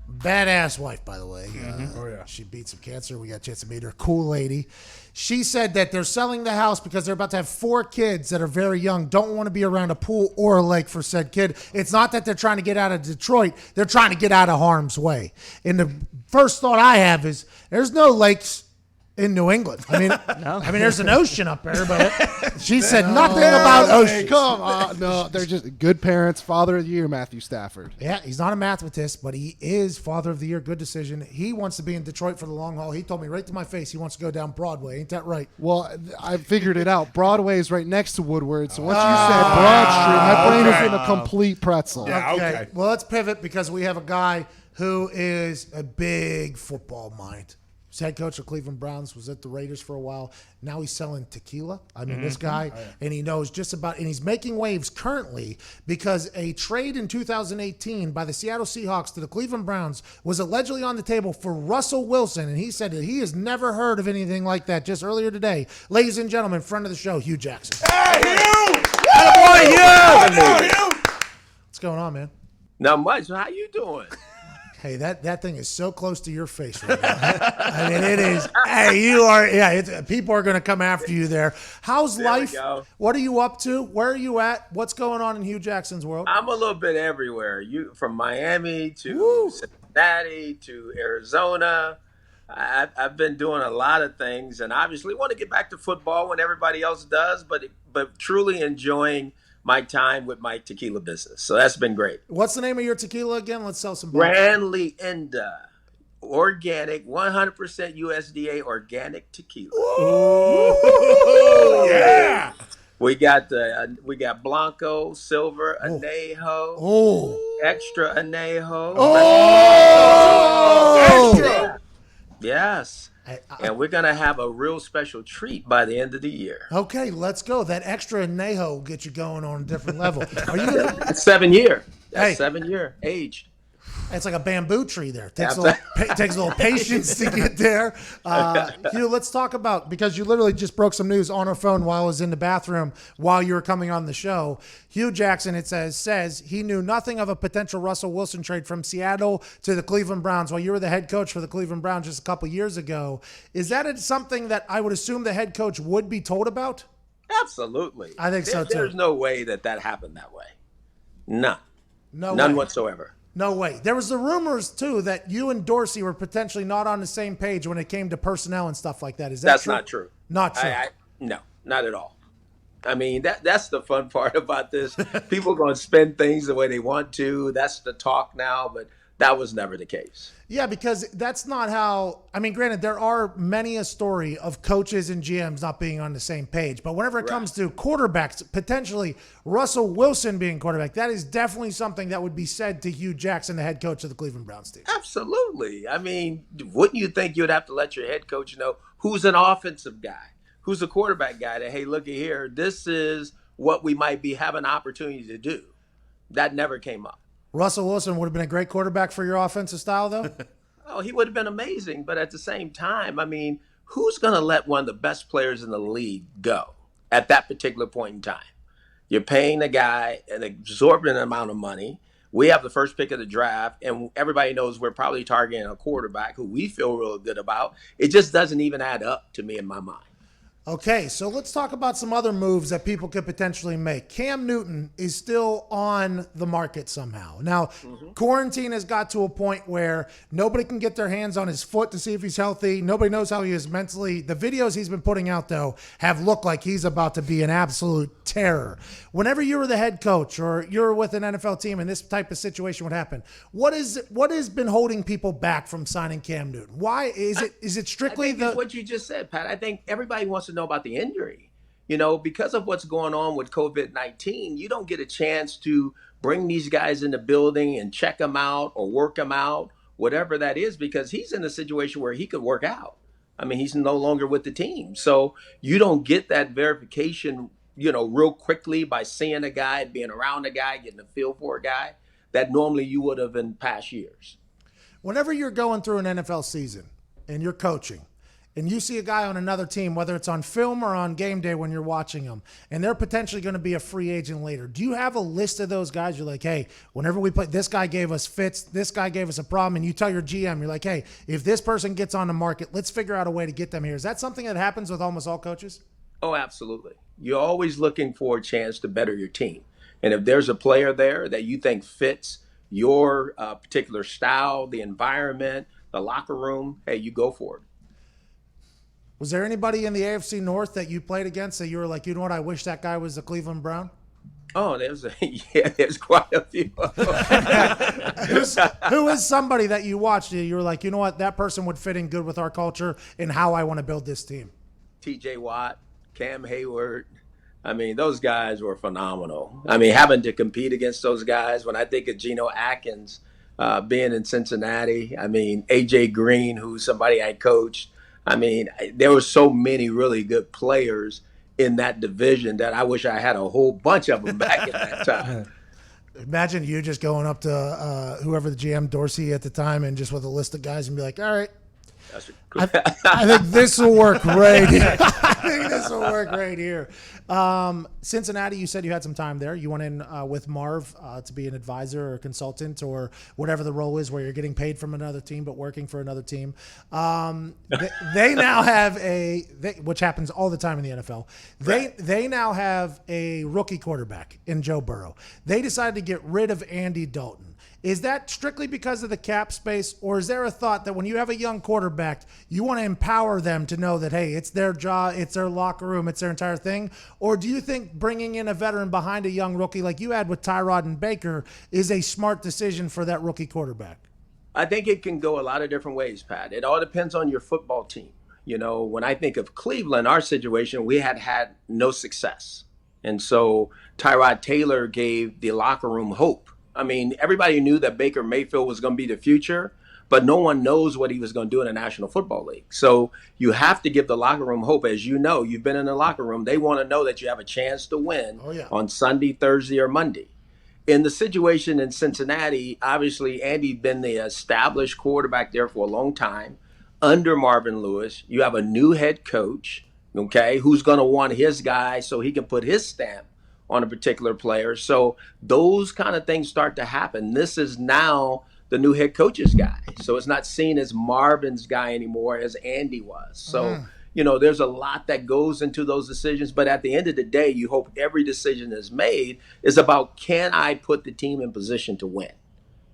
badass wife, by the way. Oh, yeah. She beat some cancer. We got a chance to meet her. Cool lady. She said that they're selling the house because they're about to have 4 kids that are very young, don't want to be around a pool or a lake for said kid. It's not that they're trying to get out of Detroit. They're trying to get out of harm's way. And the first thought I have is there's no lakes in New England. I mean, there's an ocean up there, but she said nothing about ocean. Come on. No, they're just good parents. Father of the year, Matthew Stafford. Yeah, he's not a mathematist, but he is Father of the Year. Good decision. He wants to be in Detroit for the long haul. He told me right to my face he wants to go down Broadway. Ain't that right? Well, I figured it out. Broadway is right next to Woodward. So once you said Broad Street, my brain was in a complete pretzel. Yeah, okay. Well, let's pivot because we have a guy who is a big football mind. He's head coach of Cleveland Browns, was at the Raiders for a while. Now he's selling tequila. I mean, this guy, and he knows just about, and he's making waves currently because a trade in 2018 by the Seattle Seahawks to the Cleveland Browns was allegedly on the table for Russell Wilson, and he said that he has never heard of anything like that just earlier today. Ladies and gentlemen, friend of the show, Hugh Jackson. Hey, Hugh! Attaboy, Hugh! What's going on, man? Not much. How you doing? Hey, that thing is so close to your face right now. I mean, it is. Hey, you are. Yeah, people are going to come after you there. How's life? What are you up to? Where are you at? What's going on in Hugh Jackson's world? I'm a little bit everywhere. From Miami to Cincinnati to Arizona. I've been doing a lot of things, and obviously want to get back to football when everybody else does, but truly enjoying my time with my tequila business. So that's been great. What's the name of your tequila again? Let's sell some. Branley Enda, organic, 100% USDA organic tequila. Ooh, yeah. We got Blanco, Silver, Anejo, Extra Anejo. Extra. Yes. And we're going to have a real special treat by the end of the year. Okay, let's go. That Extra Anejo will get you going on a different level. Are you gonna... 7 year. That's 7 year aged. It's like a bamboo tree there. Takes a little patience to get there. Hugh, let's talk about, because you literally just broke some news on our phone while I was in the bathroom while you were coming on the show. Hugh Jackson, it says he knew nothing of a potential Russell Wilson trade from Seattle to the Cleveland Browns while you were the head coach for the Cleveland Browns just a couple years ago. Is that something that I would assume the head coach would be told about? Absolutely. I think so too. There's no way that happened that way. None. None whatsoever. No way. There was the rumors, too, that you and Dorsey were potentially not on the same page when it came to personnel and stuff like that. Is that true? That's not true. Not true. No, not at all. I mean, that's the fun part about this. People are going to spend things the way they want to. That's the talk now, but that was never the case. Yeah, because that's not how – I mean, granted, there are many a story of coaches and GMs not being on the same page. But whenever it comes to quarterbacks, potentially Russell Wilson being quarterback, that is definitely something that would be said to Hugh Jackson, the head coach of the Cleveland Browns team. Absolutely. I mean, wouldn't you think you'd have to let your head coach know who's an offensive guy, who's a quarterback guy, that, hey, looky here, this is what we might be having an opportunity to do. That never came up. Russell Wilson would have been a great quarterback for your offensive style, though? Oh, he would have been amazing. But at the same time, I mean, who's going to let one of the best players in the league go at that particular point in time? You're paying the guy an exorbitant amount of money. We have the first pick of the draft, and everybody knows we're probably targeting a quarterback who we feel real good about. It just doesn't even add up to me in my mind. Okay, so let's talk about some other moves that people could potentially make. Cam Newton is still on the market somehow. Now, quarantine has got to a point where nobody can get their hands on his foot to see if he's healthy. Nobody knows how he is mentally. The videos he's been putting out, though, have looked like he's about to be an absolute terror. Whenever you were the head coach or you're with an NFL team and this type of situation would happen, what has been holding people back from signing Cam Newton? Why is it strictly it's what you just said, Pat? I think everybody wants to know about the injury. You know, because of what's going on with COVID-19, you don't get a chance to bring these guys in the building and check them out or work them out, whatever that is, because he's in a situation where he could work out. I mean, he's no longer with the team. So you don't get that verification, you know, real quickly by seeing a guy, being around a guy, getting a feel for a guy that normally you would have in past years. Whenever you're going through an NFL season and you're coaching, and you see a guy on another team, whether it's on film or on game day when you're watching them, and they're potentially going to be a free agent later, do you have a list of those guys? You're like, hey, whenever we play, this guy gave us fits, this guy gave us a problem, and you tell your GM, you're like, hey, if this person gets on the market, let's figure out a way to get them here. Is that something that happens with almost all coaches? Oh, absolutely. You're always looking for a chance to better your team. And if there's a player there that you think fits your particular style, the environment, the locker room, hey, you go for it. Was there anybody in the AFC North that you played against that you were like, you know what, I wish that guy was the Cleveland Brown? Oh, there's quite a few. Who is somebody that you watched and you were like, you know what, that person would fit in good with our culture and how I want to build this team? TJ Watt, Cam Hayward. I mean, those guys were phenomenal. I mean, having to compete against those guys, when I think of Geno Atkins being in Cincinnati, I mean, AJ Green, who's somebody I coached. I mean, there were so many really good players in that division that I wish I had a whole bunch of them back at that time. Imagine you just going up to whoever the GM, Dorsey at the time, and just with a list of guys and be like, all right, I think this will work right here. I think this will work right here. Cincinnati, you said you had some time there. You went in with Marv to be an advisor or consultant or whatever the role is where you're getting paid from another team but working for another team. They now have which happens all the time in the NFL. They now have a rookie quarterback in Joe Burrow. They decided to get rid of Andy Dalton. Is that strictly because of the cap space, or is there a thought that when you have a young quarterback, you want to empower them to know that, hey, it's their job, it's their locker room, it's their entire thing? Or do you think bringing in a veteran behind a young rookie like you had with Tyrod and Baker is a smart decision for that rookie quarterback? I think it can go a lot of different ways, Pat. It all depends on your football team. You know, when I think of Cleveland, our situation, we had no success. And so Tyrod Taylor gave the locker room hope. I mean, everybody knew that Baker Mayfield was going to be the future, but no one knows what he was going to do in the National Football League. So you have to give the locker room hope. As you know, you've been in the locker room. They want to know that you have a chance to win on Sunday, Thursday, or Monday. In the situation in Cincinnati, obviously, Andy's been the established quarterback there for a long time. Under Marvin Lewis, you have a new head coach, okay, who's going to want his guy so he can put his stamp on a particular player. So those kind of things start to happen. This is now the new head coach's guy. So it's not seen as Marvin's guy anymore as Andy was. So, you know, there's a lot that goes into those decisions. But at the end of the day, you hope every decision is made is about, can I put the team in position to win?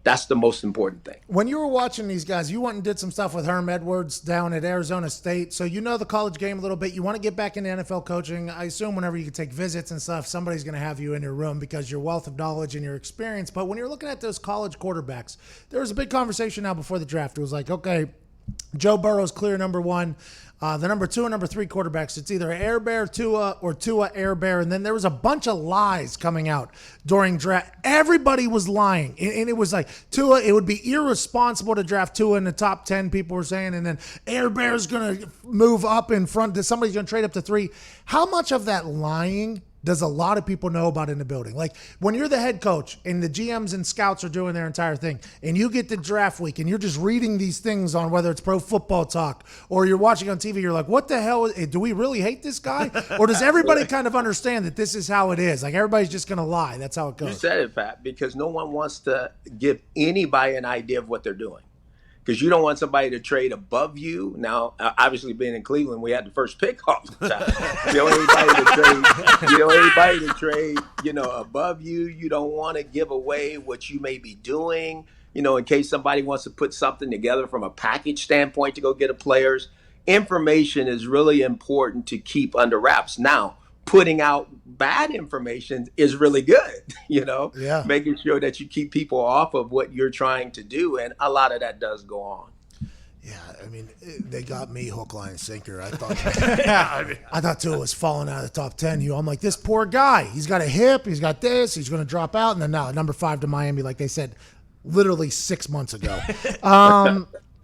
That's the most important thing. When you were watching these guys, you went and did some stuff with Herm Edwards down at Arizona State. So you know the college game a little bit. You want to get back into NFL coaching. I assume whenever you can take visits and stuff, somebody's going to have you in your room because your wealth of knowledge and your experience. But when you're looking at those college quarterbacks, there was a big conversation now before the draft. It was like, okay, Joe Burrow's clear number one. The number 2 and number 3 quarterbacks, it's either Air Bear Tua or Tua Air Bear. And then there was a bunch of lies coming out during draft. Everybody was lying. And it was like Tua, it would be irresponsible to draft Tua in the top 10, people were saying. And then Air Bear's going to move up in front. Somebody's going to trade up to 3. How much of that lying does a lot of people know about in the building? Like when you're the head coach and the GMs and scouts are doing their entire thing and you get to draft week and you're just reading these things on whether it's Pro Football Talk or you're watching on TV, you're like, what the hell? Do we really hate this guy? Or does everybody kind of understand that this is how it is? Like everybody's just going to lie. That's how it goes. You said it, Pat, because no one wants to give anybody an idea of what they're doing. Because you don't want somebody to trade above you. Now, obviously, being in Cleveland, we had the first pick all the time. You don't want anybody to trade, you know, above you. You don't want to give away what you may be doing, you know, in case somebody wants to put something together from a package standpoint to go get a player's. Information is really important to keep under wraps. Now, putting out bad information is really good, you know, making sure that you keep people off of what you're trying to do. And a lot of that does go on. Yeah, I mean, they got me hook, line, and sinker. I thought, I thought Tua was falling out of the top 10. I'm like, this poor guy. He's got a hip. He's got this. He's going to drop out. And then now, number 5 to Miami, like they said, literally 6 months ago.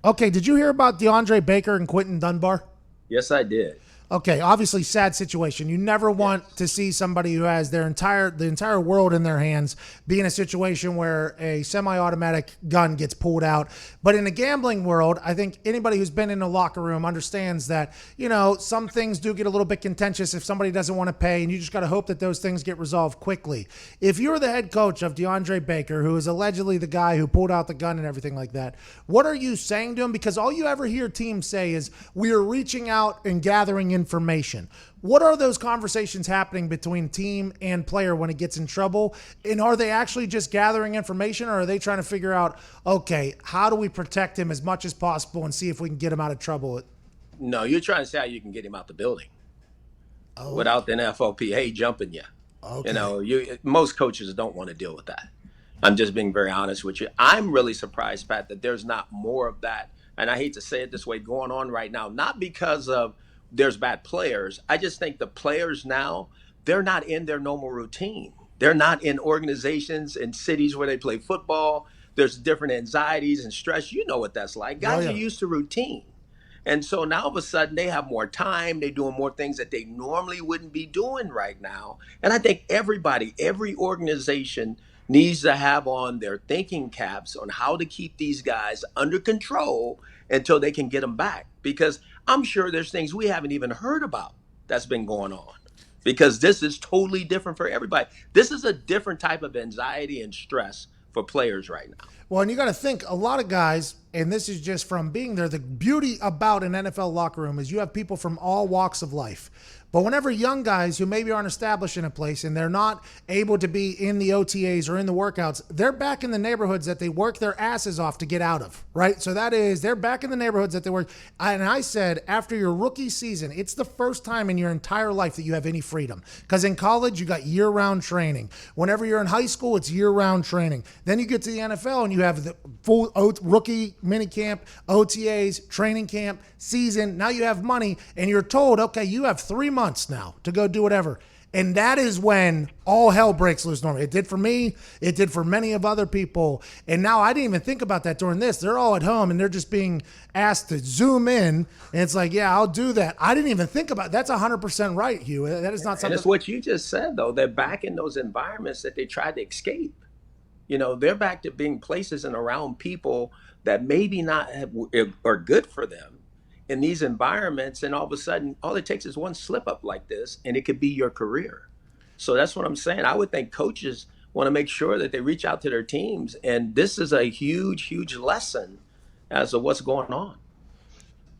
Okay, did you hear about DeAndre Baker and Quentin Dunbar? Yes, I did. Okay, obviously sad situation. You never want to see somebody who has the entire world in their hands be in a situation where a semi-automatic gun gets pulled out. But in the gambling world, I think anybody who's been in a locker room understands that, you know, some things do get a little bit contentious if somebody doesn't want to pay, and you just got to hope that those things get resolved quickly. If you're the head coach of DeAndre Baker, who is allegedly the guy who pulled out the gun and everything like that, what are you saying to him? Because all you ever hear teams say is, we are reaching out and gathering information. What are those conversations happening between team and player when it gets in trouble? And are they actually just gathering information, or are they trying to figure out, okay, how do we protect him as much as possible and see if we can get him out of trouble? No, you're trying to say how you can get him out the building without the NFLPA jumping you. Okay. You know, most coaches don't want to deal with that. I'm just being very honest with you. I'm really surprised, Pat, that there's not more of that. And I hate to say it this way, going on right now, not because of there's bad players. I just think the players now, they're not in their normal routine. They're not in organizations and cities where they play football. There's different anxieties and stress. You know what that's like. Guys are used to routine. And so now all of a sudden they have more time. They're doing more things that they normally wouldn't be doing right now. And I think everybody, every organization needs to have on their thinking caps on how to keep these guys under control until they can get them back. Because I'm sure there's things we haven't even heard about that's been going on, because this is totally different for everybody. This is a different type of anxiety and stress for players right now. Well, and you got to think, a lot of guys, and this is just from being there, the beauty about an NFL locker room is you have people from all walks of life. But whenever young guys who maybe aren't established in a place and they're not able to be in the OTAs or in the workouts, they're back in the neighborhoods that they work their asses off to get out of, right? So that is, they're back in the neighborhoods that they work. And I said, after your rookie season, it's the first time in your entire life that you have any freedom. Because in college, you got year-round training. Whenever you're in high school, it's year-round training. Then you get to the NFL and you have the full rookie minicamp, OTAs, training camp, season. Now you have money and you're told, okay, you have 3 months now to go do whatever. And that is when all hell breaks loose normally. It did for me. It did for many of other people. And now I didn't even think about that during this. They're all at home and they're just being asked to zoom in. And it's like, yeah, I'll do that. I didn't even think about it. That's 100% right, Hugh. That is not something. And it's what you just said, though. They're back in those environments that they tried to escape. You know, they're back to being places and around people that maybe not are good for them in these environments, and all of a sudden, all it takes is one slip up like this, and it could be your career. So that's what I'm saying. I would think coaches want to make sure that they reach out to their teams, and this is a huge, huge lesson as to what's going on.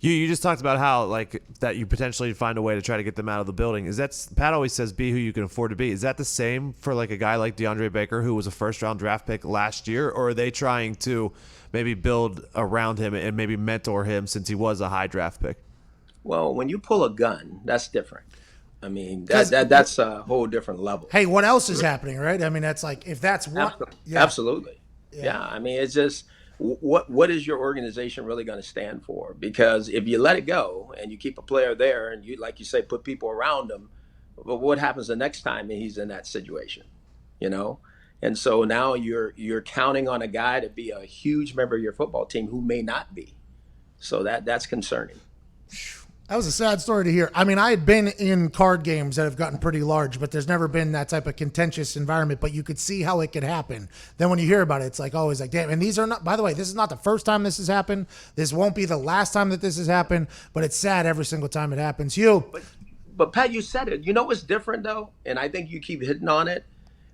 You just talked about how like that you potentially find a way to try to get them out of the building. Is that Pat always says be who you can afford to be? Is that the same for like a guy like DeAndre Baker who was a first-round draft pick last year, or are they trying to maybe build around him and maybe mentor him since he was a high draft pick? Well, when you pull a gun, that's different. I mean, that's a whole different level. Hey, what else is happening, right? I mean, that's like, if that's what. Absolutely. Yeah. I mean, it's just, what is your organization really going to stand for? Because if you let it go and you keep a player there and you, like you say, put people around him, but what happens the next time he's in that situation, you know? And so now you're counting on a guy to be a huge member of your football team who may not be. So that's concerning. That was a sad story to hear. I mean, I had been in card games that have gotten pretty large, but there's never been that type of contentious environment, but you could see how it could happen. Then when you hear about it, it's like always like, damn. And these are not, by the way, this is not the first time this has happened. This won't be the last time that this has happened, but it's sad every single time it happens. But Pat, you said it. You know what's different though? And I think you keep hitting on it.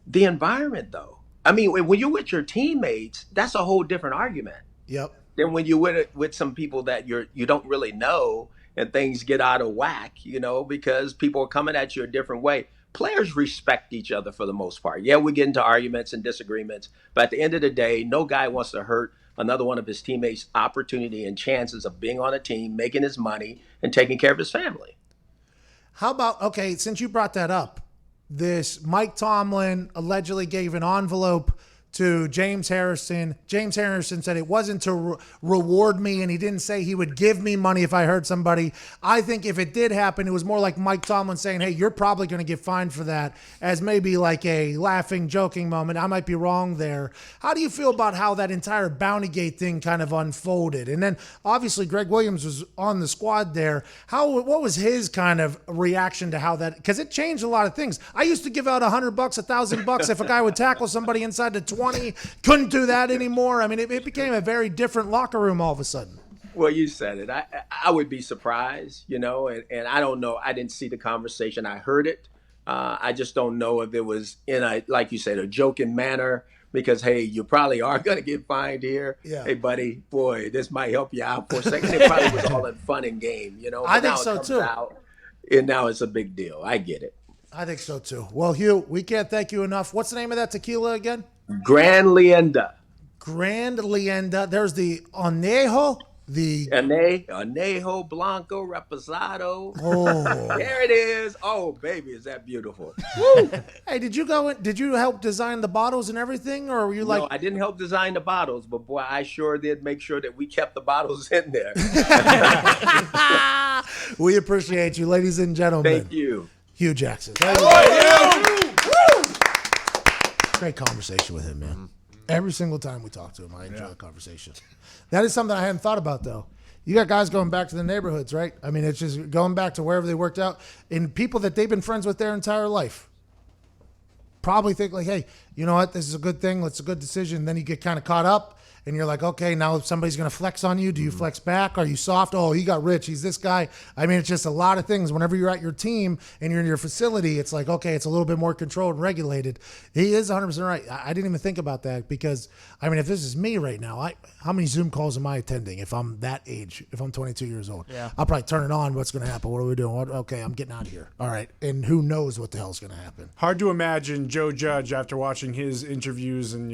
The environment though. I mean, when you're with your teammates, that's a whole different argument. Yep. Than when you're with some people that you don't really know, and things get out of whack, you know, because people are coming at you a different way. Players respect each other for the most part. Yeah, we get into arguments and disagreements, but at the end of the day, no guy wants to hurt another one of his teammates' opportunity and chances of being on a team, making his money, and taking care of his family. How about, okay, since you brought that up, this Mike Tomlin allegedly gave an envelope to James Harrison. James Harrison said it wasn't to reward me, and he didn't say he would give me money if I hurt somebody. I think if it did happen, it was more like Mike Tomlin saying, hey, you're probably going to get fined for that, as maybe like a laughing, joking moment. I might be wrong there. How do you feel about how that entire Bountygate thing kind of unfolded? And then obviously Greg Williams was on the squad there. What was his kind of reaction to how that, because it changed a lot of things. I used to give out $100, $1,000 if a guy would tackle somebody inside the 20. Couldn't do that anymore. I mean, it became a very different locker room all of a sudden. Well, you said it. I would be surprised, you know, and I don't know. I didn't see the conversation. I heard it. I just don't know if it was in a, like you said, a joking manner, because, hey, you probably are going to get fined here. Yeah. Hey, buddy, boy, this might help you out for a second. It probably was all in fun and game, you know. I think so, too. And now it's a big deal. I get it. I think so, too. Well, Hugh, we can't thank you enough. What's the name of that tequila again? Grand Leyenda. Grand Leyenda. There's the Anejo. The Anejo Blanco Reposado. Oh, there it is. Oh, baby, is that beautiful? Woo. Hey, did you help design the bottles and everything, or were you like? No, I didn't help design the bottles, but boy, I sure did make sure that we kept the bottles in there. We appreciate you, ladies and gentlemen. Thank you, Hugh Jackson. Great conversation with him, man. Every single time we talk to him, I enjoy the conversation. That is something I hadn't thought about, though. You got guys going back to the neighborhoods, right? I mean, it's just going back to wherever they worked out, and people that they've been friends with their entire life probably think like, hey, you know what? This is a good thing. It's a good decision. Then you get kind of caught up, and you're like, okay, now somebody's going to flex on you. Do you flex back? Are you soft? Oh, he got rich. He's this guy. I mean, it's just a lot of things. Whenever you're at your team and you're in your facility, it's like, okay, it's a little bit more controlled and regulated. He is 100% right. I didn't even think about that because, I mean, if this is me right now, how many Zoom calls am I attending if I'm that age, if I'm 22 years old? Yeah. I'll probably turn it on. What's going to happen? What are we doing? Okay, I'm getting out of here. All right. And who knows what the hell's going to happen? Hard to imagine Joe Judge after watching his interviews and,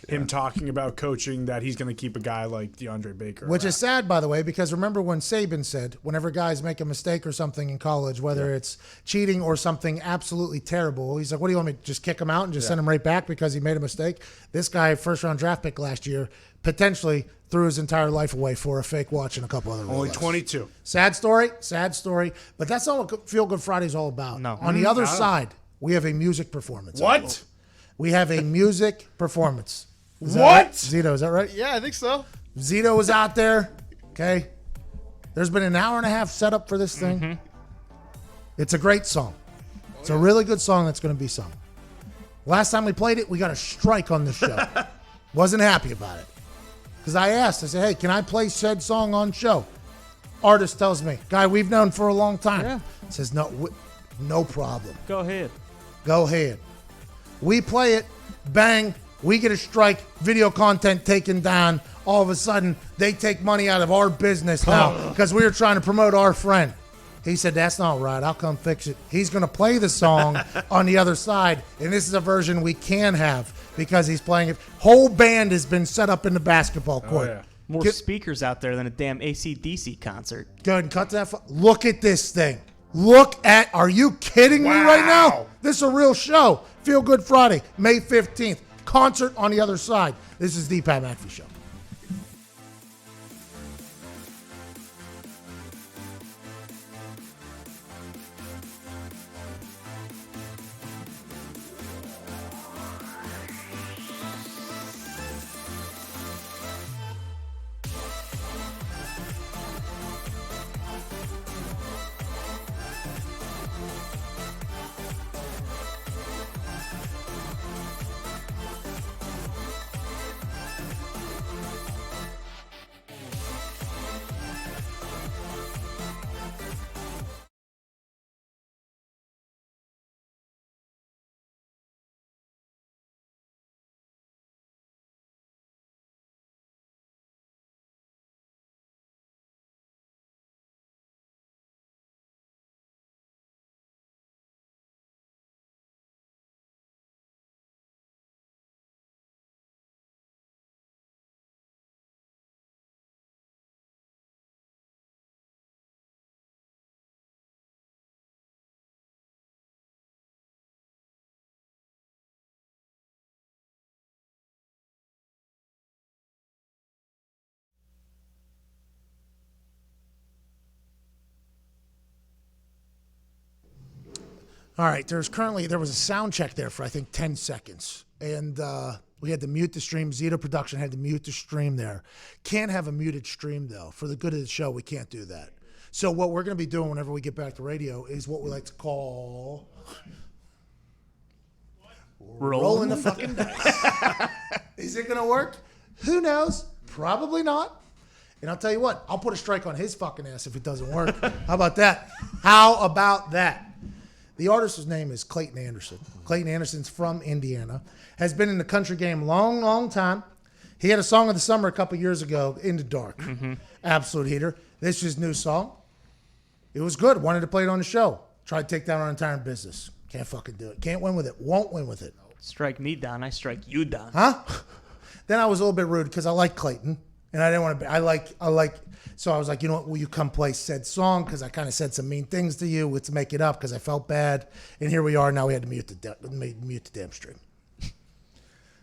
him talking about coaching that he's going to keep a guy like DeAndre Baker. Which is sad, by the way, because remember when Saban said, whenever guys make a mistake or something in college, whether it's cheating or something absolutely terrible, he's like, what do you want me to just kick him out and just send him right back because he made a mistake? This guy, first-round draft pick last year, potentially threw his entire life away for a fake watch and a couple other Only roll-ups. 22. Sad story, but that's not what Feel Good Friday's all about. No. On the other side, we have a music performance. What? We have a music performance. Is that What? right? Zito, is that right? Yeah, I think so. Zito was out there. Okay. There's been an hour and a half set up for this thing. It's a great song. It's a really good song that's going to be sung. Last time we played it, we got a strike on the show. Wasn't happy about it. Because I asked, I said, hey, can I play said song on show? Artist tells me, guy we've known for a long time. Yeah. Says, no problem. Go ahead. Go ahead. We play it, bang, we get a strike, video content taken down. All of a sudden, they take money out of our business now because we were trying to promote our friend. He said, that's not right. I'll come fix it. He's going to play the song on the other side, and this is a version we can have because he's playing it. Whole band has been set up in the basketball court. yeah. More speakers out there than a damn AC/DC concert. Go ahead and cut that. Look at this thing. Are you kidding me right now? This is a real show. Feel Good Friday, May 15th. Concert on the other side. This is the Pat McAfee Show. All right, there was a sound check there for I think 10 seconds. And we had to mute the stream. Zito Production had to mute the stream there. Can't have a muted stream though. For the good of the show, we can't do that. So what we're going to be doing whenever we get back to radio is what we like to call rolling the fucking dice. Is it going to work? Who knows? Probably not. And I'll tell you what, I'll put a strike on his fucking ass if it doesn't work. How about that? How about that? The artist's name is Clayton Anderson. Clayton Anderson's from Indiana. Has been in the country game long, long time. He had a song of the summer a couple years ago, In the Dark. Absolute heater. This is his new song. It was good. Wanted to play it on the show. Tried to take down our entire business. Can't fucking do it. Can't win with it. Won't win with it. Strike me down, I strike you down. Huh? Then I was a little bit rude because I like Clayton. And I didn't want to be, so I was like, you know what, will you come play said song? Because I kind of said some mean things to you to make it up because I felt bad. And here we are. Now we had to mute the damn stream.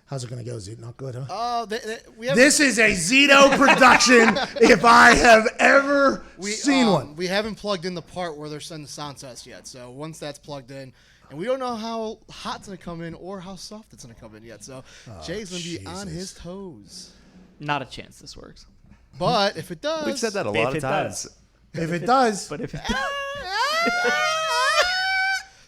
How's it going to go, Zito? Not good, huh? This is a Zito production if I have ever seen one. We haven't plugged in the part where they're sending the sound test yet. So once that's plugged in, and we don't know how hot it's going to come in or how soft it's going to come in yet. So Jay's going to be on his toes. Not a chance this works. But if it does. We've said that a lot of times. If it does. But if it does.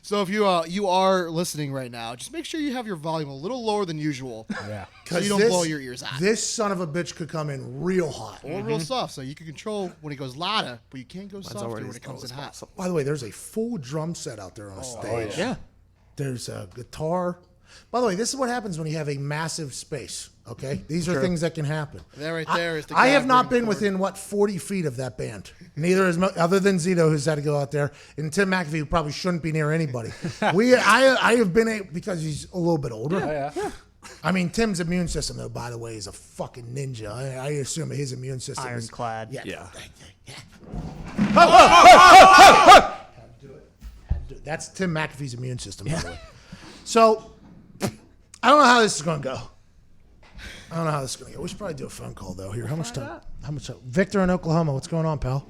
So if you are listening right now, just make sure you have your volume a little lower than usual. Yeah. So you don't blow your ears out. This son of a bitch could come in real hot. Or real soft, so you can control when it goes louder, but you can't go softer when it comes in hot. By the way, there's a full drum set out there on stage. Yeah. There's a guitar. By the way, this is what happens when you have a massive space. Okay, these are things that can happen. That right there is the I have not gathering been chord. within 40 feet of that band. Neither is other than Zito, who's had to go out there, and Tim McAfee, who probably shouldn't be near anybody. I have been because he's a little bit older. Yeah. I mean, Tim's immune system, though, by the way, is a fucking ninja. I assume his immune system is Ironclad. Yeah. That's Tim McAfee's immune system, by the way. So, I don't know how this is going to go. We should probably do a phone call, though, here. How much time? Victor in Oklahoma, what's going on, pal?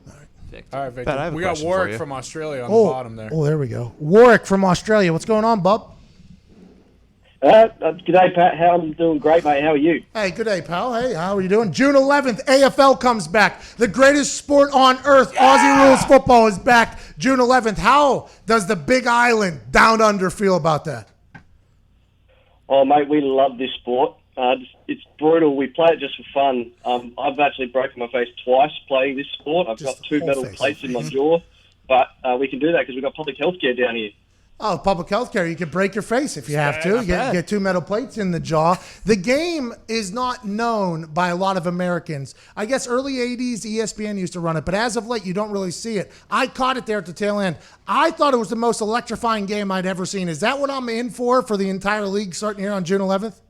All right, Bet I Victor. have a We got question for Warwick you. from Australia on the bottom there. Oh, there we go. Warwick from Australia. What's going on, bub? G'day, Pat. I'm doing great, mate. How are you? Hey, good day, pal. Hey, how are you doing? June 11th, AFL comes back. The greatest sport on earth, Aussie rules football, is back June 11th. How does the Big Island down under feel about that? Oh, mate, we love this sport. It's brutal. We play it just for fun. I've actually broken my face twice playing this sport. I've got 2 metal plates in my jaw, but we can do that because we've got public health care down here. Oh, public health care. You can break your face if you have to. You get 2 metal plates in the jaw. The game is not known by a lot of Americans. I guess early 80s, ESPN used to run it, but as of late, you don't really see it. I caught it there at the tail end. I thought it was the most electrifying game I'd ever seen. Is that what I'm in for the entire league starting here on June 11th?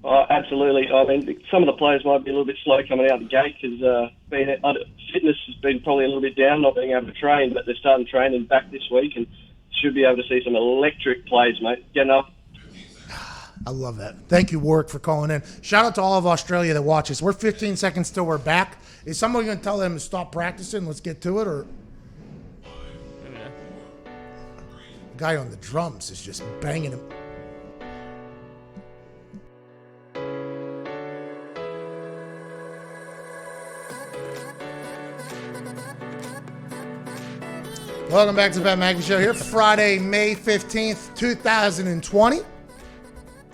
Oh, absolutely. I mean, some of the players might be a little bit slow coming out the gate because fitness has been probably a little bit down, not being able to train, but they're starting training back this week and should be able to see some electric plays, mate. Getting up. I love that. Thank you, Warwick, for calling in. Shout out to all of Australia that watches. We're 15 seconds till we're back. Is somebody going to tell them to stop practicing? Let's get to it, or the guy on the drums is just banging him. Welcome back to the Pat McAfee Show here. Friday, May 15th, 2020.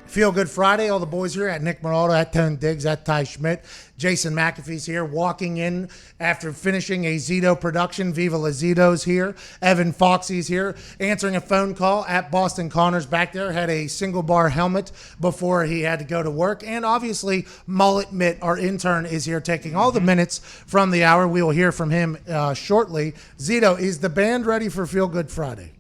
Feel Good Friday. All the boys here at Nick Monaldo, at Tone Diggs, at Ty Schmidt. Jason McAfee's here, walking in after finishing a Zito production. Viva La Zito's here. Evan Foxy's here, answering a phone call at Boston Connors back there. Had a single bar helmet before he had to go to work. And obviously, Mullet Mitt, our intern, is here taking all the minutes from the hour. We will hear from him shortly. Zito, is the band ready for Feel Good Friday?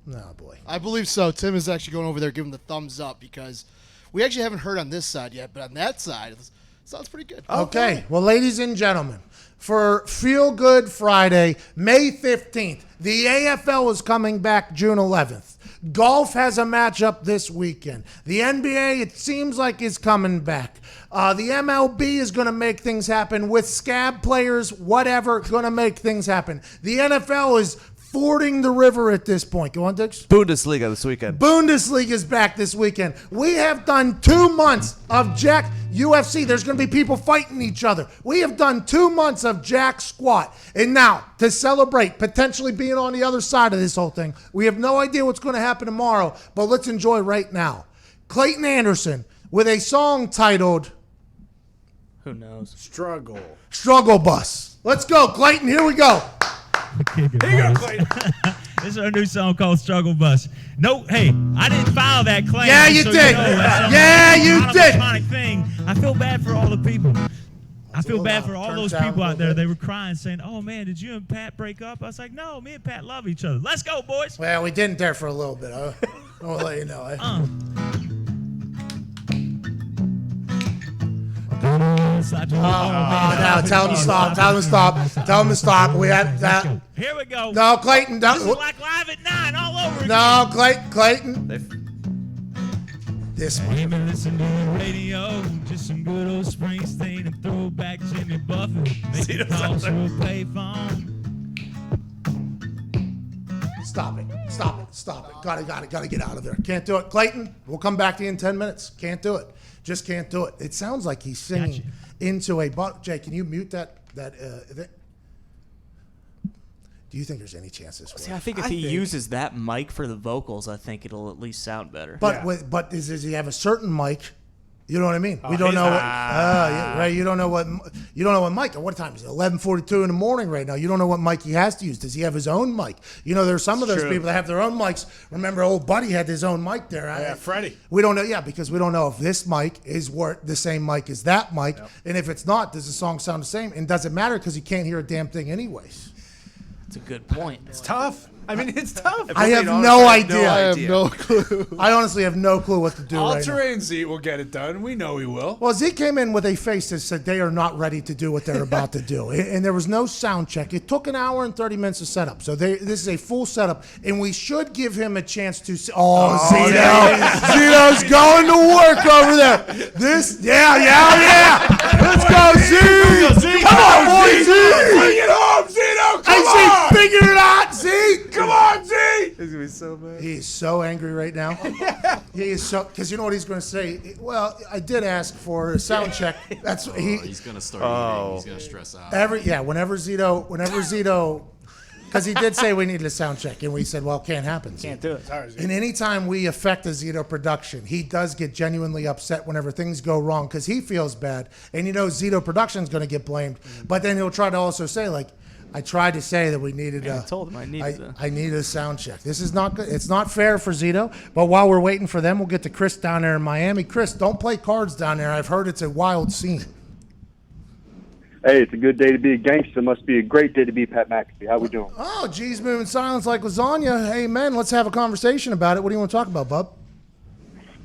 No, boy. I believe so. Tim is actually going over there giving the thumbs up because we actually haven't heard on this side yet, but on that side, it sounds pretty good. Okay. Well, ladies and gentlemen, for Feel Good Friday, May 15th, the AFL is coming back June 11th. Golf has a matchup this weekend. The NBA, it seems like, is coming back. The MLB is going to make things happen with scab players, whatever, going to make things happen. The NFL is fording the river at this point. Go on, Dix. Bundesliga this weekend. Bundesliga is back this weekend. We have done 2 months of Jack UFC. There's going to be people fighting each other. We have done 2 months of Jack Squat. And now, to celebrate potentially being on the other side of this whole thing, we have no idea what's going to happen tomorrow, but let's enjoy right now. Clayton Anderson with a song titled... Who knows? Struggle Bus. Let's go, Clayton. Here we go. Here you go, Clayton. This is our new song called Struggle Bus. No, hey, I didn't file that claim. Yeah, you so did. Yeah, you did. Iconic thing. I feel bad for all the people. I feel bad for all Turn those down people a out little there. bit. They were crying, saying, "Oh man, did you and Pat break up?" I was like, "No, me and Pat love each other. Let's go, boys." Well, we didn't there for a little bit. I'll let you know. No, tell him to stop. Tell him to stop. Tell him to stop. We had that. Here we go. No, Clayton. This is like Live at 9 all over No, again. Clayton. This one. Maybe listen to the radio, just some good old Springsteen and throwback Jimmy Buffett. Make it calls through a payphone. Stop it. Stop it. Stop it. Got to get out of there. Can't do it. Clayton, we'll come back to you in 10 minutes. Can't do it. Just can't do it. It sounds like he's singing into a... Jay, can you mute that Do you think there's any chance this See, works? I think if he uses that mic for the vocals, I think it'll at least sound better. But does he have a certain mic? You know what I mean? We don't know. Right? You don't know what mic. What time is it? 11:42 in the morning right now. You don't know what mic he has to use. Does he have his own mic? You know, there's some of those people that have their own mics. Remember, old Buddy had his own mic there. Yeah, Freddie. We don't know. Yeah, because we don't know if this mic is the same mic as that mic, and if it's not, does the song sound the same? And does it matter because you can't hear a damn thing anyways? That's a good point. It's tough. I mean, it's tough. I have no idea. I have no clue. I honestly have no clue what to do right now. All-terrain Zeke will get it done. We know he will. Well, Zeke came in with a face that said they are not ready to do what they're about to do. And there was no sound check. It took an hour and 30 minutes to set up. So this is a full setup. And we should give him a chance to see. Zito's going to work over there. Let's go, Zeke. Come on, boy, Zeke. Bring it home, Zito. Come on. Zeke, figure it out, Zeke. Come on, Zeke. He's going to be so mad. He's so angry right now. He is so, because you know what he's going to say? Well, I did ask for a sound check. That's he's going to start eating. He's going to stress out. Whenever Zito, because he did say we needed a sound check, and we said, well, can't happen. Can't do it. And anytime we affect a Zito production, he does get genuinely upset whenever things go wrong because he feels bad. And you know Zito Production's going to get blamed. But then he'll try to also say, like, I tried to say that we needed I told him I needed a sound check. This is not good. It's not fair for Zito. But while we're waiting for them, we'll get to Chris down there in Miami. Chris, don't play cards down there. I've heard it's a wild scene. Hey, it's a good day to be a gangster. Must be a great day to be Pat McAfee. How we doing? Oh, geez, moving silence like lasagna. Hey, man, let's have a conversation about it. What do you want to talk about, bub?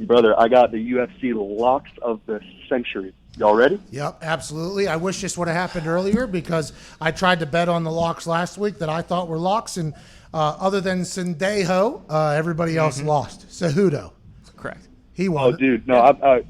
Brother, I got the UFC locks of the century. Y'all ready? Yep, absolutely. I wish this would have happened earlier because I tried to bet on the locks last week that I thought were locks, and other than Sendejo, everybody else lost. Cejudo. Correct. He won. Oh, dude, no.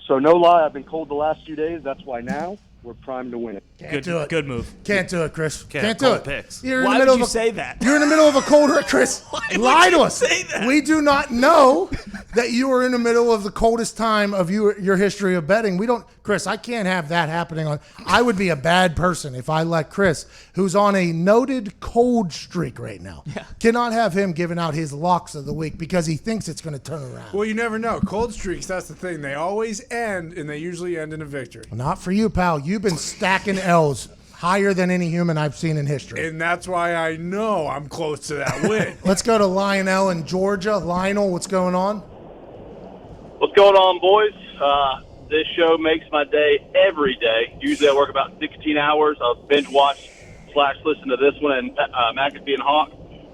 So no lie, I've been cold the last few days. That's why now we're primed to win it. Can't do it. Good move. Can't do it, Chris. Can't do cold it. picks. Why would you say that? You're in the middle of a cold, Chris. Lie to us. Say that? We do not know that you are in the middle of the coldest time of your history of betting. We don't, Chris. I can't have that happening. I would be a bad person if I let Chris, who's on a noted cold streak right now, cannot have him giving out his locks of the week because he thinks it's going to turn around. Well, you never know. Cold streaks, that's the thing. They always end, and they usually end in a victory. Not for you, pal. You've been stacking L's higher than any human I've seen in history. And that's why I know I'm close to that win. Let's go to Lionel in Georgia. Lionel, what's going on? What's going on, boys? This show makes my day every day. Usually I work about 16 hours. I'll binge watch / listen to this one and McAfee and Hawk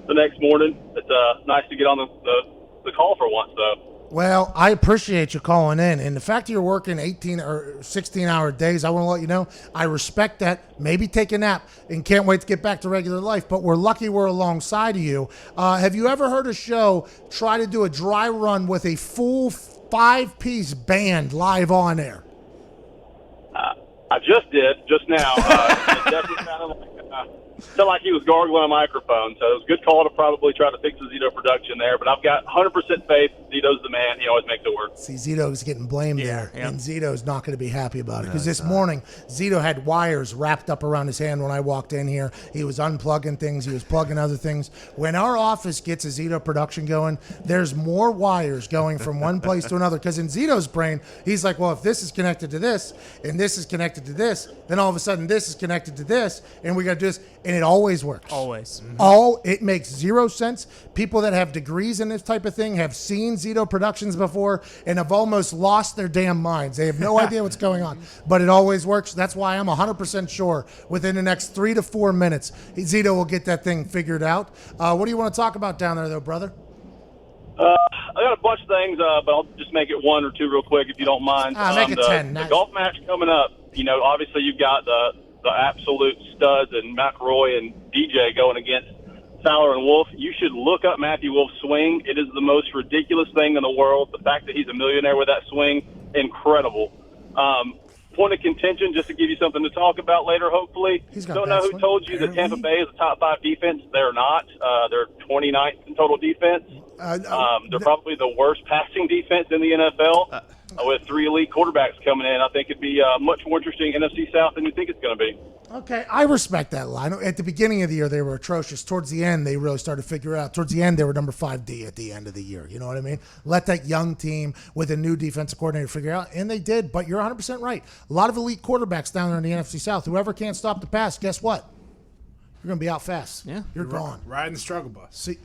the next morning. It's nice to get on the call for once, though. Well, I appreciate you calling in. And the fact that you're working 18 or 16-hour days, I want to let you know, I respect that. Maybe take a nap and can't wait to get back to regular life. But we're lucky we're alongside of you. Have you ever heard a show try to do a dry run with a full 5-piece band live on air? I just did, just now. It definitely sounded like he was gargling a microphone, so it was a good call to probably try to fix the Zito production there. But I've got 100% faith. Zito's the man. He always makes it work. See, Zito's getting blamed there, yeah. and Zito's not going to be happy about it. Because this morning, Zito had wires wrapped up around his hand when I walked in here. He was unplugging things. He was plugging other things. When our office gets a Zito production going, there's more wires going from one place to another. Because in Zito's brain, he's like, well, if this is connected to this, and this is connected to this, then all of a sudden this is connected to this, and we got to do this. And it always works. Always. It makes zero sense. People that have degrees in this type of thing have seen Zito Productions before and have almost lost their damn minds. They have no idea what's going on, but it always works. That's why I'm 100% sure within the next 3 to 4 minutes, Zito will get that thing figured out. What do you want to talk about down there, though, brother? I got a bunch of things, but I'll just make it 1 or 2 real quick if you don't mind. Make it 10. The Nice. golf match coming up, obviously you've got the absolute studs and McElroy and DJ going against Fowler and Wolf. You should look up Matthew Wolf's swing. It is the most ridiculous thing in the world. The fact that he's a millionaire with that swing, incredible. Point of contention, just to give you something to talk about later, hopefully. Don't know who told you that Tampa Bay is a top 5 defense. They're not. They're 29th in total defense. They're probably the worst passing defense in the NFL. with 3 elite quarterbacks coming in, I think it'd be much more interesting NFC South than you think it's going to be. Okay, I respect that line. At the beginning of the year, they were atrocious. Towards the end, they really started to figure it out. Towards the end, they were number 5D at the end of the year. You know what I mean? Let that young team with a new defensive coordinator figure it out. And they did, but you're 100% right. A lot of elite quarterbacks down there in the NFC South. Whoever can't stop the pass, guess what? You're going to be out fast. Yeah. You're gone. Riding the struggle bus. See,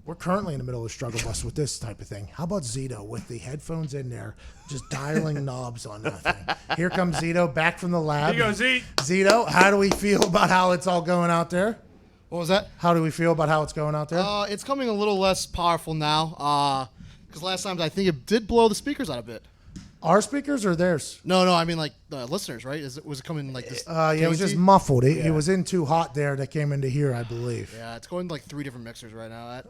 we're currently in the middle of the struggle bus with this type of thing. How about Zito with the headphones in there, just dialing knobs on nothing? Here comes Zito back from the lab. Here you go, Z. Zito, how do we feel about how it's all going out there? What was that? How do we feel about how it's going out there? It's coming a little less powerful now. Because last time I think it did blow the speakers out a bit. Our speakers or theirs? No, I mean like the listeners, right? Was it coming like this? Yeah, it was just muffled. It was in too hot there that came into here, I believe. Yeah, it's going to like 3 different mixers right now.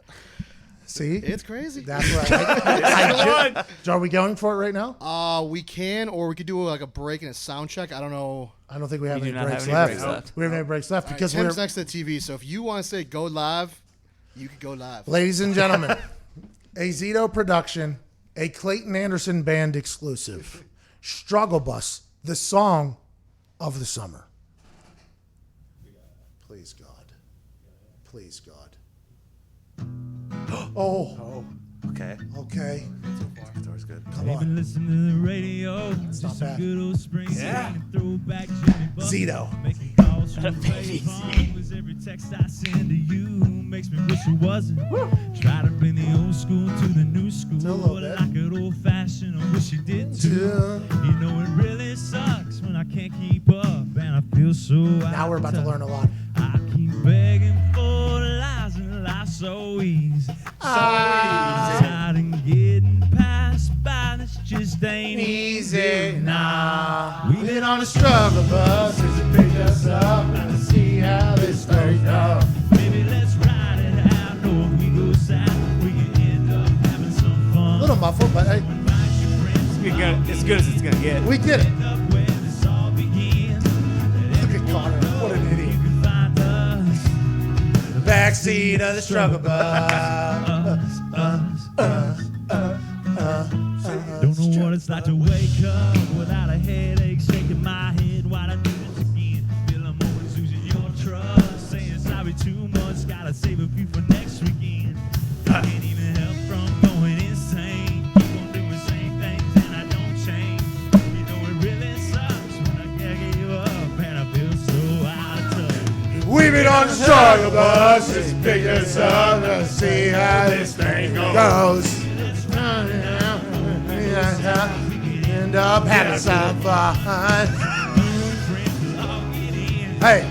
See? It's crazy. That's right. Are we going for it right now? We can, or we could do like a break and a sound check. I don't know. I don't think we have any do not breaks have any left. breaks left. We have any breaks left because Tim's we're next to the TV. So if you want to say go live, you could go live. Ladies and gentlemen, a Zito production, a Clayton Anderson band exclusive. Struggle Bus, the song of the summer. Please, God. Please, God. Oh. Okay. Okay. That was good. Come on. Even listen to the radio. It's not Just some bad. good old spring Yeah. singing, throwback Jimmy Buffett. Zito. Making calls from the payphone. Was every text I send to you makes me wish it wasn't. Try to bring the old school to the new school. Like it old fashioned, I wish you did too. You know it really sucks when I can't keep up and I feel so Now we're about to learn a lot. I keep begging for lies and life's so easy. Tired and getting passed by, this just ain't easy. Nah. We've been on a struggle bus since it picked us up. Now to see how this goes down. Maybe let's ride it out. Know if we go south, we can end up having some fun. A little muffled, but hey, As good as it's going to get. we did it. Look at Connor. What an idiot. The backseat of the struggle bus. Don't know what it's like to wake up without a headache, shaking my head while I do this again. Feel I'm always losing your trust, saying sorry too much, gotta save a few for next weekend. I can't even help from going insane. Keep on doing the same things and I don't change. You know it really sucks when I can't give up and I feel so out of touch. We've been on the struggle bus since it picked us up. Let's see how this thing goes. End up having some fun. Hey.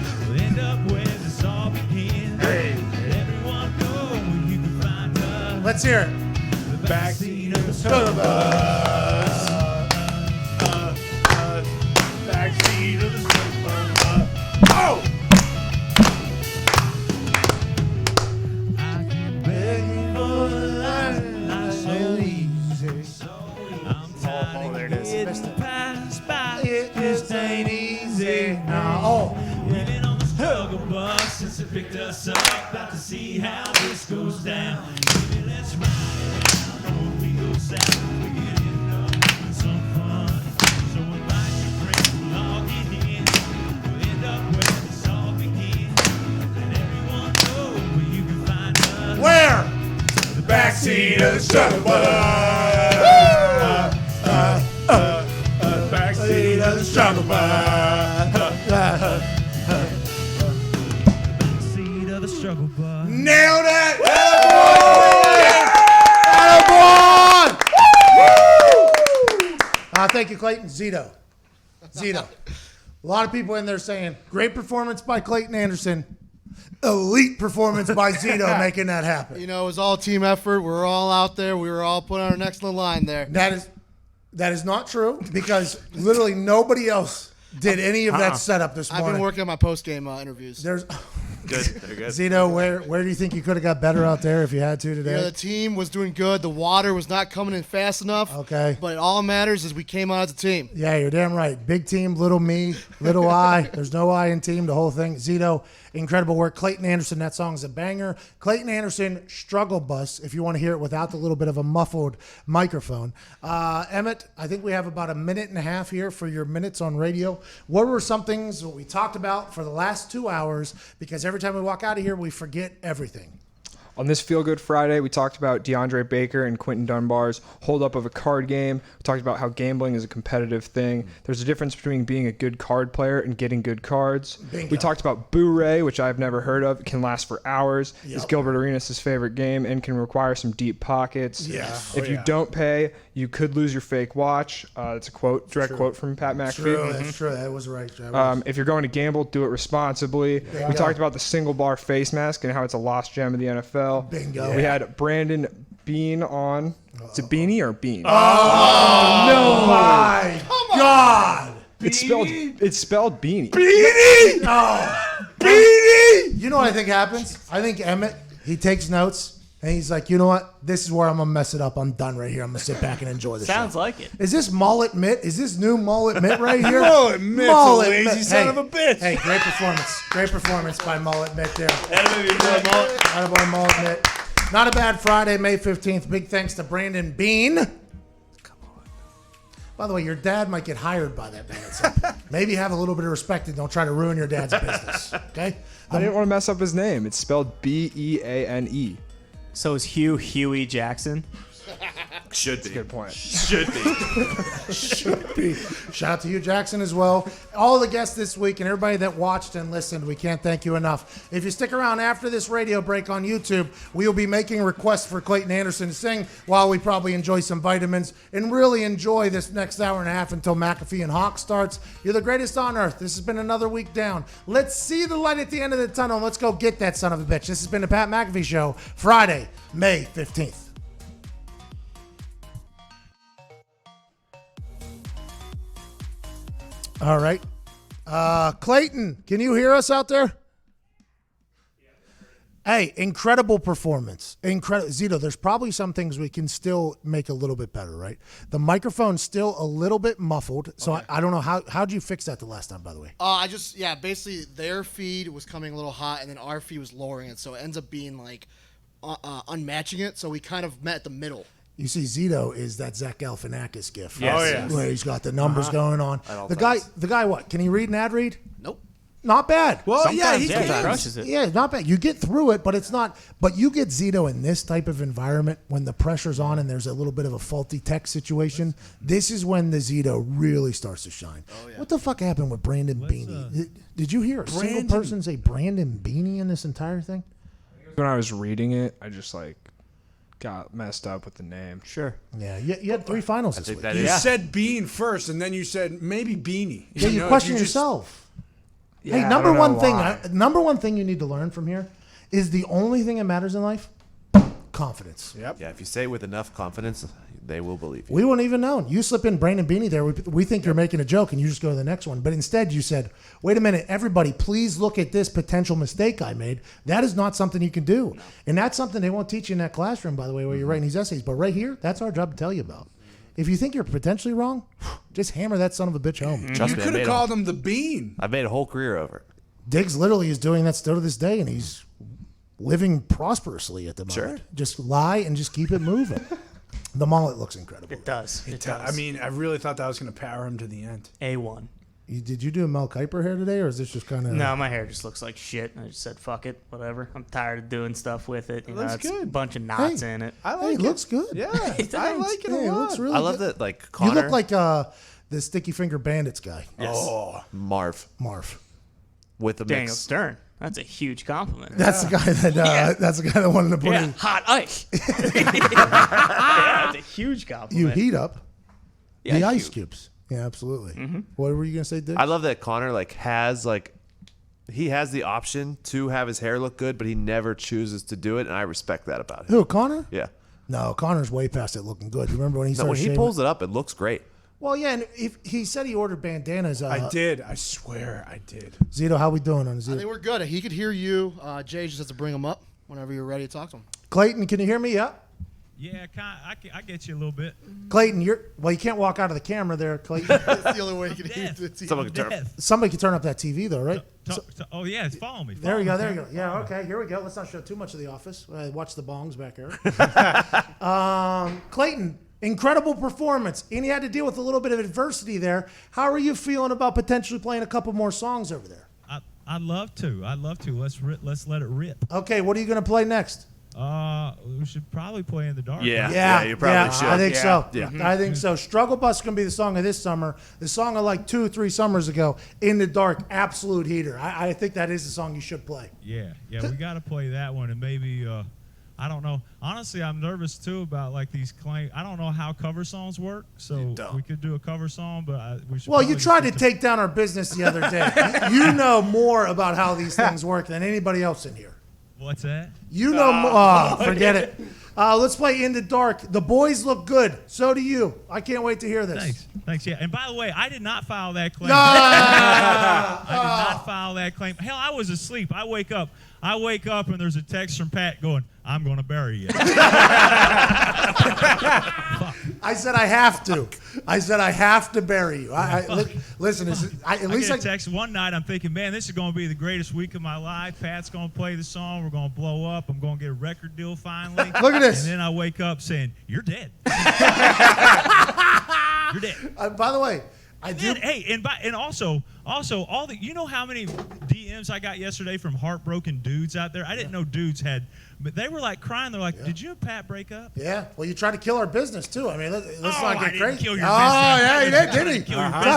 Let's hear it. Backseat of the struggle bus. Backseat of the struggle bus. Oh! Begging for the life, not so easy. Oh, there it is. It just ain't easy. Oh. Living on the struggle bus since it picked us up. About to see how this goes down. Maybe let's ride it out. When we go south, we can end up having some fun. So invite your friends, we'll all get in. We'll end up where this all begins. Let everyone know where you can find us. Where? The backseat of the struggle bus. Backseat of the struggle bus. Seat of the struggle bus. Nailed it! Attaboy! Thank you, Clayton. Zito. A lot of people in there saying, great performance by Clayton Anderson. Elite performance by Zito making that happen. You know, it was all team effort. We were all out there. We were all putting our next little line there. That is not true because literally nobody else did any of that setup this morning. I've been working on my post-game interviews. Good. They're good. Zito, where do you think you could have got better out there if you had to today? Yeah, the team was doing good. The water was not coming in fast enough. Okay. But all that matters is we came out as a team. Yeah, you're damn right. Big team, little me, little I. There's no I in team, the whole thing. Zito, incredible work. Clayton Anderson, that song's a banger. Clayton Anderson, Struggle Bus, if you want to hear it without the little bit of a muffled microphone. Emmett, I think we have about a minute and a half here for your minutes on radio. What were some things that we talked about for the last 2 hours? Because every time we walk out of here, we forget everything. On this Feel Good Friday, we talked about DeAndre Baker and Quentin Dunbar's holdup of a card game. We talked about how gambling is a competitive thing. There's a difference between being a good card player and getting good cards. Bingo. We talked about Boo-Ray, which I've never heard of. It can last for hours. Yep. It's Gilbert Arenas' favorite game and can require some deep pockets. Yeah. If you don't pay, you could lose your fake watch. It's a quote, direct quote from Pat McAfee. True, that's true. That was right. If you're going to gamble, do it responsibly. Bingo. We talked about the single bar face mask and how it's a lost gem of the NFL. Bingo. We had Brandon Beane on. Is it Beanie or Bean? Oh, no. My God. It's spelled Beanie. Beanie? Oh, Beanie! You know what I think happens? I think Emmett, he takes notes, and he's like, you know what? This is where I'm going to mess it up. I'm done right here. I'm going to sit back and enjoy the show. Sounds like it. Is this Mullet Mitt? Is this new Mullet Mitt right here? Mullet Mitt's a lazy son of a bitch. Hey, great performance. Great performance by Mullet Mitt there. Attaboy, Mullet Mitt. Not a bad Friday, May 15th. Big thanks to Brandon Beane. Come on. By the way, your dad might get hired by that man at some point. Maybe have a little bit of respect and don't try to ruin your dad's business. Okay? I didn't want to mess up his name. It's spelled B-E-A-N-E. So is Huey Jackson? Should be. That's a good point. Should be. Should be. Shout out to Hugh Jackson as well. All the guests this week and everybody that watched and listened, we can't thank you enough. If you stick around after this radio break on YouTube, we will be making requests for Clayton Anderson to sing while we probably enjoy some vitamins and really enjoy this next hour and a half until McAfee and Hawk starts. You're the greatest on earth. This has been another week down. Let's see the light at the end of the tunnel. Let's go get that son of a bitch. This has been the Pat McAfee Show, Friday, May 15th. All right. Clayton, can you hear us out there? Hey, incredible performance. Incredible. Zito, there's probably some things we can still make a little bit better, right? The microphone's still a little bit muffled, so I don't know. How'd you fix that the last time, by the way? Basically their feed was coming a little hot, and then our feed was lowering it, so it ends up being like unmatching it, so we kind of met at the middle. You see, Zito is that Zach Galifianakis gif. Yes. Oh, yeah. Where he's got the numbers going on. The guy, what? Can he read an ad read? Nope. Not bad. Well, Sometimes, he crushes it. Yeah, not bad. You get through it, but it's not. But you get Zito in this type of environment when the pressure's on and there's a little bit of a faulty tech situation. This is when the Zito really starts to shine. Oh, yeah. What the fuck happened with Brandon Beane? Did you hear a single person say Brandon Beane in this entire thing? When I was reading it, I just got messed up with the name. Sure. Yeah, you had 3 finals this week. You said Bean first, and then you said maybe Beanie. Yeah, you question yourself. Yeah, hey, number one thing you need to learn from here is the only thing that matters in life: confidence. Yep. Yeah, if you say it with enough confidence, they will believe you. We wouldn't even known. You slip in Brandon Beanie there, we think you're making a joke, and you just go to the next one. But instead, you said, "Wait a minute, everybody, please look at this potential mistake I made. That is not something you can do, and that's something they won't teach you in that classroom, by the way, where you're writing these essays. But right here, that's our job to tell you about. If you think you're potentially wrong, just hammer that son of a bitch home. You could have called him the Bean. I made a whole career over it. Diggs literally is doing that still to this day, and he's living prosperously at the moment. Sure. Just lie and just keep it moving. The mullet looks incredible. It does. It does. I mean, I really thought that was going to power him to the end. A1. Did you do a Mel Kiper hair today, or is this just kind of... No, my hair just looks like shit. I just said, fuck it, whatever. I'm tired of doing stuff with it. You know, it's a bunch of knots in it. I like it. Looks good. Yeah, I like it a lot. It looks really I love good. that, Connor. You look like the Sticky Finger Bandits guy. Yes. Oh, Marv. With the Daniel mix. Stern. That's a huge compliment. That's the guy that that's the guy that wanted to put in. Hot ice. That's a huge compliment. You heat up Yeah, the ice cubes. Yeah, absolutely. Mm-hmm. What were you gonna say, Dick? I love that Connor has he has the option to have his hair look good, but he never chooses to do it, and I respect that about him. Who, Connor? Yeah. No, Connor's way past it looking good. You remember when he started when he shaving? pulls it up, it looks great. Well, yeah, and if he said he ordered bandanas. I did. I swear I did. Zito, how we doing on I Zito? think we're good. He could hear you. Jay just has to bring him up whenever you're ready to talk to him. Clayton, can you hear me? Yeah. Yeah, I get you a little bit. Clayton, you can't walk out of the camera there, Clayton. That's the only way you can hear the TV. Somebody can turn up that TV though, right? Oh yeah, it's following me. There we go. There you go. Yeah. Okay. Here we go. Let's not show too much of the office. Watch the bongs back there. Clayton, incredible performance, and you had to deal with a little bit of adversity there. How are you feeling about potentially playing a couple more songs over there? I'd love to. Let's let it rip. Okay. What are you going to play next? We should probably play In the Dark. Yeah, you probably should. I think so. Yeah. I think so. Struggle Bus is going to be the song of this summer. The song of like 2 or 3 summers ago, In the Dark, absolute heater. I think that is the song you should play. Yeah, we got to play that one, and maybe I don't know. Honestly, I'm nervous too about like these claims. I don't know how cover songs work, so we could do a cover song, but we should. Well, you tried to take down our business the other day. You know more about how these things work than anybody else in here. What's that? You know more. Forget it. Let's play In the Dark. The boys look good. So do you. I can't wait to hear this. Thanks. Yeah. And by the way, I did not file that claim. I did not file that claim. Hell, I was asleep. I wake up and there's a text from Pat going, "I'm going to bury you." I said I have to. I said I have to bury you. Listen. At least I get a text one night. I'm thinking, man, this is going to be the greatest week of my life. Pat's going to play the song. We're going to blow up. I'm going to get a record deal finally. Look at this. And then I wake up saying, "You're dead." You're dead. By the way, and also all the, you know how many DMs I got yesterday from heartbroken dudes out there? I didn't know dudes had, but they were like crying. They're like, "Did you and Pat break up?" Yeah. Well, you tried to kill our business too. I mean, let's not get I crazy. didn't kill your oh business. yeah, he did, didn't he?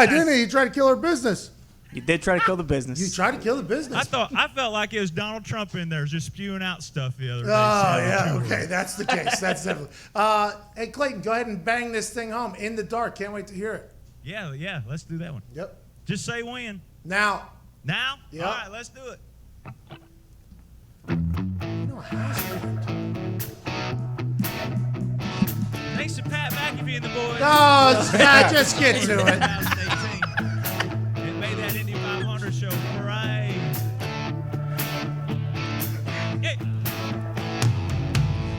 Didn't he? He tried to kill our business. You did try to kill the business. You tried to kill the business. I felt like it was Donald Trump in there just spewing out stuff the other day. Oh yeah. Okay, that's the case. That's definitely. Hey Clayton, go ahead and bang this thing home. In the Dark. Can't wait to hear it. Yeah. Let's do that one. Yep. Just say when. Now. Yep. All right, let's do it. Thanks to Pat McAfee and the boys. Just get to it. It made that Indy 500 show right. Yeah.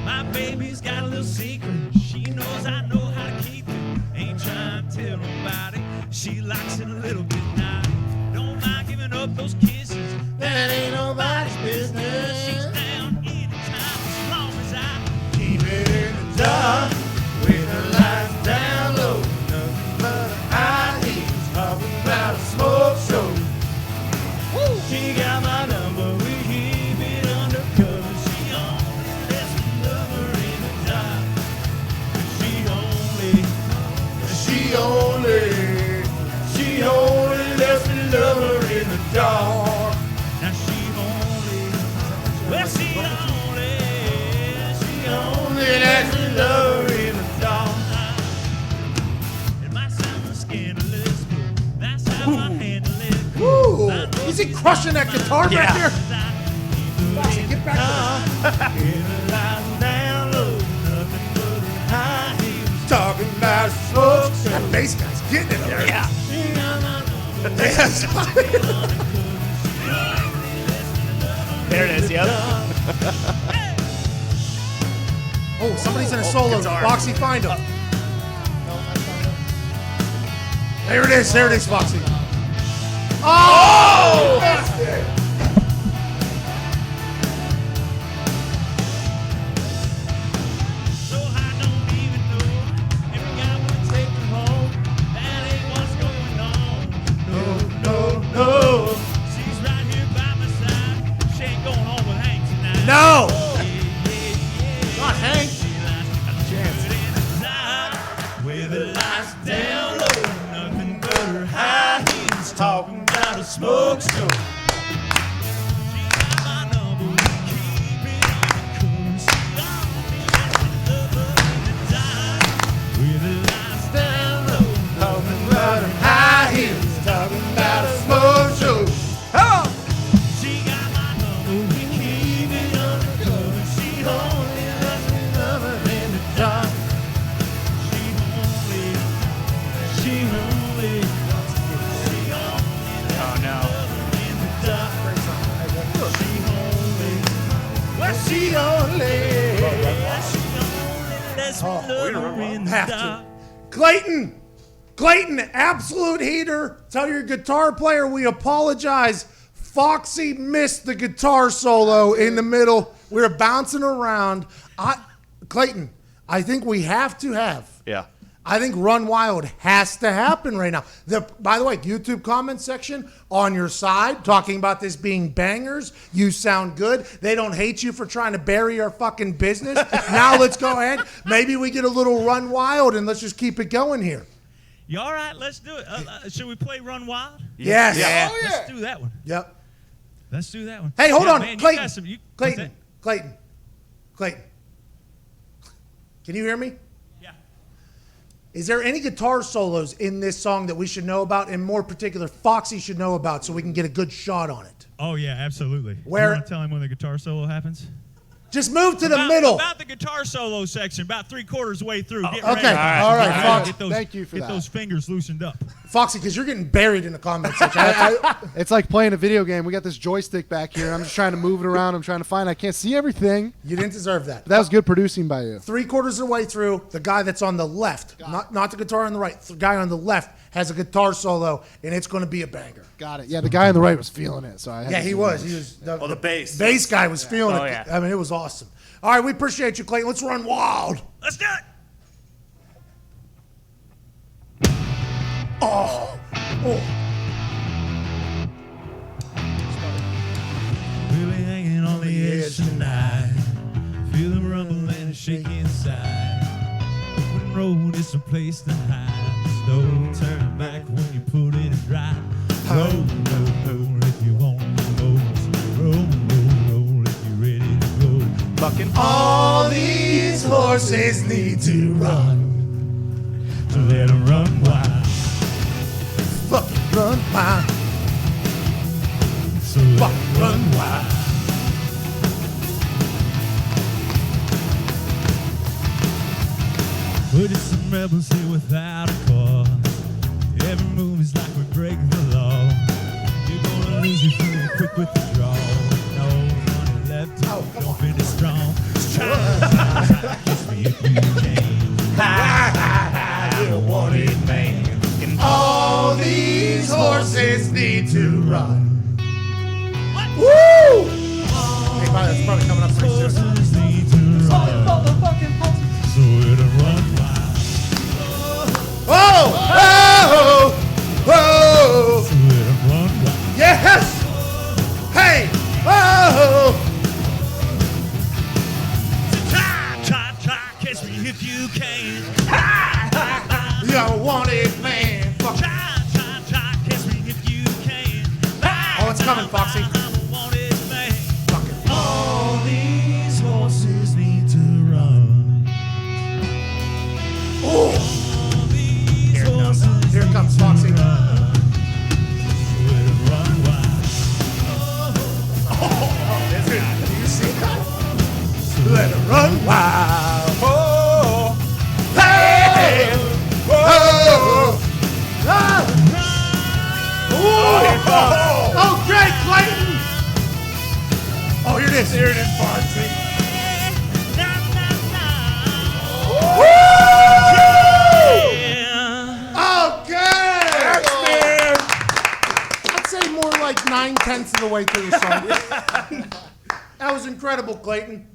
My baby's got a little secret. She knows I know how to keep it. Ain't trying to tell nobody. She likes it a little bit now. Don't mind giving up those kisses. That ain't nobody's business. She's down anytime as long as I keep it in the dark. With her lights down low. Nothing but high heels. Talking about a smoke show. Woo! She got my number. We keep it undercover. She only lets me love her in the dark. She only lets me love her in the dark. Now she only lets me love her in the dark. It might sound scandalous, but that's how I handle it. Woo! Is he crushing that guitar back here? Get back Talking about smoke. That bass guy's getting it over Yeah. Yes. There it is. Yep. Oh, somebody's in a solo. Guitar. Foxy, find him. There it is, Foxy. Oh! That's it. No. She's right here by my side. She ain't going home with Hank tonight. No. Not Hank. With the lights down low, nothing but her high heels, talking about a smoke show. She got my number, we keep it cool. She only lets me love her in the dark. With the lights down low, talking about her high heels, talking about a smoke show. She got my number, we keep it undercover. She only lets me love her in the dark. She Oh no. Have to. Clayton, absolute heater. Tell your guitar player we apologize. Foxy missed the guitar solo in the middle. We were bouncing around. Clayton, I think we have to have. Yeah. I think Run Wild has to happen right now. By the way, YouTube comment section on your side, talking about this being bangers. You sound good. They don't hate you for trying to bury our fucking business. Now let's go ahead. Maybe we get a little Run Wild and let's just keep it going here. You all right? Let's do it. Should we play Run Wild? Yes. Yeah. Oh, yeah. Let's do that one. Yep. Let's do that one. Hey, hold on. Man, Clayton. Clayton. Can you hear me? Is there any guitar solos in this song that we should know about, and more particular, Foxy should know about, so we can get a good shot on it? Oh, yeah, absolutely. Where? You want to tell him when the guitar solo happens? Just move to the middle. About the guitar solo section, about 3/4 way through. Get okay, ready. all right. Fox, thank you for that. Get those fingers loosened up. Foxy, because you're getting buried in the comments section. It's like playing a video game. We got this joystick back here, and I'm just trying to move it around. I'm trying to find. I can't see everything. You didn't deserve that. That was good producing by you. 3/4 of the way through, the guy that's on the left, not the guitar on the right, the guy on the left has a guitar solo, and it's going to be a banger. Got it. Yeah, the guy on the right was feeling it. So he was. The bass. Bass guy was feeling it. Yeah. I mean, it was awesome. All right, we appreciate you, Clayton. Let's run wild. Let's do it. Oh. We'll be hanging on the edge tonight. Feel the rumble and shake inside. Open road is a place to hide. Don't turn back when you put it in drive. Roll, roll, roll if you want to go. Roll, roll, roll if you're ready to go. Fucking all these horses need to run. To let them run wild. Fucking run wild. So fucking run wild. We're just some rebels here without a cause. Every move is like we break the law. You're gonna lose your feeling quick with the draw. No on the left, don't finish strong. Try, kiss me if you can. You want it, man. And all these horses need to run. Woo! Hey, that's probably coming up pretty soon. So it'll run wild. Oh! Oh! Oh! So it'll run wild. Yes! Hey! Oh! Try, catch me if you can. You want it, man. Fuck. Try, catch me if you can. Oh, it's coming, Foxy. All these horses need to run. Oh! Here comes Foxy. You see that? Let it run wild. Oh! Hey! Oh! Oh, great, Clayton! Oh, here it is. Here it is, Foxy. I'd say more like 9/10 of the way through the song. That was incredible, Clayton.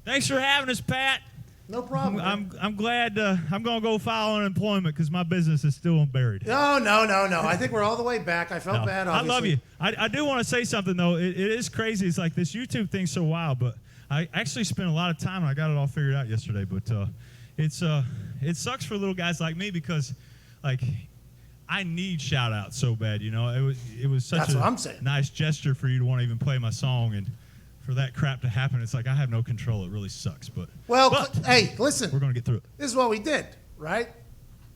Thanks for having us, Pat. No problem. I'm glad. I'm gonna go file unemployment because my business is still unburied. No. I think we're all the way back. I felt bad. I Obviously. love you. I do want to say something though. It is crazy. It's like this YouTube thing's so wild, but I actually spent a lot of time and I got it all figured out yesterday. But it sucks for little guys like me because like I need shout outs so bad. You know, it was such That's what I'm a saying. nice gesture for you to want to even play my song and. For that crap to happen, it's like I have no control. It really sucks, but hey, listen. We're gonna get through it. This is what we did, right?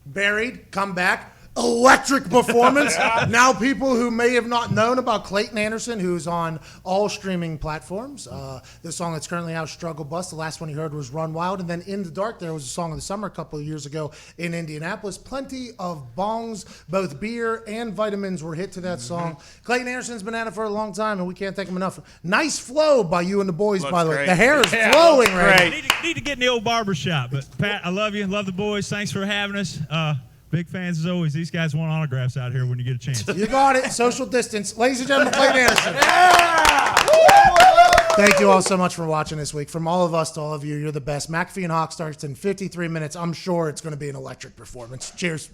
Buried, come back. electric performance. Now people who may have not known about Clayton Anderson, who's on all streaming platforms. The song that's currently out, Struggle Bus. The last one you heard was Run Wild. And then In the Dark, there was a song of the summer a couple of years ago in Indianapolis. Plenty of bongs, both beer and vitamins were hit to that song. Clayton Anderson's been at it for a long time, and we can't thank him enough. Nice flow by you and the boys, by the way. The hair is flowing right now. Need to get in the old barber shop. But Pat, I love you. Love the boys. Thanks for having us. Big fans as always. These guys want autographs out here when you get a chance. You got it. Social distance. Ladies and gentlemen, Clayton Anderson. Thank you all so much for watching this week. From all of us to all of you, you're the best. McAfee and Hawk starts in 53 minutes. I'm sure it's going to be an electric performance. Cheers.